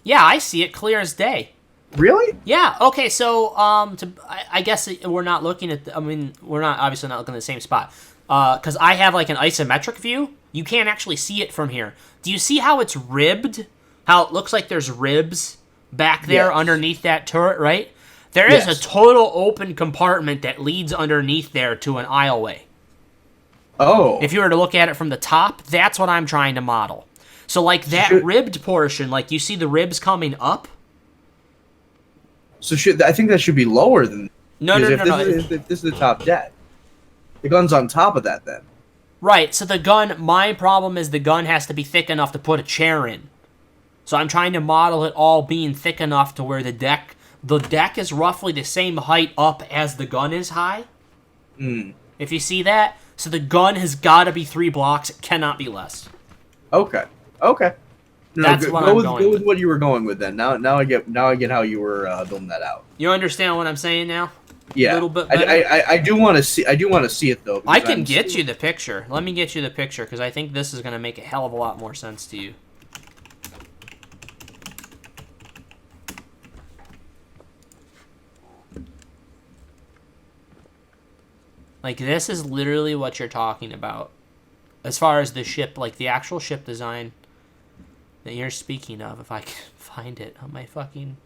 Yeah, I see it clear as day. Really? Yeah. Okay. So, I guess we're not looking at. We're not obviously not looking at the same spot. Because I have like an isometric view. You can't actually see it from here. Do you see how it's ribbed? How it looks like there's ribs back there underneath that turret, right? There is a total open compartment that leads underneath there to an aisleway. Oh. If you were to look at it from the top, that's what I'm trying to model. So, like, that ribbed portion, like, you see the ribs coming up? So I think that should be lower than... No. If this is the top deck, the gun's on top of that then. Right, so the gun, my problem is the gun has to be thick enough to put a chair in. So I'm trying to model it all being thick enough to where the deck is roughly the same height up as the gun is high. If you see that. So the gun has got to be 3 blocks. It cannot be less. Okay. That's what I'm going go with what you were going with then. Now I get how you were building that out. You understand what I'm saying now? Yeah. A little bit better? I do want to see it though. I can get you the picture. Let me get you the picture because I think this is going to make a hell of a lot more sense to you. Like, this is literally what you're talking about. As far as the ship, like, the actual ship design that you're speaking of, if I can find it on my fucking...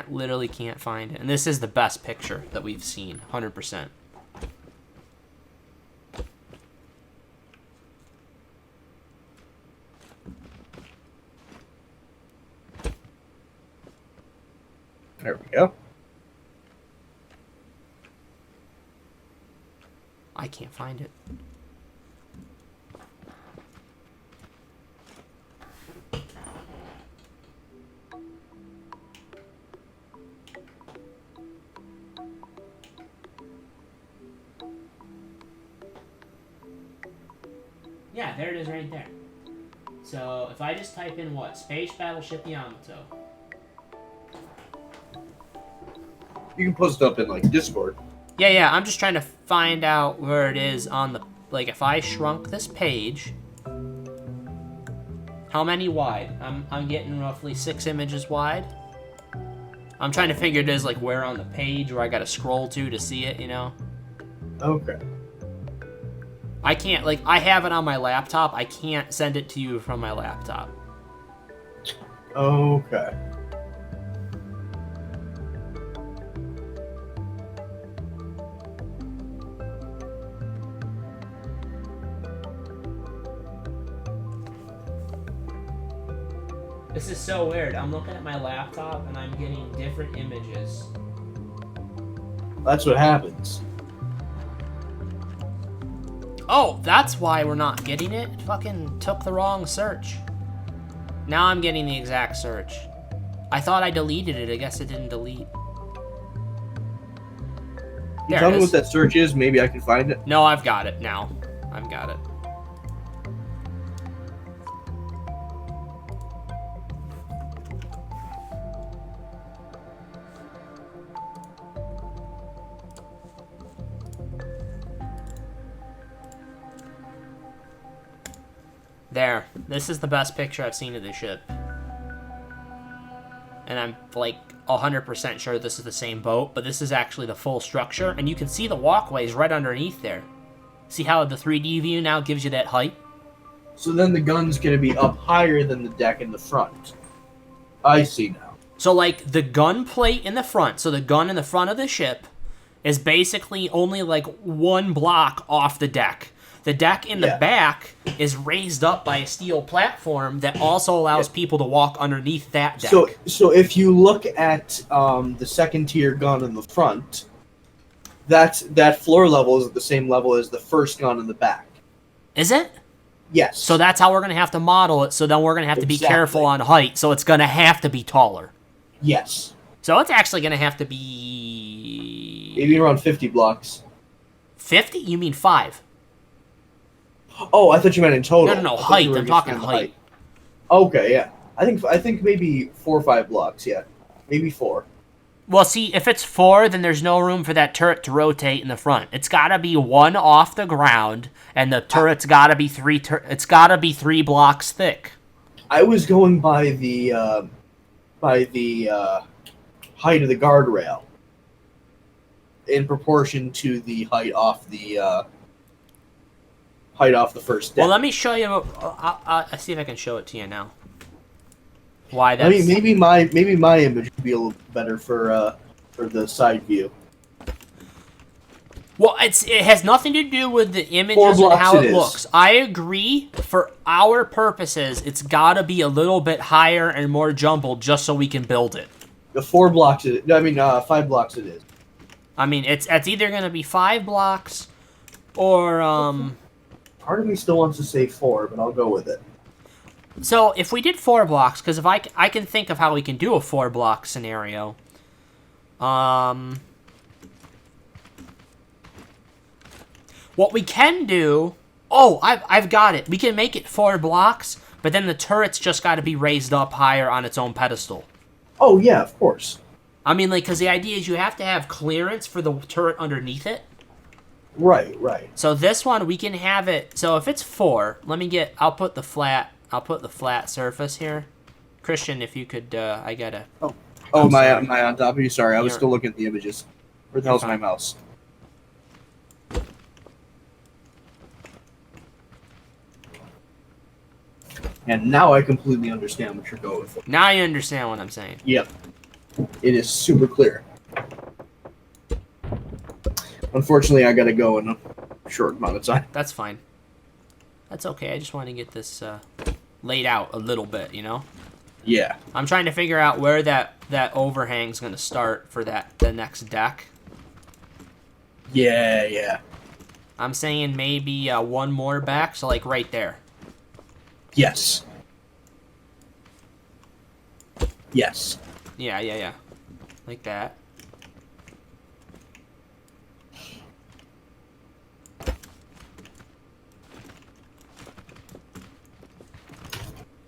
Literally can't find it. And this is the best picture that we've seen, 100%. There we go. I can't find it. Yeah, there it is right there. So, if I just type in what? Space Battleship Yamato. You can post it up in like Discord. Yeah, I'm just trying to find out where it is on the... Like, if I shrunk this page... How many wide? I'm getting roughly 6 images wide. I'm trying to figure it is, like, where on the page where I gotta scroll to see it, you know? Okay. I can't, like, I have it on my laptop. I can't send it to you from my laptop. Okay. This is so weird. I'm looking at my laptop and I'm getting different images. That's what happens. Oh, that's why we're not getting it. It fucking took the wrong search. Now I'm getting the exact search. I thought I deleted it. I guess it didn't delete. You tell me what that search is. Maybe I can find it. No, I've got it now. I've got it. There. This is the best picture I've seen of the ship. And I'm, like, 100% sure this is the same boat, but this is actually the full structure, and you can see the walkways right underneath there. See how the 3D view now gives you that height? So then the gun's going to be up higher than the deck in the front. I see now. So, like, the gun plate in the front, so the gun in the front of the ship, is basically only, like, 1 block off the deck. The deck in the back is raised up by a steel platform that also allows people to walk underneath that deck. So if you look at the second tier gun in the front, that floor level is at the same level as the first gun in the back. Is it? Yes. So that's how we're going to have to model it, so then we're going to have to be careful on height, so it's going to have to be taller. Yes. So it's actually going to have to be... Maybe around 50 blocks. 50? You mean 5? Oh, I thought you meant in total. No, height. I'm talking height. Okay, yeah. I think maybe 4 or 5 blocks, yeah. Maybe 4. Well, see, if it's 4, then there's no room for that turret to rotate in the front. It's got to be 1 off the ground, and the turret's got to be 3. It's got to be 3 blocks thick. I was going by the height of the guardrail in proportion to the height off the first deck. Well, let me show you. I'll see if I can show it to you now. Why that's... I mean, maybe my image would be a little better for the side view. Well, it has nothing to do with the 4 images and blocks how it it is. looks. I agree. For our purposes, it's got to be a little bit higher and more jumbled just so we can build it. The 4 blocks it is. I mean, 5 blocks it is. I mean, it's either going to be 5 blocks or... Part of me still wants to say 4, but I'll go with it. So, if we did 4 blocks, because if I can think of how we can do a 4-block scenario. What we can do... Oh, I've got it. We can make it 4 blocks, but then the turret's just got to be raised up higher on its own pedestal. Oh, yeah, of course. I mean, like, because the idea is you have to have clearance for the turret underneath it. Right. So this one, we can have it... So if it's 4, I'll put the flat surface here. Christian, if you could... I gotta... Oh, am I on top of you? Sorry, I was still looking at the images. Where the hell's my mouse? And now I completely understand what you're going for. Now you understand what I'm saying. Yep. It is super clear. Unfortunately, I gotta go in a short amount of time. That's fine. That's okay. I just want to get this laid out a little bit, you know? Yeah. I'm trying to figure out where that overhang's going to start for the next deck. Yeah. I'm saying maybe 1 more back, so like right there. Yes. Yeah. Like that.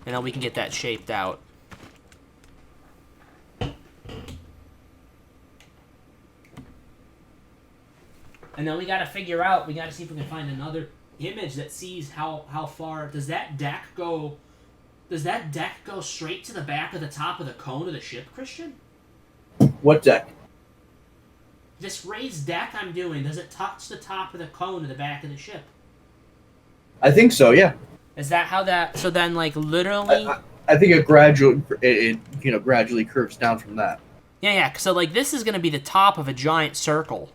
And then we can get that shaped out. And then we gotta figure out, we gotta see if we can find another image that sees how far, does that deck go straight to the back of the top of the cone of the ship, Christian? What deck? This raised deck I'm doing, does it touch the top of the cone of the back of the ship? I think so, yeah. Is that how that, so then like literally... I think it gradually curves down from that. Yeah, so like this is gonna be the top of a giant circle.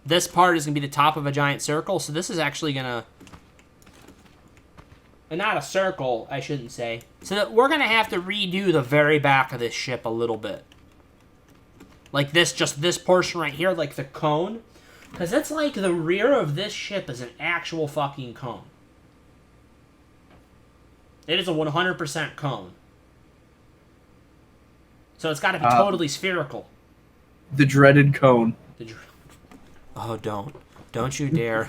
This part is going to be the top of a giant circle, so this is actually going to... Not a circle, I shouldn't say. So that we're going to have to redo the very back of this ship a little bit. Like this, just this portion right here, like the cone. Because it's like the rear of this ship is an actual fucking cone. It is a 100% cone. So it's got to be totally spherical. The dreaded cone. Oh, don't. Don't you dare.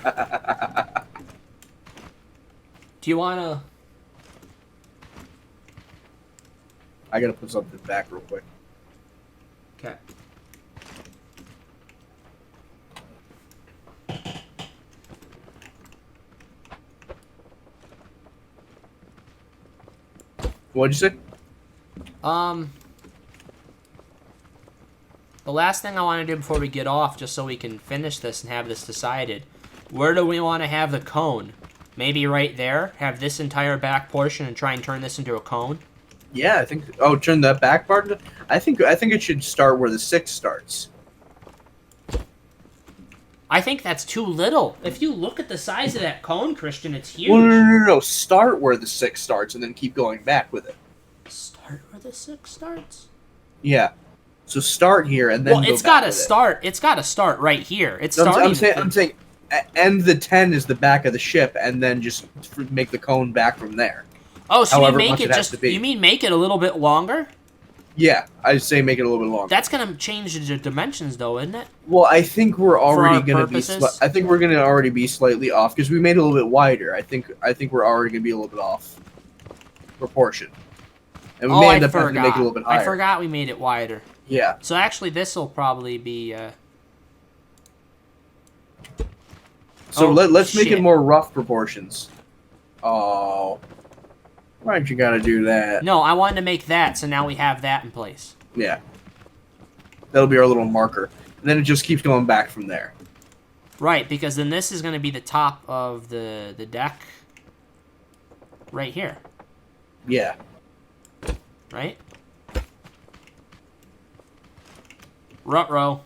Do you want to... I gotta put something back real quick. Okay. What'd you say? The last thing I want to do before we get off, just so we can finish this and have this decided, where do we want to have the cone? Maybe right there? Have this entire back portion and try and turn this into a cone? Yeah, I think... Oh, turn that back part? I think it should start where the 6 starts. I think that's too little. If you look at the size of that cone, Christian, it's huge. Well, no. Start where the 6 starts and then keep going back with it. Start where the 6 starts? Yeah. So start here and then. Well, it's got to start. It's got to start right here. It's starting. I'm saying, end the 10 is the back of the ship, and then just make the cone back from there. Oh, so you make it just? You mean make it a little bit longer? Yeah, I'd say make it a little bit longer. That's gonna change the dimensions, though, isn't it? Well, I think we're already gonna purposes? I think we're gonna already be slightly off because we made it a little bit wider. I think we're already gonna be a little bit off proportion. And we Oh, may I end up having to make it a forgot. little bit higher. I forgot we made it wider. Yeah. So actually, this will probably be. So Oh, let's make it shit. more rough proportions. Oh. Why'd you gotta do that? No, I wanted to make that, so now we have that in place. Yeah. That'll be our little marker. And then it just keeps going back from there. Right, because then this is going to be the top of the deck. Right here. Yeah. Right? Ruh-roh.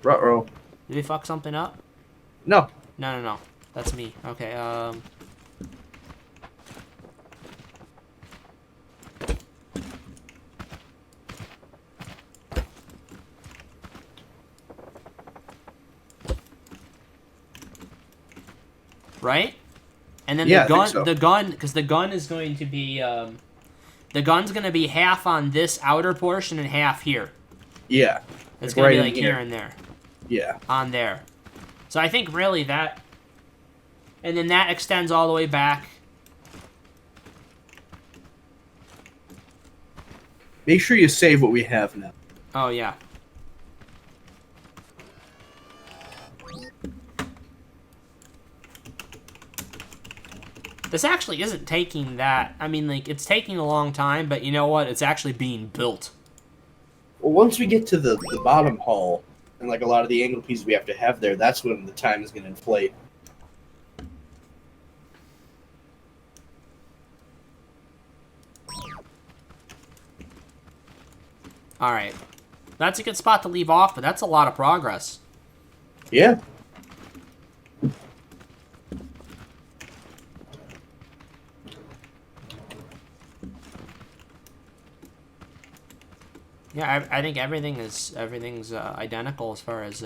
Ruh-roh. Did we fuck something up? No. No. That's me. Okay, right? And then Yeah, the gun, I think so. because the gun is going to be, the gun's going to be half on this outer portion and half here. Yeah. It's Like going to be right like in here here. and there. Yeah. On there. So I think really that, and then that extends all the way back. Make sure you save what we have now. Oh, yeah. This actually isn't taking that. I mean, like, it's taking a long time, but you know what? It's actually being built. Well, once we get to the bottom hull, and like a lot of the angle pieces we have to have there, that's when the time is going to inflate. Alright. That's a good spot to leave off, but that's a lot of progress. Yeah. Yeah, I think everything's identical as far as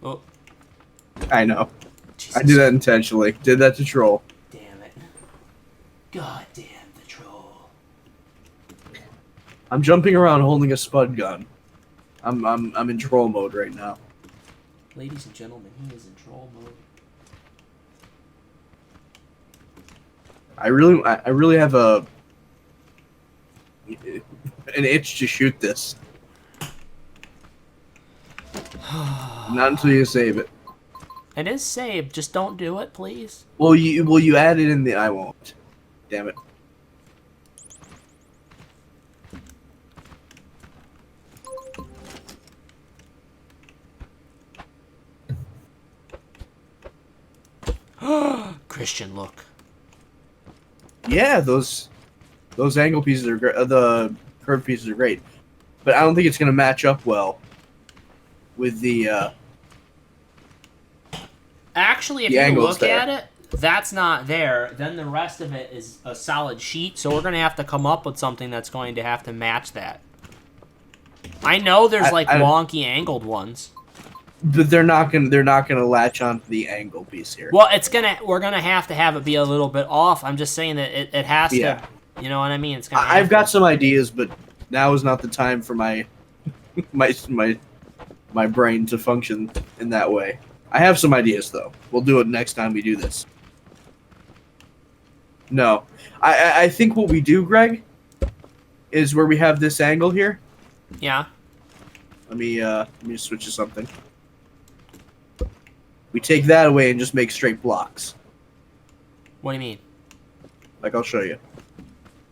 Oh, I know. Jesus. I did that intentionally. Did that to troll. Damn it. God damn the troll. I'm jumping around holding a spud gun. I'm in troll mode right now. Ladies and gentlemen, he is in troll mode. I really have an itch to shoot this. Not until you save it. It is saved, just don't do it, please. Well, you add it in the. I won't. Damn it. Christian look. Yeah, those angle pieces are great. The curved pieces are great, but I don't think it's going to match up well with the. Actually, if The you angle's look there. at it, that's not there. Then the rest of it is a solid sheet, so we're going to have to come up with something that's going to have to match that. I know there's like wonky angled ones. But they're not gonna latch onto the angle piece here. Well, we're gonna have to have it be a little bit off. I'm just saying that it has Yeah. to. You know what I mean? It's gonna. I've got some ideas, but now is not the time for my my brain to function in that way. I have some ideas though. We'll do it next time we do this. No, I think what we do, Greg, is where we have this angle here. Yeah. Let me switch to something. We take that away and just make straight blocks. What do you mean? Like, I'll show you.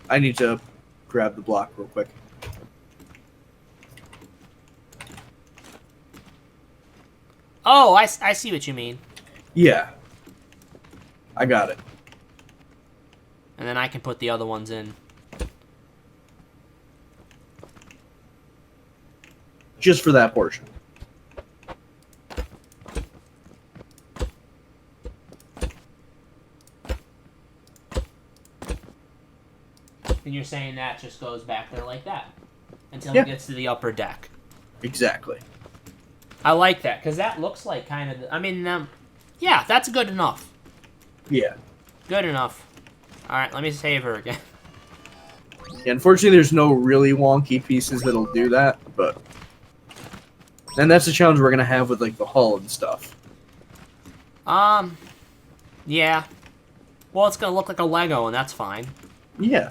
I need to grab the block real quick. Oh, I see what you mean. Yeah. I got it. And then I can put the other ones in. Just for that portion. And you're saying that just goes back there like that until Yeah. it gets to the upper deck. Exactly. I like that because that looks like kind of. I mean, yeah, that's good enough. Yeah. Good enough. All right, let me save her again. Yeah, unfortunately, there's no really wonky pieces that'll do that, but And that's the challenge we're gonna have with like the hull and stuff. Yeah. Well, it's gonna look like a Lego, and that's fine. Yeah.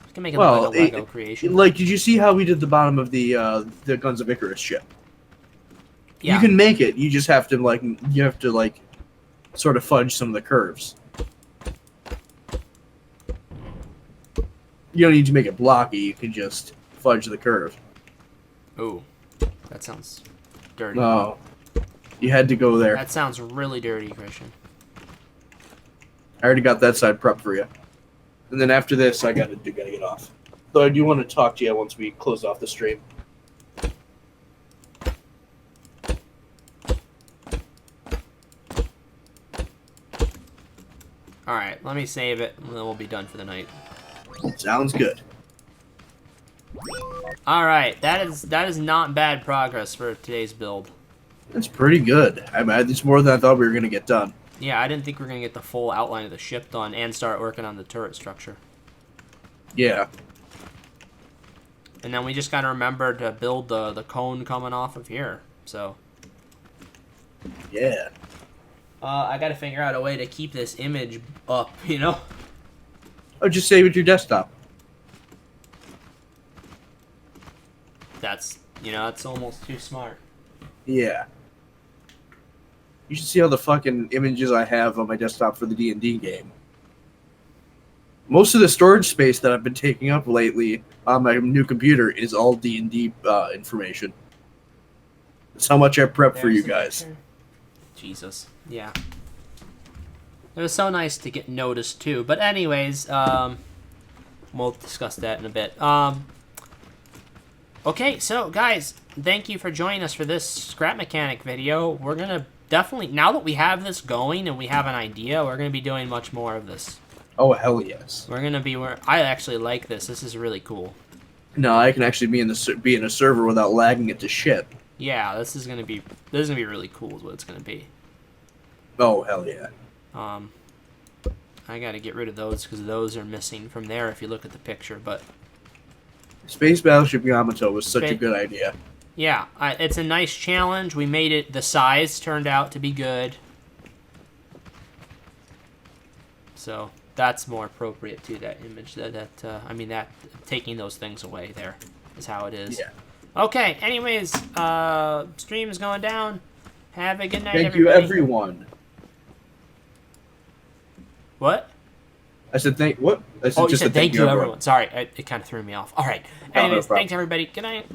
You can make it look like a Lego creation. Like, did you see how we did the bottom of the Guns of Icarus ship? Yeah. You can make it. You just have to sort of fudge some of the curves. You don't need to make it blocky. You can just fudge the curve. Ooh, that sounds dirty. Oh, you had to go there. That sounds really dirty, Christian. I already got that side prepped for you. And then after this, I gotta get off. Though I do want to talk to you once we close off the stream. Alright, let me save it, and then we'll be done for the night. Sounds good. Alright, that is not bad progress for today's build. That's pretty good. I mean, it's more than I thought we were going to get done. Yeah, I didn't think we were going to get the full outline of the ship done and start working on the turret structure. Yeah. And then we just got to remember to build the cone coming off of here, so... Yeah. I got to figure out a way to keep this image up, you know? Oh, just save it to your desktop. That's almost too smart. Yeah. You should see all the fucking images I have on my desktop for the D&D game. Most of the storage space that I've been taking up lately on my new computer is all D&D information. That's how much I prep for you guys. Jesus. Yeah. It was so nice to get noticed, too. But anyways, we'll discuss that in a bit. Okay, so, guys, thank you for joining us for this scrap mechanic video. We're going to definitely, now that we have this going and we have an idea, we're going to be doing much more of this. Oh, hell yes. We're going to be, I actually like this. This is really cool. No, I can actually be in a server without lagging it to shit. Yeah, this is gonna be really cool. Is what it's gonna be. Oh hell yeah. I gotta get rid of those because those are missing from there. If you look at the picture, but Space Battleship Yamato was such a good idea. Yeah, it's a nice challenge. We made it. The size turned out to be good, so that's more appropriate to that image. I mean that taking those things away there is how it is. Yeah. Okay, anyways, stream is going down. Have a good night, Thank everybody. you, everyone. What? I said you said thank you, everyone. Sorry, it kind of threw me off. All right. Anyways, thanks, everybody. Good night.